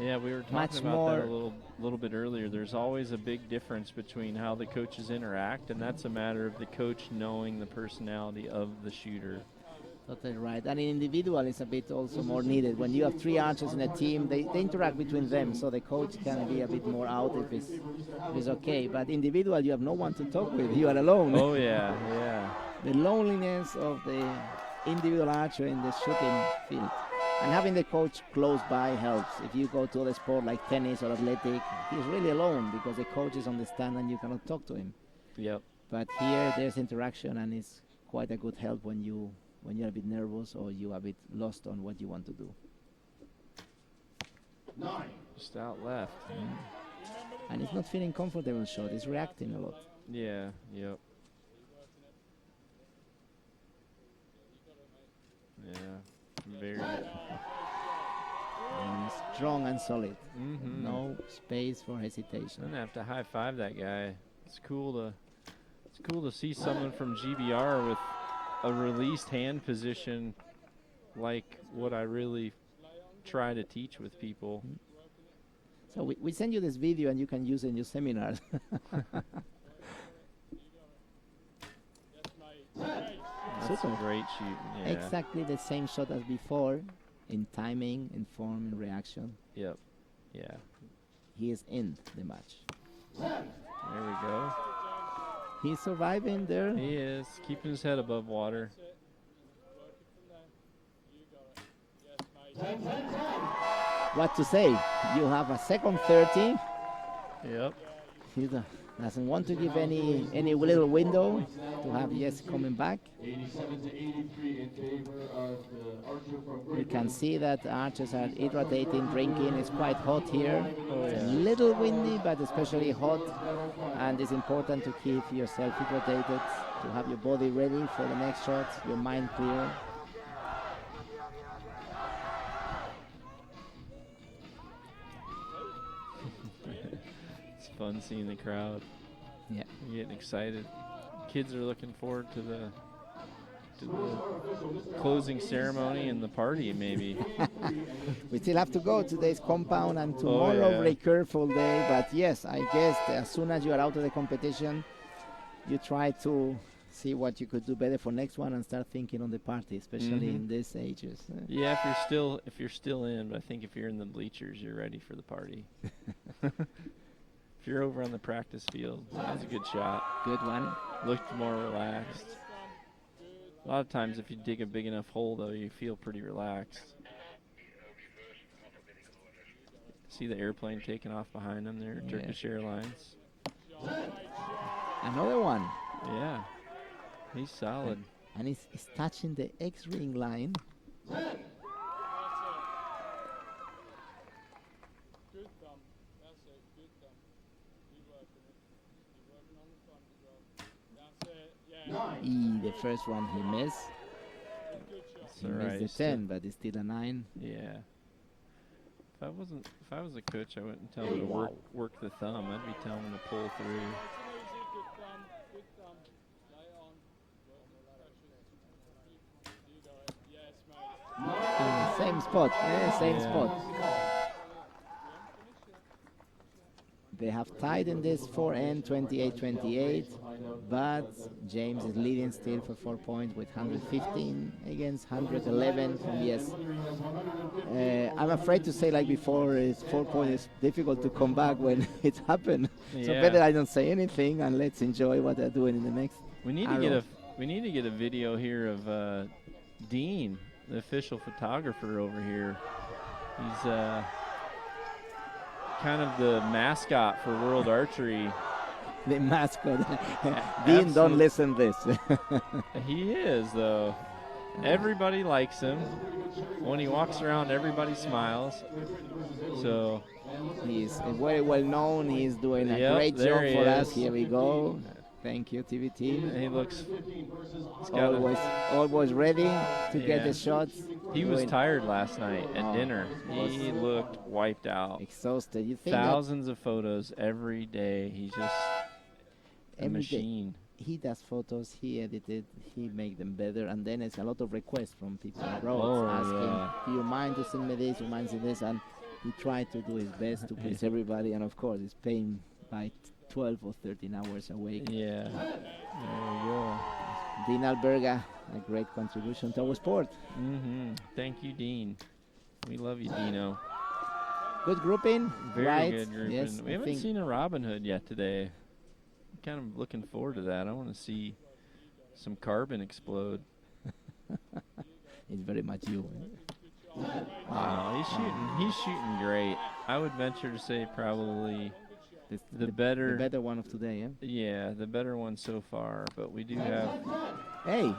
Speaker 2: Yeah, we were talking about that a little bit earlier. There's always a big difference between how the coaches interact, and that's a matter of the coach knowing the personality of the shooter.
Speaker 1: Totally right. And in individual, it's a bit also more needed. When you have 3 archers in a team, they interact between them, so the coach can be a bit more out if it's okay. But individual, you have no one to talk with. You are alone.
Speaker 2: Oh, yeah, yeah.
Speaker 1: The loneliness of the individual archer in the shooting field. And having the coach close by helps. If you go to a sport like tennis or athletic, he's really alone because the coach is on the stand and you cannot talk to him.
Speaker 2: Yep.
Speaker 1: But here, there's interaction, and it's quite a good help when you're a bit nervous or you're a bit lost on what you want to do.
Speaker 3: 9.
Speaker 2: Just out left.
Speaker 1: And it's not feeling comfortable shot. It's reacting a lot.
Speaker 2: Yeah, yep. Yeah, very
Speaker 1: and strong and solid. No space for hesitation.
Speaker 2: I'm gonna have to high five that guy. It's cool to see someone from GBR with a released hand position like what I really try to teach with people.
Speaker 1: So we send you this video and you can use it in your seminars.
Speaker 2: That's a great shoot. Yeah.
Speaker 1: Exactly the same shot as before, in timing, in form, in reaction.
Speaker 2: Yep. Yeah.
Speaker 1: He is in the match.
Speaker 2: There we go.
Speaker 1: He's surviving there.
Speaker 2: He is, keeping his head above water.
Speaker 1: What to say? You have a second 30.
Speaker 2: Yep.
Speaker 1: He doesn't want to give any little window to have yes coming back.
Speaker 3: 87 to 83 in favor of the archer from
Speaker 1: You can see that archers are hydrating, drinking. It's quite hot here.
Speaker 2: Oh,
Speaker 1: It's
Speaker 2: yeah.
Speaker 1: a little windy, but especially hot. And it's important to keep yourself hydrated, to have your body ready for the next shot, your mind clear.
Speaker 2: It's fun seeing the crowd.
Speaker 1: Yeah.
Speaker 2: Getting excited. Kids are looking forward to the closing ceremony and the party, maybe.
Speaker 1: We still have to go. Today's compound and tomorrow recurve full day. But yes, I guess as soon as you are out of the competition, you try to see what you could do better for next one and start thinking on the party, especially in these ages.
Speaker 2: Yeah, if you're still in, but I think if you're in the bleachers, you're ready for the party. If you're over on the practice field, that was a good shot.
Speaker 1: Good one.
Speaker 2: Looked more relaxed. A lot of times if you dig a big enough hole, though, you feel pretty relaxed. see the airplane taking off behind them there, Turkish Airlines.
Speaker 1: Another one.
Speaker 2: Yeah, he's solid.
Speaker 1: And he's touching the X-ring line. The first one he missed. He missed the 10, but it's still a 9.
Speaker 2: Yeah. If I was a coach, I wouldn't tell him to work the thumb. I'd be telling him to pull through.
Speaker 1: Same spot. Same spot. They have tied in this 4N 28-28, but James is leading still for 4 points with 115 against 111 from Yes. I'm afraid to say, like before, 4 points is difficult to come back when it happened.
Speaker 2: Yeah.
Speaker 1: So better I don't say anything and let's enjoy what they're doing in the next.
Speaker 2: We need to get a video here of Dean, the official photographer over here. He's kind of the mascot for World Archery.
Speaker 1: The mascot. Dean, don't listen this.
Speaker 2: He is, though. Everybody likes him. When he walks around, everybody smiles. So
Speaker 1: he's very well known. He's doing a great job for us. Here we go. Thank you, TV team.
Speaker 2: He looks
Speaker 1: always ready to get the shots.
Speaker 2: He was tired last night at dinner. He looked wiped out.
Speaker 1: Exhausted. You think
Speaker 2: thousands of photos every day. He's just a machine.
Speaker 1: He does photos, he edited, he make them better, and then it's a lot of requests from people abroad asking, do you mind to send me this, do you mind to send this, and he tried to do his best to please everybody, and of course he's paying by 12 or 13 hours a week.
Speaker 2: Yeah, there you go.
Speaker 1: Dean Alberga, a great contribution to our sport.
Speaker 2: Thank you, Dean. We love you, Dino.
Speaker 1: Good grouping.
Speaker 2: Very good grouping.
Speaker 1: Yes,
Speaker 2: we haven't seen a Robin Hood yet today. I'm kind of looking forward to that. I want to see some carbon explode.
Speaker 1: It's very much you.
Speaker 2: Wow, he's shooting great. I would venture to say probably the better
Speaker 1: one of today, yeah?
Speaker 2: Yeah, the better one so far, but we do have...
Speaker 1: Hey,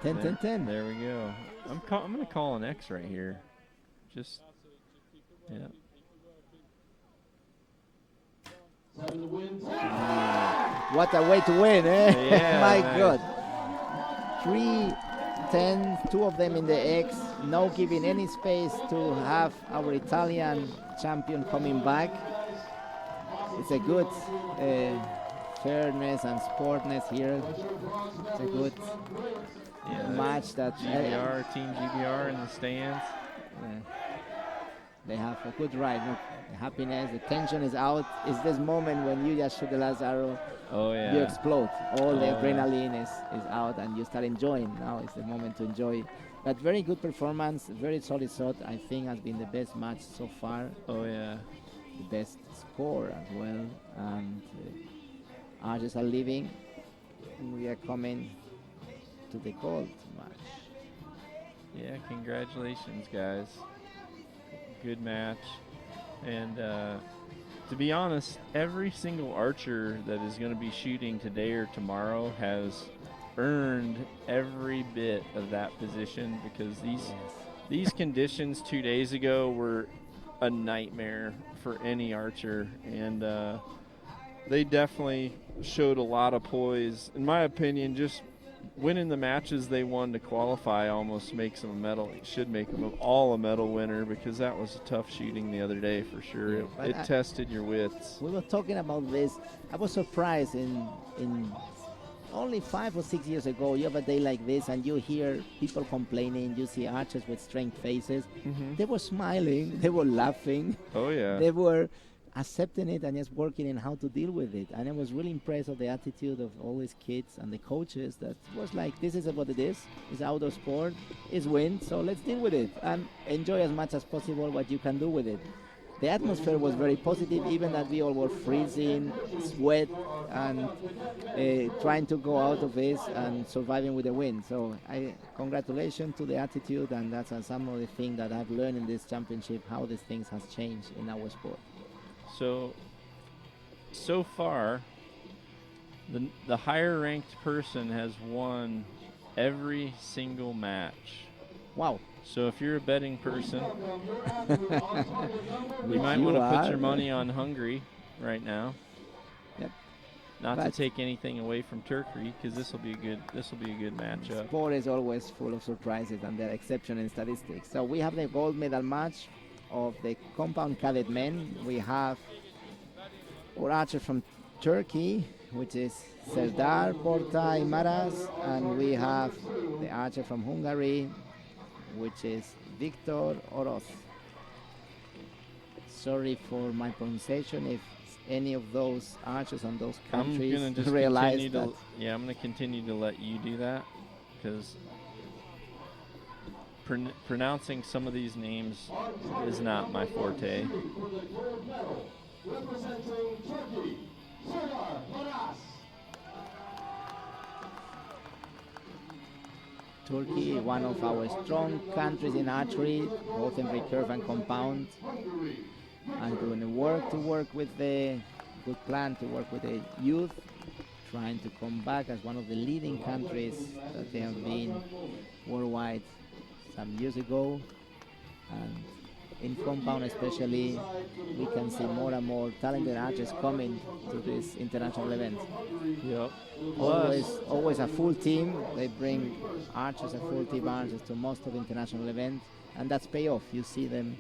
Speaker 1: 10-10-10.
Speaker 2: There we go. I'm going to call an X right here. Just, yeah.
Speaker 1: What a way to win, eh?
Speaker 2: Yeah,
Speaker 1: My
Speaker 2: nice.
Speaker 1: God. 3-10, 2 of them in the X. No giving any space to have our Italian champion coming back. It's a good fairness and sportness here. It's a good match that
Speaker 2: Team GBR in the stands.
Speaker 1: They have a good ride. Look, the happiness, the tension is out. It's this moment when you just shoot the last arrow.
Speaker 2: Oh yeah.
Speaker 1: You explode. All the adrenaline is out, and you start enjoying. Now is the moment to enjoy. But very good performance, very solid shot. I think has been the best match so far.
Speaker 2: Oh yeah.
Speaker 1: The best score as well. And archers are leaving. We are coming to the gold match.
Speaker 2: Yeah, congratulations, guys. Good match. And to be honest, every single archer that is going to be shooting today or tomorrow has earned every bit of that position, because these conditions 2 days ago were a nightmare for any archer, and they definitely showed a lot of poise. In my opinion, just winning the matches they won to qualify almost makes them a medal. It should make them all a medal winner, because that was a tough shooting the other day for sure. It tested your wits.
Speaker 1: We were talking about this. I was surprised in only 5 or 6 years ago, you have a day like this and you hear people complaining, you see archers with strange faces. They were smiling, they were laughing.
Speaker 2: Oh yeah.
Speaker 1: They were accepting it and just working in how to deal with it. And I was really impressed with the attitude of all these kids and the coaches that was like, this is what it is. It's outdoor sport, it's wind, so let's deal with it and enjoy as much as possible what you can do with it. the atmosphere was very positive, even that we all were freezing, sweat, and trying to go out of this and surviving with the wind. So congratulations to the attitude, and that's some of the things that I've learned in this championship, how these things has changed in our sport.
Speaker 2: So far, the higher ranked person has won every single match.
Speaker 1: Wow.
Speaker 2: So if you're a betting person, you might want to put your money on Hungary right now.
Speaker 1: Yep.
Speaker 2: Not to take anything away from Turkey, because this will be a good matchup.
Speaker 1: Sport is always full of surprises, and there are exceptions in statistics. So we have the gold medal match of the compound cadet men. We have our archer from Turkey, which is Serdar Portai Maras, and we have the archer from Hungary, which is Victor Oroz. Sorry for my pronunciation if any of those archers on those countries realize that.
Speaker 2: Yeah, I'm going to continue to let you do that, because pronouncing some of these names is not my forte.
Speaker 3: Representing Turkey, Serdar Maras.
Speaker 1: Turkey, one of our strong countries in archery, both in recurve and compound, and doing to work with the good plan to work with the youth, trying to come back as one of the leading countries that they have been worldwide some years ago. And in compound especially, we can see more and more talented archers coming to this international event.
Speaker 2: Yep.
Speaker 1: Always a full team. They bring archers, a full team archers to most of the international events, and that's payoff. You see them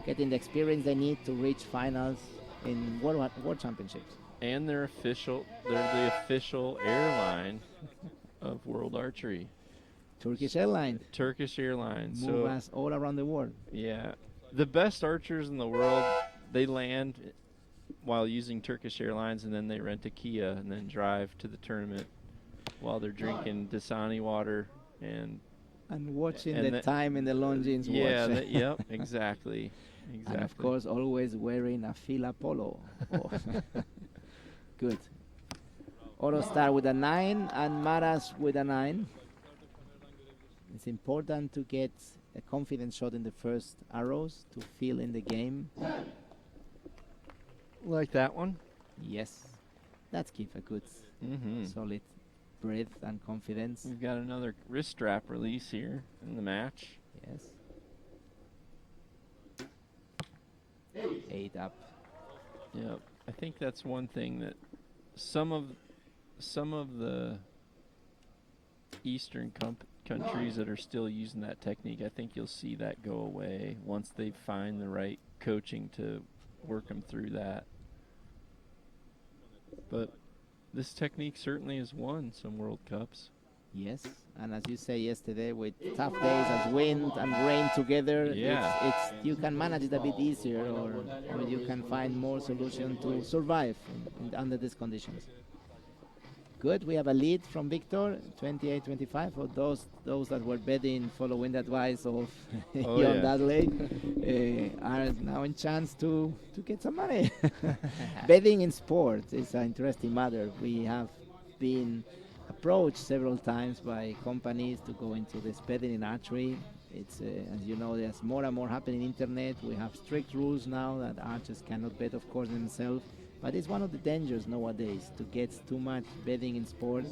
Speaker 1: getting the experience they need to reach finals in World Championships.
Speaker 2: And they're the official airline of World Archery.
Speaker 1: Turkish Airlines.
Speaker 2: Turkish Airlines.
Speaker 1: Move us all around the world.
Speaker 2: Yeah. The best archers in the world, they land while using Turkish Airlines, and then they rent a Kia and then drive to the tournament while they're drinking Dasani water and
Speaker 1: watching the time in the Longines watch.
Speaker 2: Yeah, yep, exactly.
Speaker 1: And of course, always wearing a Fila polo. Good. Oro start with a 9 and Maras with a 9. It's important to get a confident shot in the first arrows to feel in the game.
Speaker 2: Like that one?
Speaker 1: Yes. That gives a good, solid breath and confidence.
Speaker 2: We've got another wrist strap release here in the match.
Speaker 1: Yes. 8 up.
Speaker 2: Yep. I think that's one thing that some of the Eastern countries that are still using that technique, I think you'll see that go away once they find the right coaching to work them through that. But this technique certainly has won some World Cups.
Speaker 1: Yes, and as you say yesterday, with tough days as wind and rain together, it's you can manage it a bit easier, or you can find more solution to survive under these conditions. Good, we have a lead from Victor, 28-25. For those that were betting following the advice of John Dudley, are now in chance to get some money. Betting in sport is an interesting matter. We have been approached several times by companies to go into this betting in archery. It's as you know, there's more and more happening in internet. We have strict rules now that archers cannot bet, of course, themselves. But it's one of the dangers nowadays to get too much betting in sport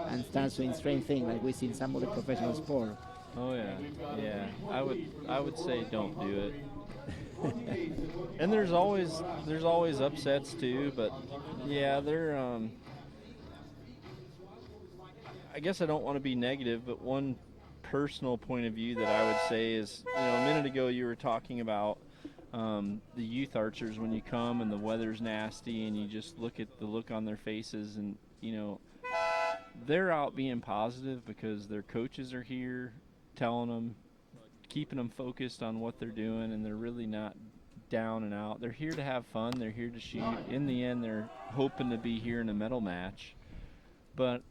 Speaker 1: and start doing strange things like we see in some of the professional sport.
Speaker 2: Oh yeah. I would say don't do it. And there's always upsets too, but yeah, they're I guess I don't want to be negative, but one personal point of view that I would say is, a minute ago you were talking about the youth archers when you come and the weather's nasty and you just look at the look on their faces, and they're out being positive because their coaches are here telling them, keeping them focused on what they're doing, and they're really not down and out. They're here to have fun. They're here to shoot. In the end, they're hoping to be here in a medal match. But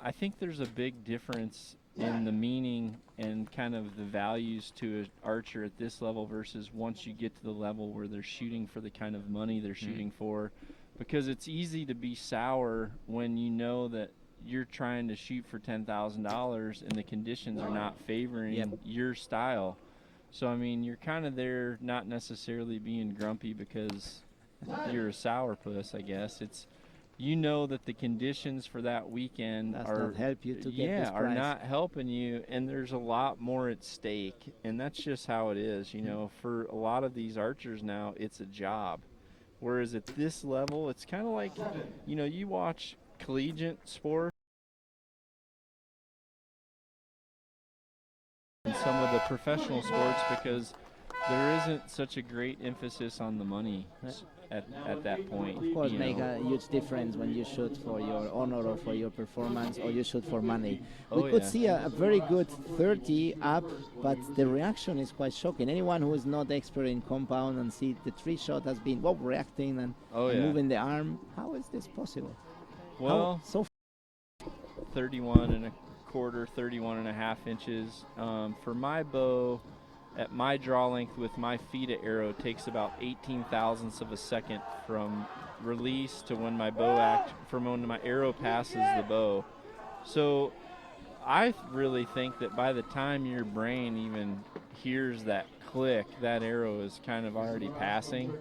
Speaker 2: I think there's a big difference in the meaning and kind of the values to an archer at this level versus once you get to the level where they're shooting for the kind of money they're shooting for. Because it's easy to be sour when you know that you're trying to shoot for $10,000 and the conditions are not favoring your style. So, I mean, you're kind of there not necessarily being grumpy because you're a sourpuss, I guess. It's, you know that the conditions for that weekend
Speaker 1: not help you to get this
Speaker 2: are
Speaker 1: prize.
Speaker 2: not helping you, and there's a lot more at stake, and that's just how it is. You know, for a lot of these archers now, it's a job. Whereas at this level, it's kind of like, you know, you watch collegiate sports and some of the professional sports because there isn't such a great emphasis on the money at that point.
Speaker 1: Of course, make a huge difference when you shoot for your honor or for your performance, or you shoot for money. We could see a very good 30 up, but the reaction is quite shocking. Anyone who is not expert in compound and see the 3 shot has been reacting and moving the arm, how is this possible?
Speaker 2: Well,
Speaker 1: so
Speaker 2: 31 and a quarter, 31 and a half inches. For my bow, at my draw length with my FIDA arrow, takes about 18 thousandths of a second from release to when my from when my arrow passes the bow. So I really think that by the time your brain even hears that click, that arrow is kind of already passing.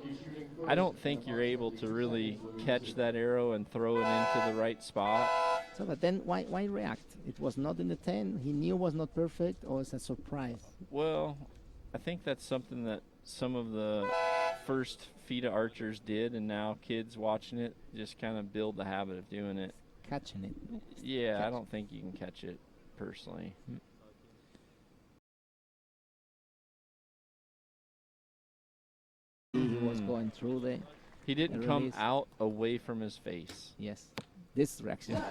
Speaker 2: I don't think you're able to really catch that arrow and throw it into the right spot.
Speaker 1: So, but then why react? It was not in the 10. He knew it was not perfect, or it's a surprise?
Speaker 2: Well, I think that's something that some of the first FIDA archers did, and now kids watching it just kind of build the habit of doing it.
Speaker 1: Catching it.
Speaker 2: Yeah, I don't think you can catch it personally.
Speaker 1: He was going through the...
Speaker 2: He didn't come out away from his face.
Speaker 1: Yes, this reaction.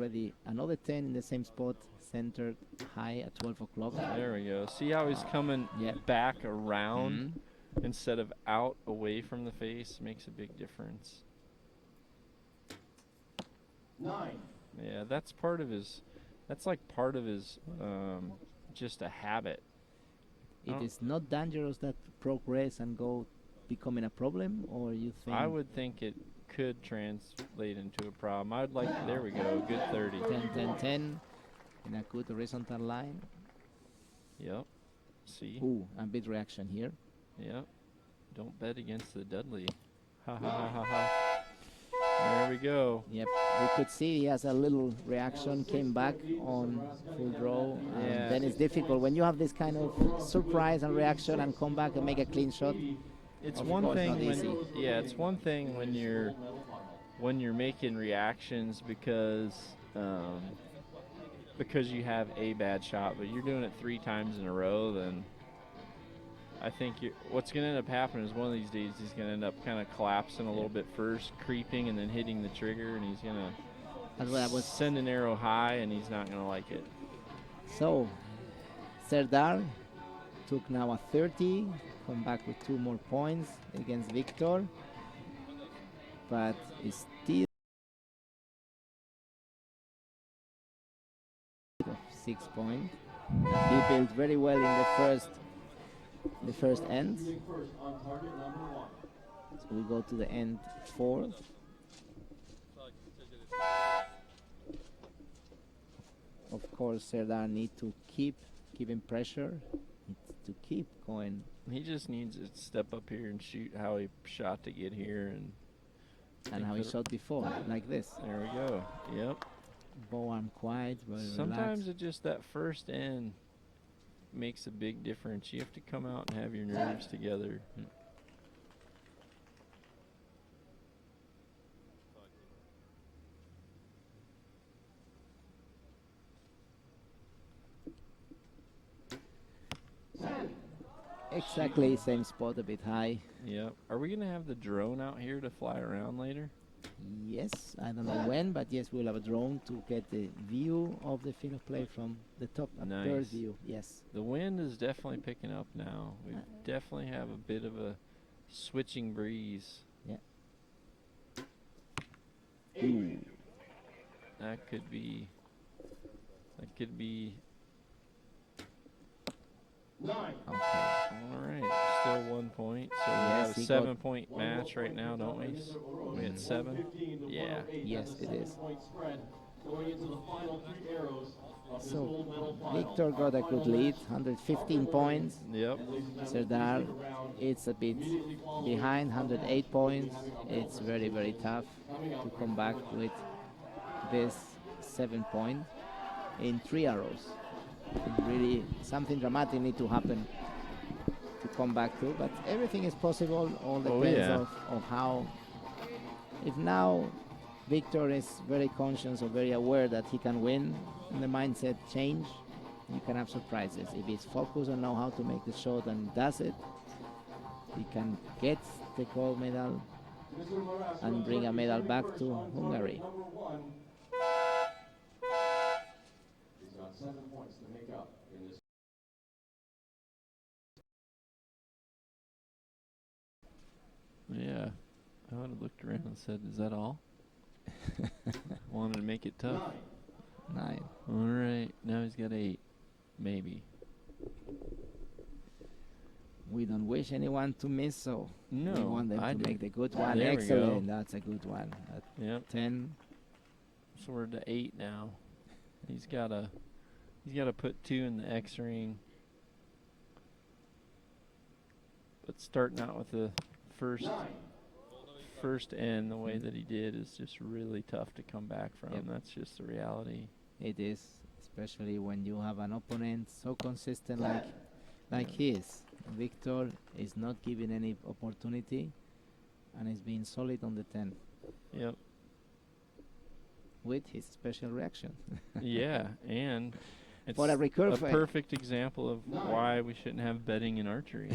Speaker 1: Already another 10 in the same spot, centered high at 12 o'clock.
Speaker 2: There we go. See how he's coming back around instead of out away from the face? Makes a big difference.
Speaker 3: 9.
Speaker 2: Yeah, that's part of his, that's like part of his just a habit.
Speaker 1: It is not dangerous that progress and go becoming a problem, or you think?
Speaker 2: I would think it could translate into a problem. I'd like, there we go, good 30.
Speaker 1: 10, 10, 10 in a good horizontal line.
Speaker 2: Yep. See?
Speaker 1: Ooh, a big reaction here.
Speaker 2: Yep. Don't bet against the Dudley. Ha ha ha ha ha. There we go.
Speaker 1: Yep, we could see he has a little reaction, came back on full draw. And then it's difficult when you have this kind of surprise and reaction and come back and make a clean shot.
Speaker 2: It's one thing when, it's one thing when you're making reactions because you have a bad shot, but you're doing it 3 times in a row, then I think what's going to end up happening is one of these days he's going to end up kind of collapsing a little bit first, creeping, and then hitting the trigger, and he's going to send an arrow high, and he's not going to like it.
Speaker 1: So, Serdar took now a 30, come back with 2 more points against Victor, but it's still 6 points. He built very well in the first end. So we go to the end 4. Of course, Serdar need to keep giving pressure, to keep going.
Speaker 2: He just needs to step up here and shoot how he shot to get here,
Speaker 1: and how he shot before, like this.
Speaker 2: There we go. Yep.
Speaker 1: Bow arm quiet, very
Speaker 2: Sometimes
Speaker 1: relaxed.
Speaker 2: it just, that first end makes a big difference. You have to come out and have your nerves together.
Speaker 1: Exactly same spot, a bit high.
Speaker 2: Yep. Are we going to have the drone out here to fly around later?
Speaker 1: Yes, I don't know when, but yes, we'll have a drone to get the view of the field of play from the top, a bird view. Yes.
Speaker 2: The wind is definitely picking up now. We definitely have a bit of a switching breeze.
Speaker 1: Yeah.
Speaker 2: Ooh. That could be.
Speaker 3: Nine.
Speaker 1: Okay.
Speaker 2: All right. Still 1 point. So we
Speaker 1: Yes,
Speaker 2: have a
Speaker 1: he
Speaker 2: 7-point match right now, don't we? We had 7. Yeah.
Speaker 1: Yes, it is.
Speaker 3: Going into the final 3 arrows of this
Speaker 1: So
Speaker 3: gold medal final.
Speaker 1: Victor got a good lead, 115 points.
Speaker 2: Yep.
Speaker 1: Serdar, it's a bit behind, 108 points. It's very, very tough to come back with this 7 point in 3 arrows. Really, something dramatic need to happen to come back to, but everything is possible. All depends of how. If now Victor is very conscious or very aware that he can win, and the mindset change, you can have surprises. If he's focused and know how to make the shot and does it, he can get the gold medal and bring a medal back to Hungary.
Speaker 3: He's got 7 points to make up in this.
Speaker 2: Yeah. I would have looked around and said, "Is that all?" Wanted to make it tough.
Speaker 1: 9.
Speaker 2: All right. Now he's got 8, maybe.
Speaker 1: We don't wish anyone to miss, so
Speaker 2: No,
Speaker 1: we want them
Speaker 2: I
Speaker 1: to
Speaker 2: do.
Speaker 1: make the good one.
Speaker 2: There we
Speaker 1: Excellent.
Speaker 2: go.
Speaker 1: That's a good one. At
Speaker 2: Yep.
Speaker 1: 10.
Speaker 2: So we're to 8 now. He's gotta put 2 in the X ring. But starting out with the first end the way that he did is just really tough to come back from.
Speaker 1: Yep.
Speaker 2: That's just the reality.
Speaker 1: It is, especially when you have an opponent so consistent like he is. Victor is not giving any opportunity and is being solid on the 10
Speaker 2: Yep.
Speaker 1: with his special reaction.
Speaker 2: Yeah, and it's
Speaker 1: For a recurve.
Speaker 2: perfect example of why we shouldn't have betting in archery.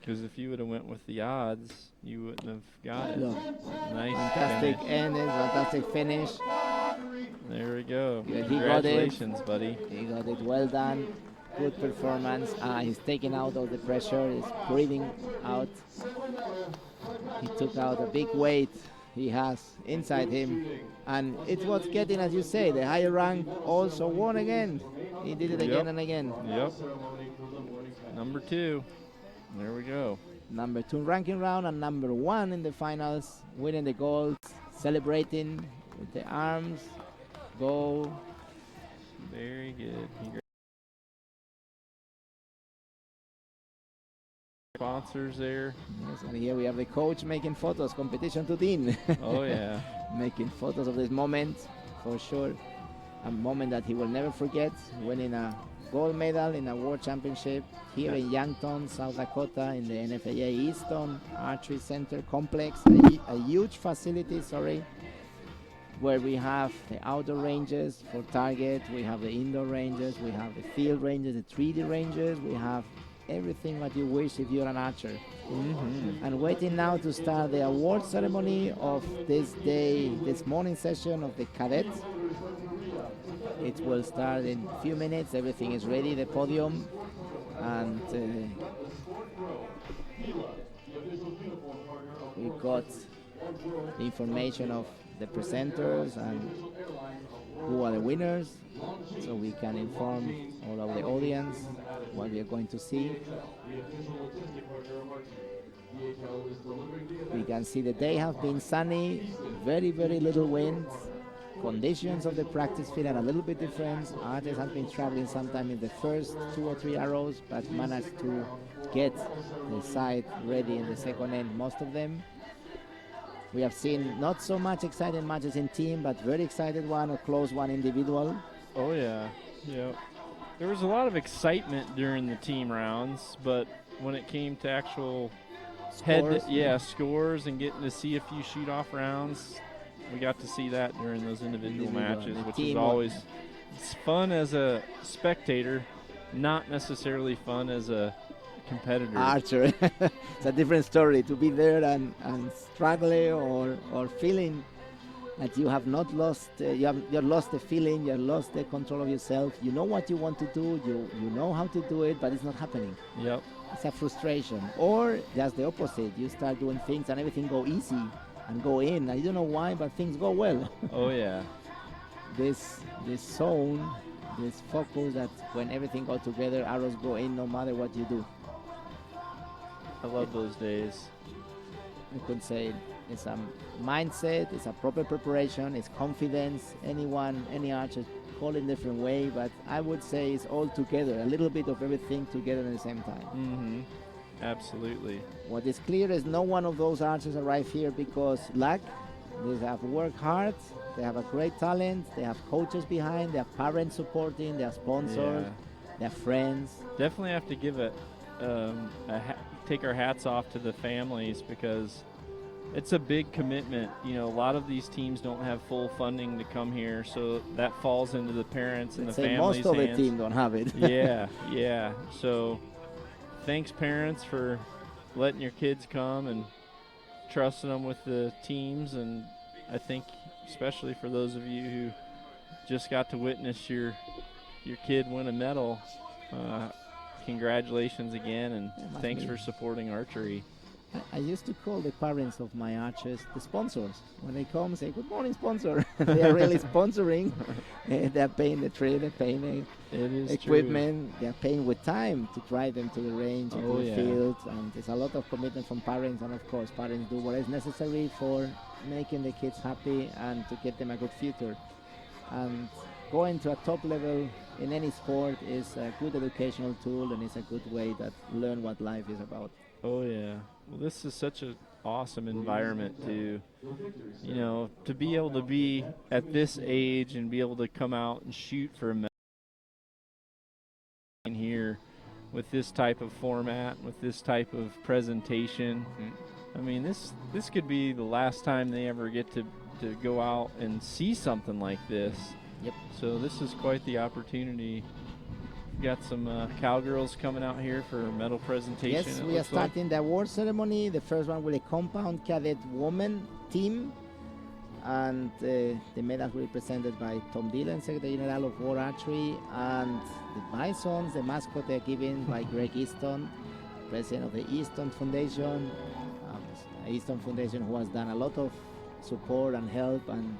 Speaker 2: Because if you would have went with the odds, you wouldn't have got it.
Speaker 1: Look,
Speaker 2: Nice
Speaker 1: fantastic
Speaker 2: finish.
Speaker 1: ending, fantastic finish.
Speaker 2: There we go.
Speaker 1: Yeah, he got it.
Speaker 2: Congratulations, buddy.
Speaker 1: He got it well done. Good performance. He's taking out all the pressure. He's breathing out. He took out a big weight he has inside him. And it was getting, as you say, the higher rank also won again. He did it again and again.
Speaker 2: Yep. Number 2. There we go.
Speaker 1: Number 2 ranking round and number 1 in the finals, winning the gold, celebrating with the arms. Go.
Speaker 2: Very good. Sponsors there.
Speaker 1: Yes, and here we have the coach making photos, competition to Dean.
Speaker 2: Oh, yeah.
Speaker 1: Making photos of this moment, for sure. A moment that he will never forget, winning a gold medal in a World Championship here in Yankton, South Dakota, in the NFAA Easton Archery Center Complex, a huge facility, where we have the outdoor ranges for target, we have the indoor ranges, we have the field ranges, the 3D ranges, we have everything what you wish if you're an archer. And waiting now to start the award ceremony of this morning session of the Cadet. It will start in a few minutes. Everything is ready, the podium, and we got the information of the presenters and who are the winners, so we can inform all of the audience what we are going to see. We can see the day has been sunny, very, very little wind. Conditions of the practice field are a little bit different. Artists have been traveling sometime in the first 2 or 3 arrows, but managed to get the site ready in the second end, most of them. We have seen not so much exciting matches in team, but very excited one or close one individual.
Speaker 2: Oh, yeah. Yep. There was a lot of excitement during the team rounds, but when it came to actual scores and getting to see a few shoot-off rounds, we got to see that during those individual matches, which is always it's fun as a spectator, not necessarily fun as a competitor.
Speaker 1: Archer. It's a different story to be there and struggling or feeling that you have not lost, you've lost the feeling, you've lost the control of yourself. You know what you want to do, you know how to do it, but it's not happening.
Speaker 2: Yep.
Speaker 1: It's a frustration. Or just the opposite. You start doing things and everything go easy and go in. I don't know why, but things go well.
Speaker 2: Oh yeah.
Speaker 1: This zone, this focus that when everything goes together, arrows go in no matter what you do.
Speaker 2: I love those days.
Speaker 1: You could say it's a mindset, it's a proper preparation, it's confidence. Any archer call it different way, but I would say it's all together, a little bit of everything together at the same time.
Speaker 2: Mm-hmm. Absolutely.
Speaker 1: What is clear is no one of those archers arrive here because luck. They have worked hard, they have a great talent, they have coaches behind, they have parents supporting, they have sponsors, they have friends.
Speaker 2: Definitely have to give take our hats off to the families, because it's a big commitment. You know, a lot of these teams don't have full funding to come here, so that falls into the parents and
Speaker 1: Let's
Speaker 2: the
Speaker 1: say
Speaker 2: families'
Speaker 1: most of
Speaker 2: hands.
Speaker 1: the team don't have it.
Speaker 2: Yeah. So thanks, parents, for letting your kids come and trusting them with the teams. And I think especially for those of you who just got to witness your kid win a medal, congratulations again, and thanks for supporting archery.
Speaker 1: I used to call the parents of my archers the sponsors. When they come, say, "Good morning, sponsor." They are really sponsoring. They're paying the trade, they're paying the equipment, they're paying with time to drive them to the range, to the field. And there's a lot of commitment from parents. And of course, parents do what is necessary for making the kids happy and to get them a good future. And going to a top level in any sport is a good educational tool, and it's a good way that learn what life is about.
Speaker 2: Oh yeah. Well, this is such an awesome environment to be able to be at this age and be able to come out and shoot for a medal here with this type of format, with this type of presentation. I mean, this could be the last time they ever get to go out and see something like this.
Speaker 1: Yep.
Speaker 2: So this is quite the opportunity. Got some cowgirls coming out here for a medal presentation.
Speaker 1: Yes, we are starting the award ceremony. The first one with a compound cadet woman team. And the medals will be presented by Tom Dillon, Secretary General of World Archery. And the Bisons, the mascot, they're given by Greg Easton, President of the Easton Foundation. Easton Foundation, who has done a lot of support and help and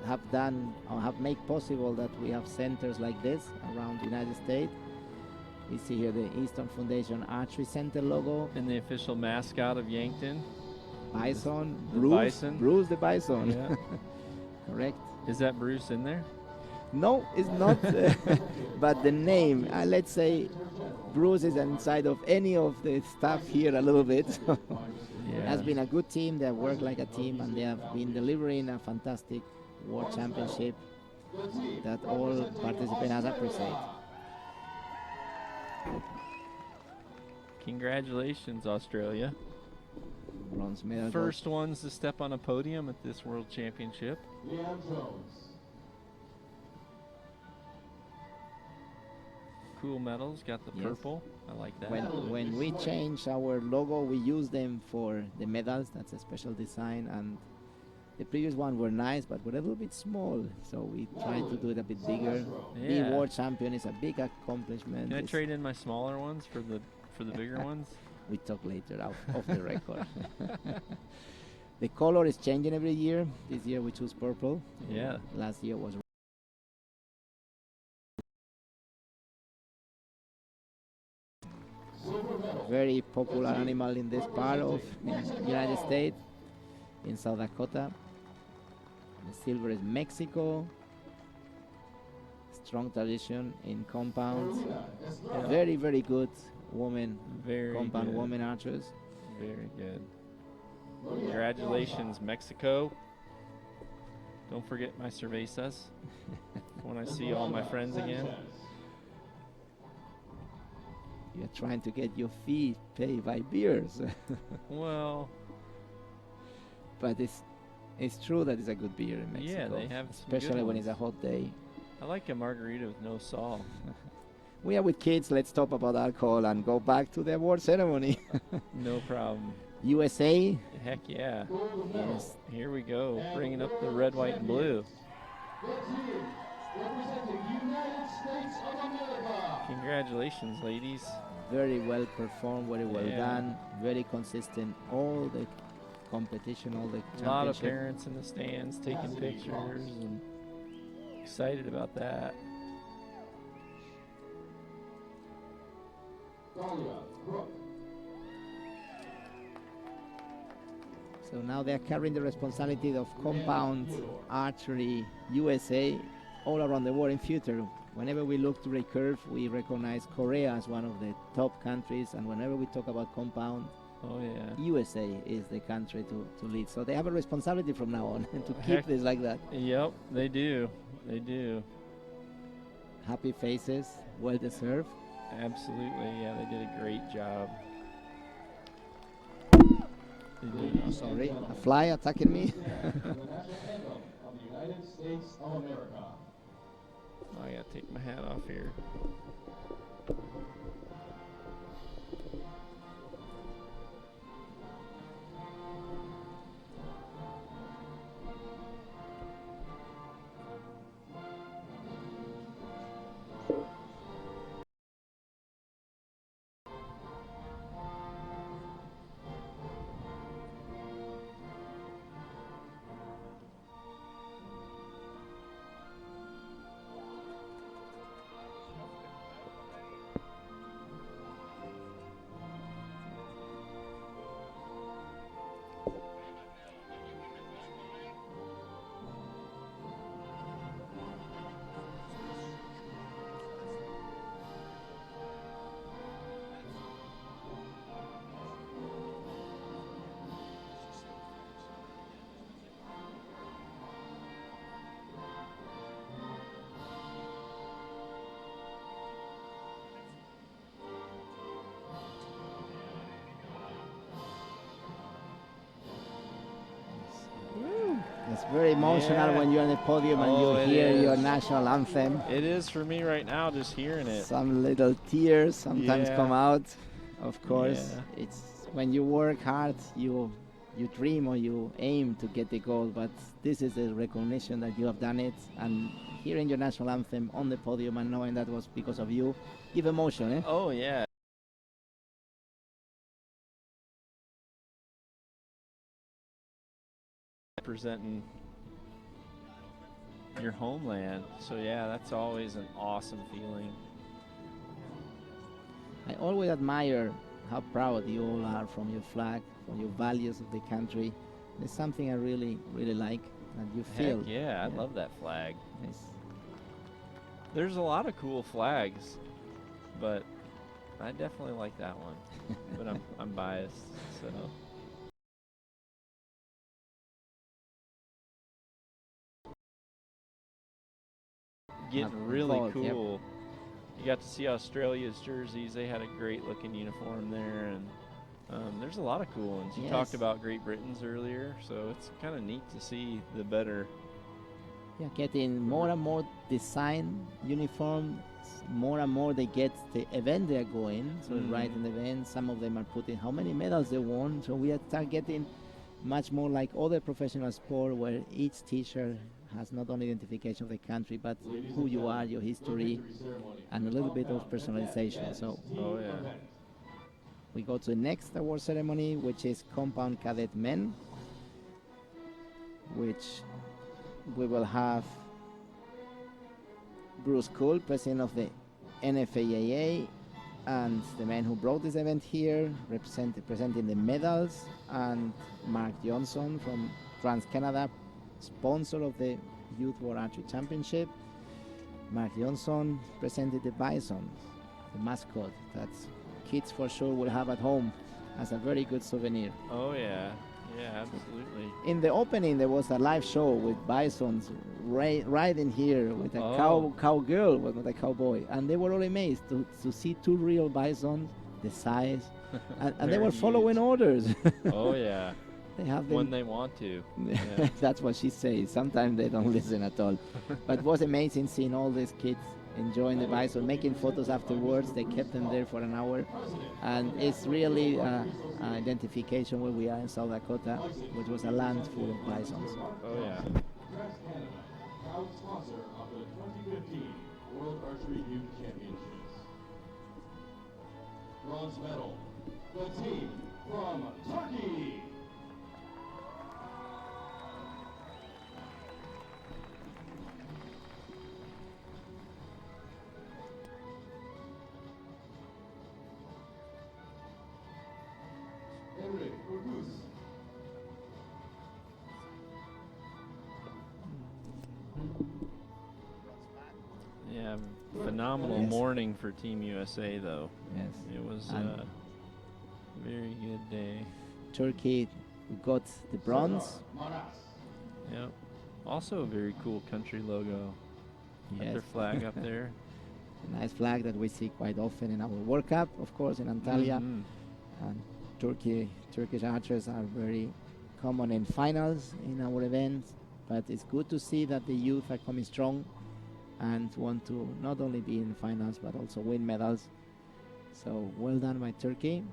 Speaker 1: have made possible that we have centers like this around the United States. We see here the Easton Foundation Archery Center logo.
Speaker 2: And the official mascot of Yankton.
Speaker 1: Bison,
Speaker 2: the
Speaker 1: Bruce,
Speaker 2: Bison.
Speaker 1: Bruce the Bison.
Speaker 2: Yeah.
Speaker 1: Correct.
Speaker 2: Is that Bruce in there?
Speaker 1: No, it's not. But the name, let's say Bruce is inside of any of the staff here a little bit. It has been a good team. They have worked like a team, and they have been delivering a fantastic World Championship that all participants appreciate.
Speaker 2: Congratulations, Australia.
Speaker 1: Bronze medal.
Speaker 2: First ones to step on a podium at this World Championship. Cool medals, got the purple. I like that.
Speaker 1: When we change our logo, we use them for the medals. That's a special design, and the previous one were nice, but were a little bit small, so we tried to do it a bit bigger.
Speaker 2: Yeah.
Speaker 1: Being world champion is a big accomplishment.
Speaker 2: Can I trade in my smaller ones for the bigger ones?
Speaker 1: We talk later off the record. The color is changing every year. This year we choose purple.
Speaker 2: Yeah.
Speaker 1: Last year was very popular animal in this part of the United States, in South Dakota. The silver is Mexico. Strong tradition in compounds. Very, very good women, compound women archers.
Speaker 2: Very good. Congratulations, Mexico. Don't forget my cervezas when I see all my friends again.
Speaker 1: You're trying to get your fee paid by beers.
Speaker 2: Well,
Speaker 1: but it's true that it's a good beer in Mexico.
Speaker 2: Yeah, they have some
Speaker 1: especially
Speaker 2: good
Speaker 1: when
Speaker 2: ones.
Speaker 1: it's a hot day.
Speaker 2: I like a margarita with no salt.
Speaker 1: We are with kids. Let's talk about alcohol and go back to the award ceremony.
Speaker 2: No problem.
Speaker 1: USA.
Speaker 2: Heck yeah.
Speaker 1: Yes.
Speaker 2: Here we go, bringing up the red, white, and blue. Congratulations, ladies.
Speaker 1: Very well performed, very well done, very consistent. All the competition, all the
Speaker 2: A lot of
Speaker 1: championship.
Speaker 2: parents in the stands taking pictures and excited about that.
Speaker 1: So now they're carrying the responsibility of compound archery USA all around the world in future. Whenever we look to recurve, we recognize Korea as one of the top countries, and whenever we talk about compound,
Speaker 2: Oh yeah.
Speaker 1: USA is the country to lead. So they have a responsibility from now on to keep
Speaker 2: Heck.
Speaker 1: this like that.
Speaker 2: Yep, they do. They do.
Speaker 1: Happy faces, well deserved.
Speaker 2: Absolutely. Yeah, they did a great job.
Speaker 1: Oh, sorry, a fly attacking me.
Speaker 3: The national anthem of the United States of America.
Speaker 2: I gotta take my hat off here.
Speaker 1: It's very emotional
Speaker 2: Yeah.
Speaker 1: when you're on the podium and
Speaker 2: Oh,
Speaker 1: you
Speaker 2: it
Speaker 1: hear your
Speaker 2: is.
Speaker 1: national anthem.
Speaker 2: It is for me right now, just hearing it.
Speaker 1: Some little tears sometimes
Speaker 2: Yeah.
Speaker 1: come out. Of course,
Speaker 2: Yeah.
Speaker 1: it's when you work hard, you dream or you aim to get the goal. But this is a recognition that you have done it, and hearing your national anthem on the podium and knowing that was because of you, give emotion, eh?
Speaker 2: Oh yeah. Representing your homeland. So yeah, that's always an awesome feeling.
Speaker 1: I always admire how proud you all are from your flag, from your values of the country. It's something I really, really like that you feel.
Speaker 2: Heck yeah, I love that flag.
Speaker 1: Yes.
Speaker 2: There's a lot of cool flags, but I definitely like that one. But I'm biased, so. Getting really
Speaker 1: Involved, yep.
Speaker 2: cool. You got to see Australia's jerseys. They had a great looking uniform there, and there's a lot of cool ones. You
Speaker 1: Yes.
Speaker 2: talked about Great Britain's earlier, so it's kind of neat to see the better.
Speaker 1: Yeah, getting more and more design uniforms, more and more they get the event they're going. So right in the event, some of them are putting how many medals they won. So we start getting much more like other professional sport where each t-shirt has not only identification of the country, but who you are, your history, and a little bit of personalization. So
Speaker 2: Oh yeah.
Speaker 1: we go to the next award ceremony, which is Compound Cadet Men, which we will have Bruce Cole, president of the NFAAA, and the man who brought this event here, presenting the medals, and Mark Johnson from Trans-Canada, sponsor of the Youth World Archery Championship. Mark Johnson presented the bison, the mascot that kids for sure will have at home as a very good souvenir.
Speaker 2: Oh yeah. Yeah, absolutely.
Speaker 1: In the opening, there was a live show with bisons riding here with a cowgirl, but not a cowboy, and they were all amazed to see two real bisons, the size, and they were following orders.
Speaker 2: Oh yeah.
Speaker 1: They have them
Speaker 2: When they want to. Yeah.
Speaker 1: That's what she says. Sometimes they don't listen at all. But it was amazing seeing all these kids enjoying the bison, making photos afterwards. They kept them there for an hour. And it's really identification where we are in South Dakota, which was a land full of bisons.
Speaker 2: Oh yeah.
Speaker 3: Trans-Canada, proud sponsor of the 2015 World Archery Youth Championships. Bronze medal, the team from Turkey. Henrik for Goose.
Speaker 2: Yeah, phenomenal
Speaker 1: Yes.
Speaker 2: morning for Team USA, though.
Speaker 1: Yes.
Speaker 2: It was
Speaker 1: And
Speaker 2: a very good day.
Speaker 1: Turkey got the bronze.
Speaker 2: Yep. Also a very cool country logo. Got
Speaker 1: Yes.
Speaker 2: their flag up there.
Speaker 1: A nice flag that we see quite often in our World Cup, of course, in Antalya.
Speaker 2: Mhm.
Speaker 1: And Turkish archers are very common in finals in our events. But it's good to see that the youth are coming strong and want to not only be in finals but also win medals. So well done by Turkey.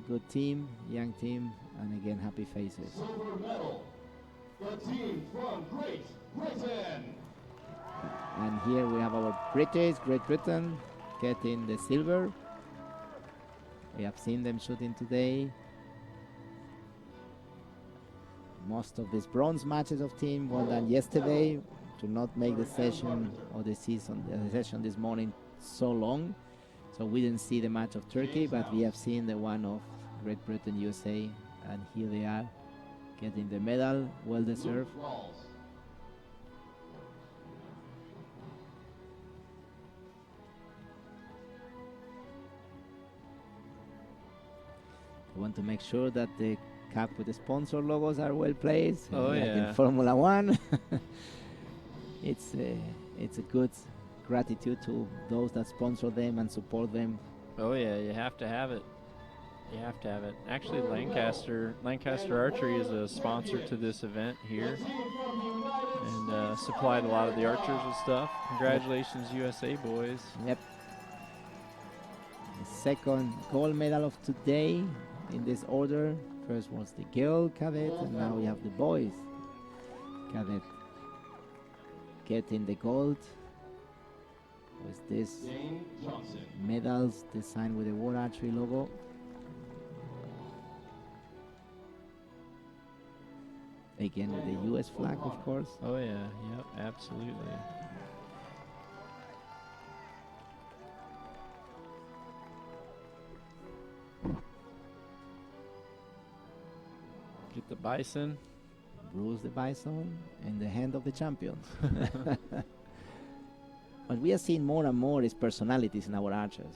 Speaker 1: Good team, young team, and again happy faces.
Speaker 3: Silver medal, the team from Great Britain.
Speaker 1: And here we have our Great Britain, getting the silver. We have seen them shooting today. Most of these bronze matches of team were done yesterday to not make the session or the session this morning so long. So we didn't see the match of Turkey, but we have seen the one of Great Britain, USA, and here they are getting the medal, well deserved. We want to make sure that the cap with the sponsor logos are well placed,
Speaker 2: Oh,
Speaker 1: like
Speaker 2: yeah.
Speaker 1: in Formula One. It's a good gratitude to those that sponsor them and support them.
Speaker 2: Oh yeah, you have to have it. You have to have it. Actually, Lancaster Archery is a sponsor to this event here, and supplied a lot of the archers with stuff. Congratulations, USA boys.
Speaker 1: Yep. The second gold medal of today in this order. First was the girl cadet, and now we have the boys cadet getting the gold with this medals designed with the World Archery logo. Again with the US flag, of course.
Speaker 2: Oh yeah, yep, absolutely. Get the bison.
Speaker 1: Bruce the bison in the hand of the champions. What we are seeing more and more is personalities in our archers.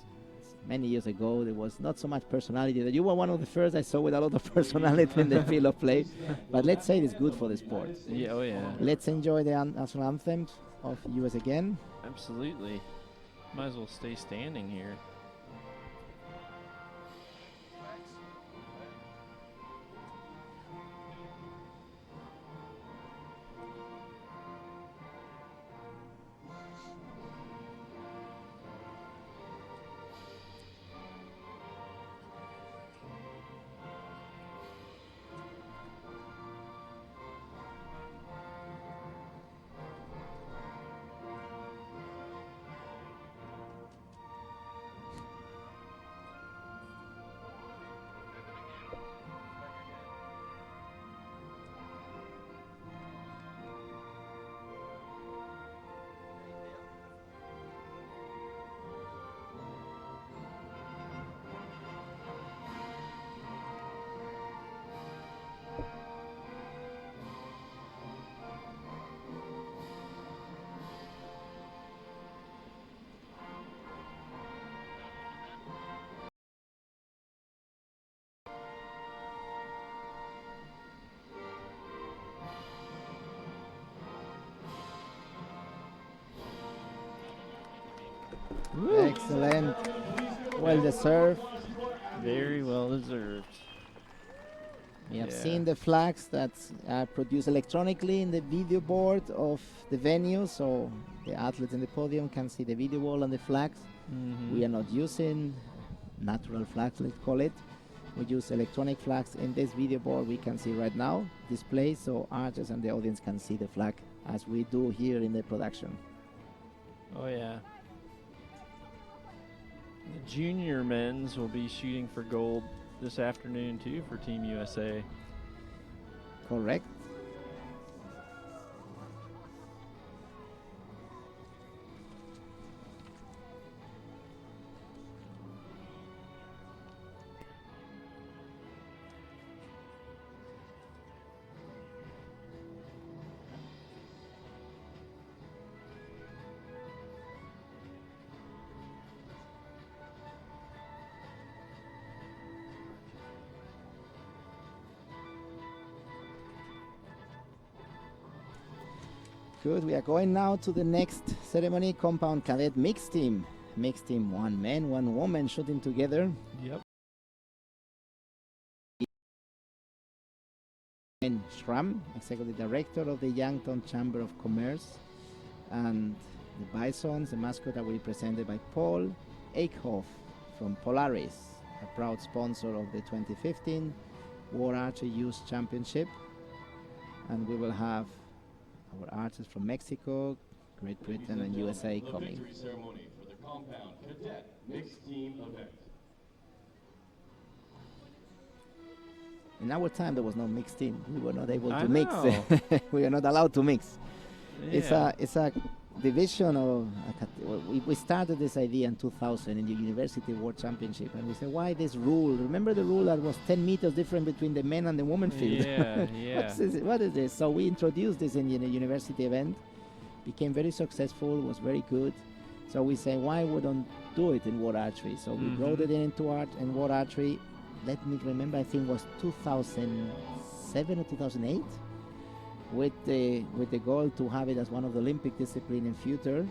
Speaker 1: Many years ago, there was not so much personality. That you were one of the first I saw with a lot of personality in the field of play. But let's say it's good for the sport.
Speaker 2: Yeah, oh yeah.
Speaker 1: Let's enjoy the national anthem of US again.
Speaker 2: Absolutely. Might as well stay standing here.
Speaker 1: Excellent. Well deserved.
Speaker 2: Very well deserved.
Speaker 1: We have
Speaker 2: Yeah.
Speaker 1: seen the flags that are produced electronically in the video board of the venue, so the athletes in the podium can see the video wall and the flags.
Speaker 2: Mm-hmm.
Speaker 1: We are not using natural flags, let's call it. We use electronic flags in this video board we can see right now, displayed, so artists and the audience can see the flag as we do here in the production.
Speaker 2: Oh yeah. The junior men's will be shooting for gold this afternoon too for Team USA.
Speaker 1: Correct. Good. We are going now to the next ceremony, compound cadet mixed team. Mixed team, 1 man, 1 woman shooting together.
Speaker 2: Yep.
Speaker 1: And Schramm, Executive Director of the Yankton Chamber of Commerce. And the Bisons, the mascot, will be presented by Paul Eichhoff from Polaris, a proud sponsor of the 2015 World Archery Youth Championship. And we will have our archers from Mexico, Great Britain, and USA coming.
Speaker 3: Victory ceremony for the compound cadet mixed team event.
Speaker 1: In our time, there was no mixed team. We were not able
Speaker 2: I
Speaker 1: to mix. We are not allowed to mix.
Speaker 2: Yeah.
Speaker 1: It's a division of. We started this idea in 2000 in the University World Championship, and we said, why this rule? Remember the rule that was 10 meters different between the men and the women field?
Speaker 2: Yeah, yeah.
Speaker 1: What is this? So we introduced this in the university event. Became very successful. Was very good. So we say, why we don't do it in World Archery? So we brought it into art and World Archery. Let me remember, I think it was 2007 or 2008, with the goal to have it as one of the Olympic disciplines in future.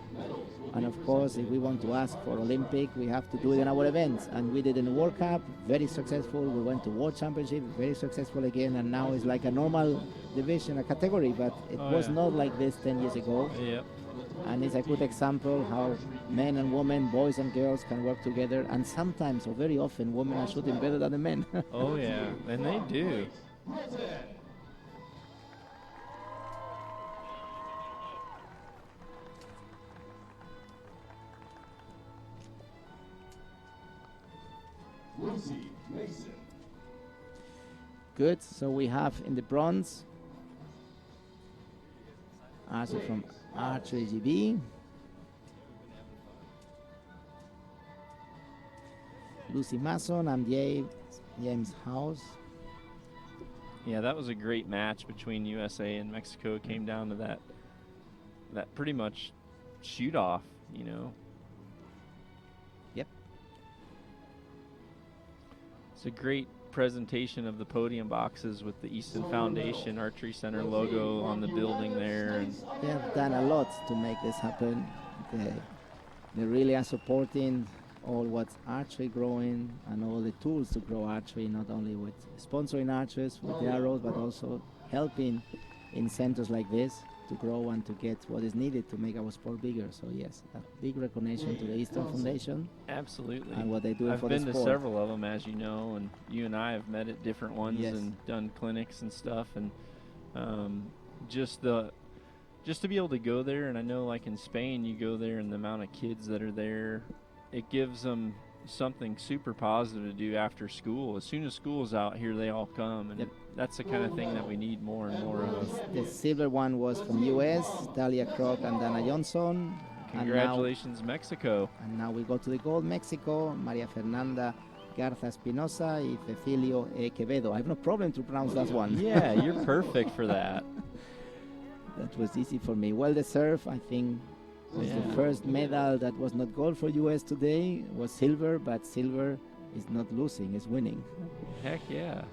Speaker 1: And of course, if we want to ask for Olympic, we have to do it in our events. And we did in the World Cup, very successful. We went to World Championship, very successful again. And now it's like a normal division, a category, but it was not like this 10 years ago.
Speaker 2: Yep.
Speaker 1: And it's a good example how men and women, boys and girls can work together. And sometimes, or very often, women are shooting better than the men.
Speaker 2: Oh yeah, and they do.
Speaker 3: Lucy Mason.
Speaker 1: Good. So we have in the bronze, archer from Archery GB. Lucy Mason and James House.
Speaker 2: Yeah, that was a great match between USA and Mexico. It came down to that pretty much shoot off, you know.
Speaker 1: Yep.
Speaker 2: It's a great presentation of the podium boxes with the Easton Foundation Archery Center logo on the building there. And
Speaker 1: They have done a lot to make this happen. They really are supporting all what's archery growing and all the tools to grow archery, not only with sponsoring archers with the arrows, but also helping in centers like this to grow and to get what is needed to make our sport bigger. So yes, a big recognition to the Eastern Foundation
Speaker 2: absolutely.
Speaker 1: and what they do
Speaker 2: I've
Speaker 1: for the
Speaker 2: been to
Speaker 1: sport.
Speaker 2: several of them, as you know, and you and I have met at different ones
Speaker 1: Yes.
Speaker 2: and done clinics and stuff, and just to be able to go there. And I know, like in Spain, you go there and the amount of kids that are there, it gives them something super positive to do after school. As soon as school's out, here they all come, and
Speaker 1: Yep.
Speaker 2: that's the kind of thing that we need more and more of.
Speaker 1: The silver one was from US, Dalia Kroc and Dana Johnson.
Speaker 2: Congratulations, Mexico.
Speaker 1: And now we go to the gold, Mexico, Maria Fernanda Garza Espinosa y Cecilio Quevedo. I have no problem to pronounce that one.
Speaker 2: Yeah, you're perfect for that.
Speaker 1: That was easy for me. Well deserved, I think. Was the first medal that was not gold for US today. It was silver, but silver is not losing, it's winning.
Speaker 2: Heck yeah.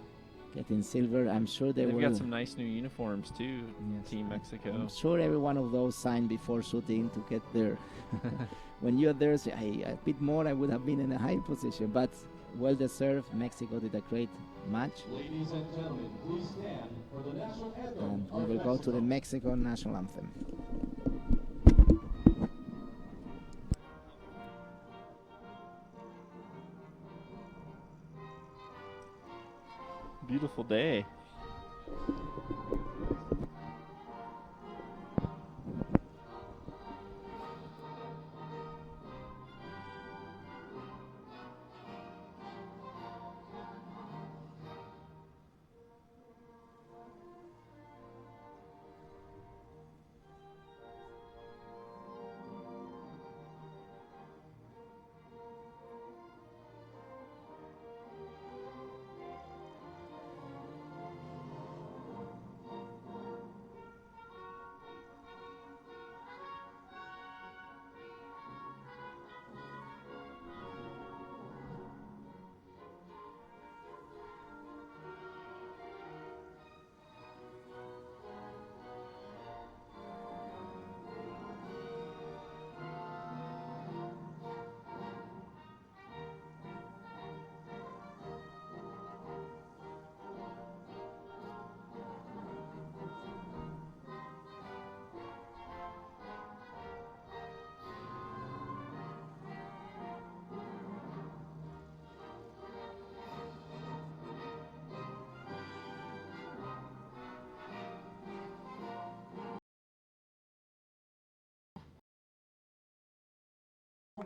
Speaker 1: Getting silver, I'm sure
Speaker 2: They've
Speaker 1: will.
Speaker 2: got some nice new uniforms too,
Speaker 1: Yes.
Speaker 2: Team Mexico.
Speaker 1: I'm sure every one of those signed before shooting to get there. When you're there, say, a bit more, I would have been in a high position, but well deserved. Mexico did a great match.
Speaker 3: Ladies and gentlemen, please stand for the national anthem.
Speaker 1: And we will go to the Mexican national anthem.
Speaker 2: Beautiful day.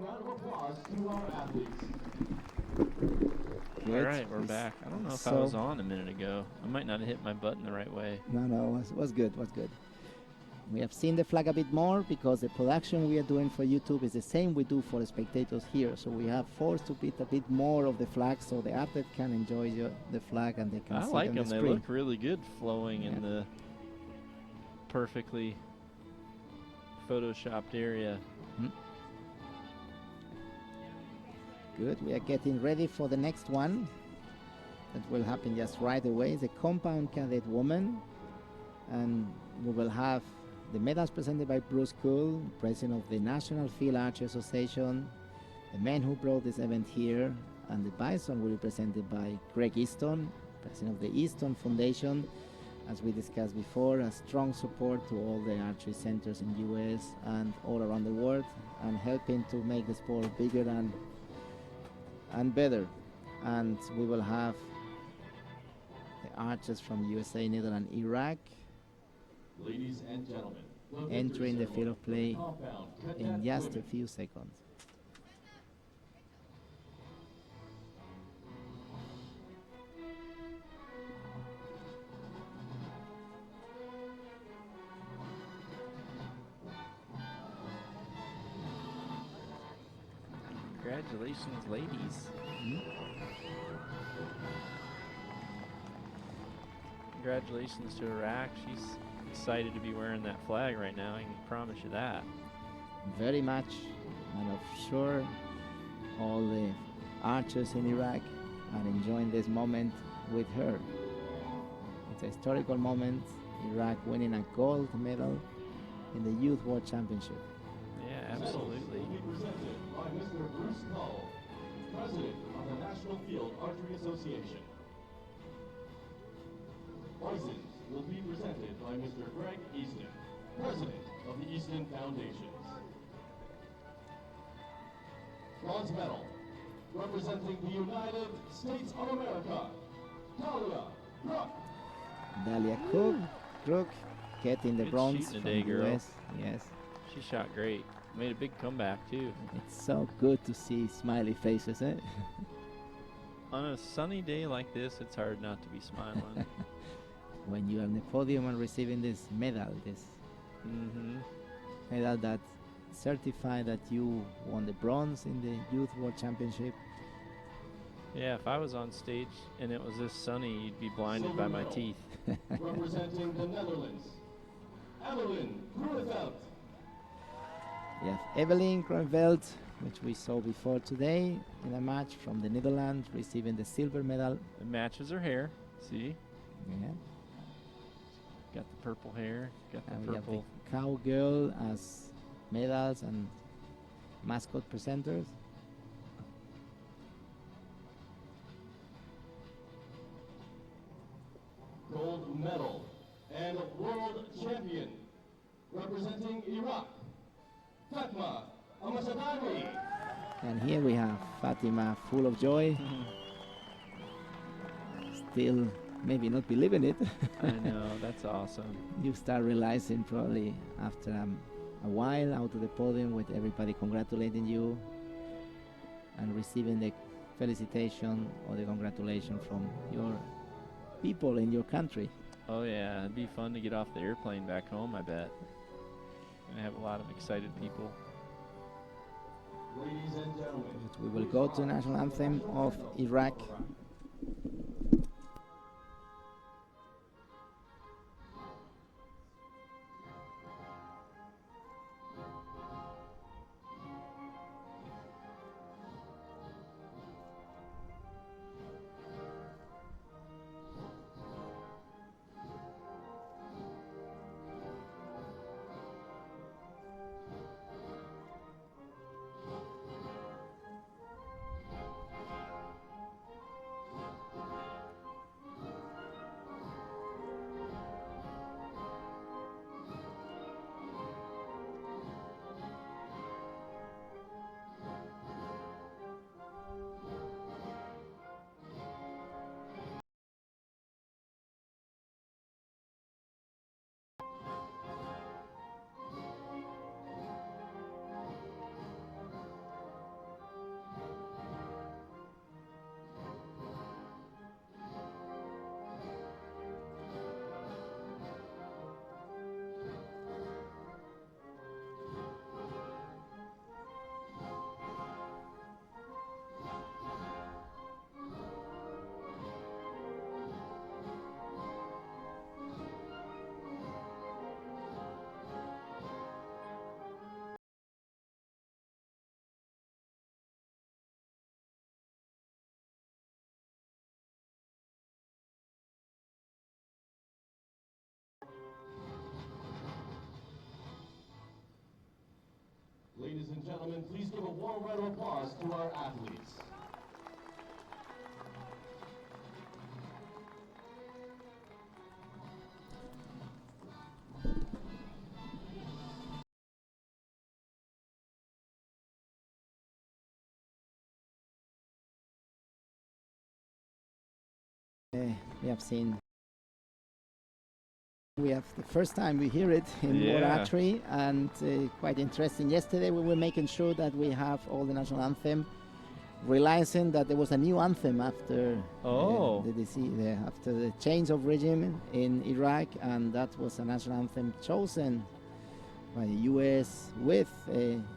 Speaker 3: round of applause to our athletes.
Speaker 2: All right, we're back. I don't know if I was on a minute ago. I might not have hit my button the right way.
Speaker 1: No, was good, was good. We have seen the flag a bit more because the production we are doing for YouTube is the same we do for the spectators here. So we have forced to put a bit more of the flag so the athlete can enjoy the flag and they can see it on the
Speaker 2: them. They
Speaker 1: screen.
Speaker 2: look really good flowing in the perfectly photoshopped area.
Speaker 1: Good. We are getting ready for the next one. That will happen just right away. It's a compound cadet woman. And we will have the medals presented by Bruce Cool, president of the National Field Archery Association, the man who brought this event here, and the bison will be presented by Greg Easton, president of the Easton Foundation. As we discussed before, a strong support to all the archery centers in the US and all around the world, and helping to make the sport bigger and better. And we will have the archers from USA, Netherlands, Iraq,
Speaker 3: Ladies and gentlemen,
Speaker 1: entering the field of play in just a few seconds.
Speaker 2: Congratulations, ladies. Congratulations to Iraq. She's excited to be wearing that flag right now. I can promise you that.
Speaker 1: Very much, and I'm sure all the archers in Iraq are enjoying this moment with her. It's a historical moment, Iraq winning a gold medal in the Youth World Championship.
Speaker 2: Yeah, absolutely.
Speaker 3: Will be presented by Mr. Bruce Cull, president of the National Field Archery Association. Bisons will be presented by Mr. Greg Easton, president of the Easton Foundations. Bronze medal, representing the United States of America, Talia Crook.
Speaker 1: Dalia Crook getting the
Speaker 2: Good
Speaker 1: bronze
Speaker 2: shooting
Speaker 1: from
Speaker 2: today,
Speaker 1: the
Speaker 2: girl.
Speaker 1: US. Yes,
Speaker 2: She shot great. Made a big comeback, too.
Speaker 1: it's so good to see smiley faces, eh?
Speaker 2: On a sunny day like this, it's hard not to be smiling.
Speaker 1: When you are on the podium and receiving this medal, this medal that certifies that you won the bronze in the Youth World Championship.
Speaker 2: Yeah, if I was on stage and it was this sunny, you'd be blinded by my teeth.
Speaker 3: Representing the Netherlands, Evelyn Groeneveld.
Speaker 1: We have Evelyn Kronveld, which we saw before today in a match from the Netherlands, receiving the silver medal.
Speaker 2: It matches her hair. See?
Speaker 1: Yeah.
Speaker 2: Got the purple hair. Got the
Speaker 1: And we have the
Speaker 2: purple.
Speaker 1: cowgirl as medals and mascot presenters.
Speaker 3: Gold medal and world champion, representing Iraq, Fatma Amashadani.
Speaker 1: And here we have Fatima full of joy. Still maybe not believing it.
Speaker 2: I know, that's awesome.
Speaker 1: You start realizing probably after a while out of the podium with everybody congratulating you and receiving the felicitation or the congratulation from your people in your country.
Speaker 2: Oh yeah, it'd be fun to get off the airplane back home, I bet. And have a lot of excited people.
Speaker 3: Ladies and gentlemen,
Speaker 1: We will go to the national anthem of Iraq.
Speaker 3: gentlemen, please give a warm round of applause to our athletes.
Speaker 1: We have seen. We have the first time we hear it in World Archery, and quite interesting. Yesterday we were making sure that we have all the national anthem, realizing that there was a new anthem after after the change of regime in Iraq, and that was a national anthem chosen by the U.S. with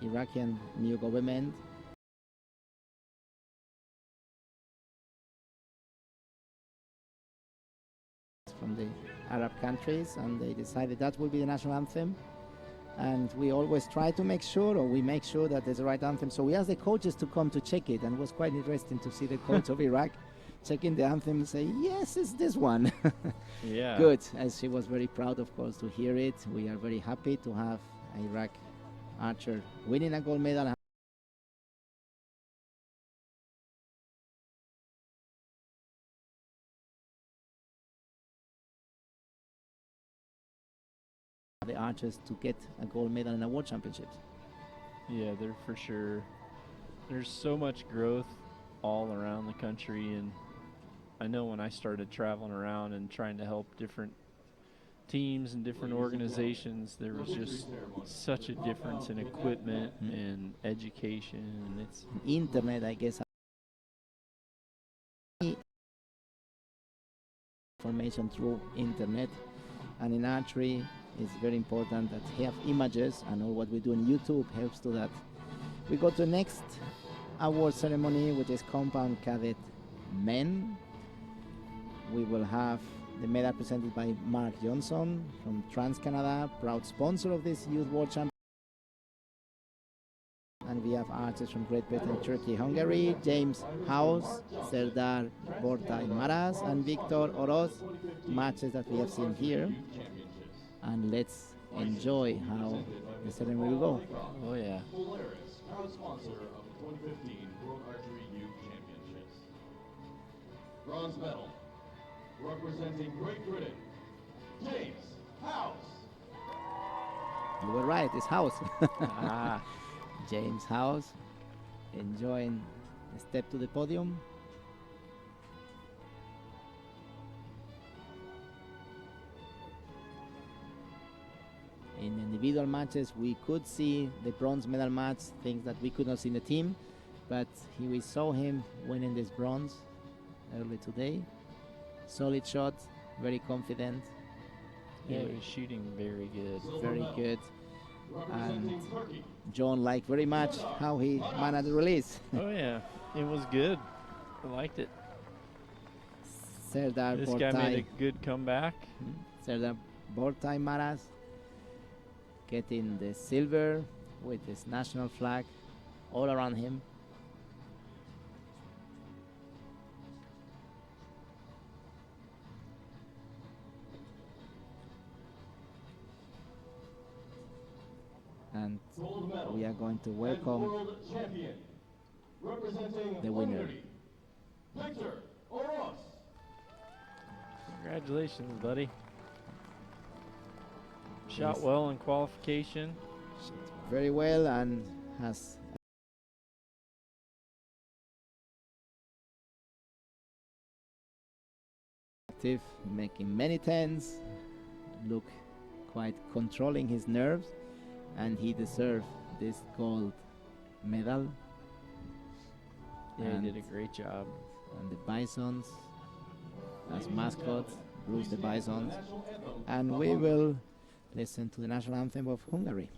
Speaker 1: Iraqi new government. From the Arab countries, and they decided that will be the national anthem. And we always try to make sure, or we make sure that there's the right anthem. So we asked the coaches to come to check it, and it was quite interesting to see the coach of Iraq checking the anthem and say, yes, it's this one.
Speaker 2: Yeah.
Speaker 1: Good. And she was very proud, of course, to hear it. We are very happy to have Iraq archer winning a gold medal. The archers to get a gold medal in a World Championships.
Speaker 2: Yeah, they're for sure. There's so much growth all around the country, and I know when I started traveling around and trying to help different teams and different organizations, there was just such a difference in equipment and education, and it's
Speaker 1: internet, I guess. Information through internet, and in archery it's very important that have images, and all what we do on YouTube helps to that. We go to the next award ceremony, which is compound cadet men. We will have the medal presented by Mark Johnson from Trans-Canada, proud sponsor of this Youth World Championship. And we have archers from Great Britain, Turkey, Hungary, James House, Serdar Bortay Maras, and Victor Oroz, matches that we have seen here. And let's enjoy how the ceremony will go.
Speaker 2: oh yeah.
Speaker 3: Polaris, proud sponsor of the 2015 World Archery Youth Championships. Bronze medal, representing Great Britain, James House.
Speaker 1: You were right, it's House.
Speaker 2: Ah,
Speaker 1: James House enjoying a step to the podium. In individual matches, we could see the bronze medal match, things that we could not see in the team, but we saw him winning this bronze early today. Solid shot, very confident.
Speaker 2: yeah, he's shooting very good.
Speaker 1: Very good. And John liked very much how he managed the release.
Speaker 2: Oh yeah, it was good. I liked it.
Speaker 1: Serdar
Speaker 2: This guy made
Speaker 1: Bortay,
Speaker 2: a good comeback.
Speaker 1: Serdar Bortay Maras getting the silver with his national flag all around him. And
Speaker 3: Gold medal,
Speaker 1: we are going to
Speaker 3: and
Speaker 1: welcome
Speaker 3: world champion, representing
Speaker 1: the winner.
Speaker 3: Hungary, Victor Oroz.
Speaker 2: Congratulations, buddy. Shot
Speaker 1: Yes.
Speaker 2: well in qualification.
Speaker 1: very well and has active, making many tens, look quite controlling his nerves, and he deserved this gold medal.
Speaker 2: Yeah,
Speaker 1: And-
Speaker 2: he did a great job.
Speaker 1: And the Bisons as mascots, Bruce the Bisons, and we will listen to the national anthem of Hungary.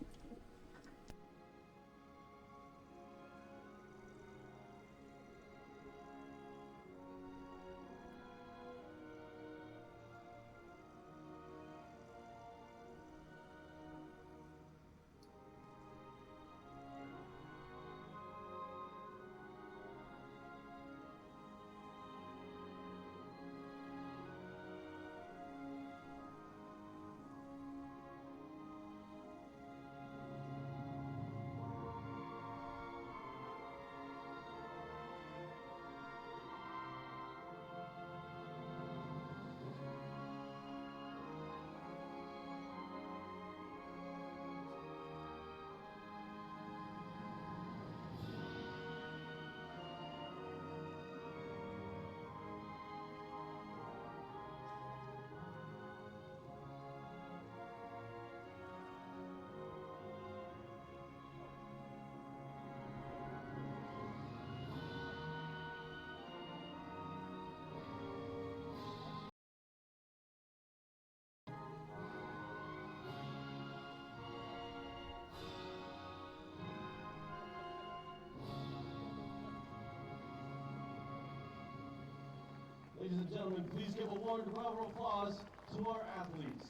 Speaker 3: Ladies and gentlemen, please give a warm round of applause to our athletes.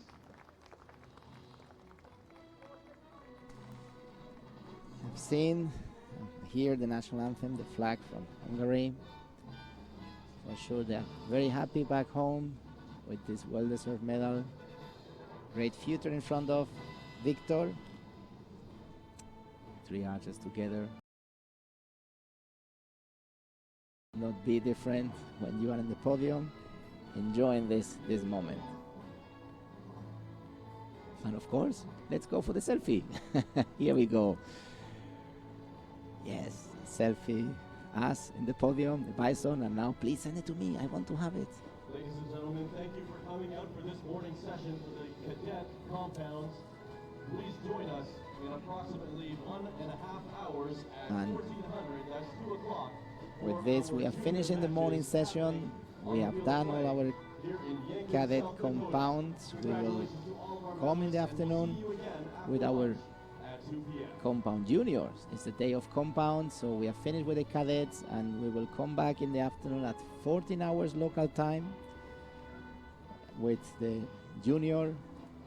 Speaker 1: I've seen here the national anthem, the flag from Hungary. For sure, they're very happy back home with this well-deserved medal. Great future in front of Victor. 3 archers together. Not be different when you are in the podium, enjoying this moment. And of course, let's go for the selfie. Here we go. Yes, selfie, us in the podium, the bison, and now please send it to me. I want to have it.
Speaker 3: Ladies and gentlemen, thank you for coming out for this morning session for the Cadet compounds. Please join us in approximately 1.5 hours at
Speaker 1: And
Speaker 3: 1400, that's 2 o'clock.
Speaker 1: with this, we are finishing the morning session. We have done all our cadet compounds. We will come in the afternoon with our compound juniors. It's the day of compound, so we are finished with the cadets, and we will come back in the afternoon at 14 hours local time with the junior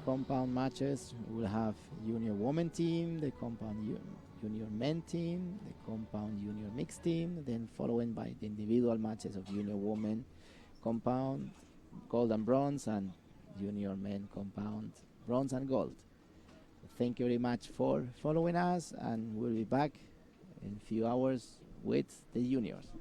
Speaker 1: compound matches. We will have junior women team, the compound junior men team, the compound junior mixed team, then following by the individual matches of junior women compound, gold and bronze, and junior men compound, bronze and gold. Thank you very much for following us, and we'll be back in a few hours with the juniors.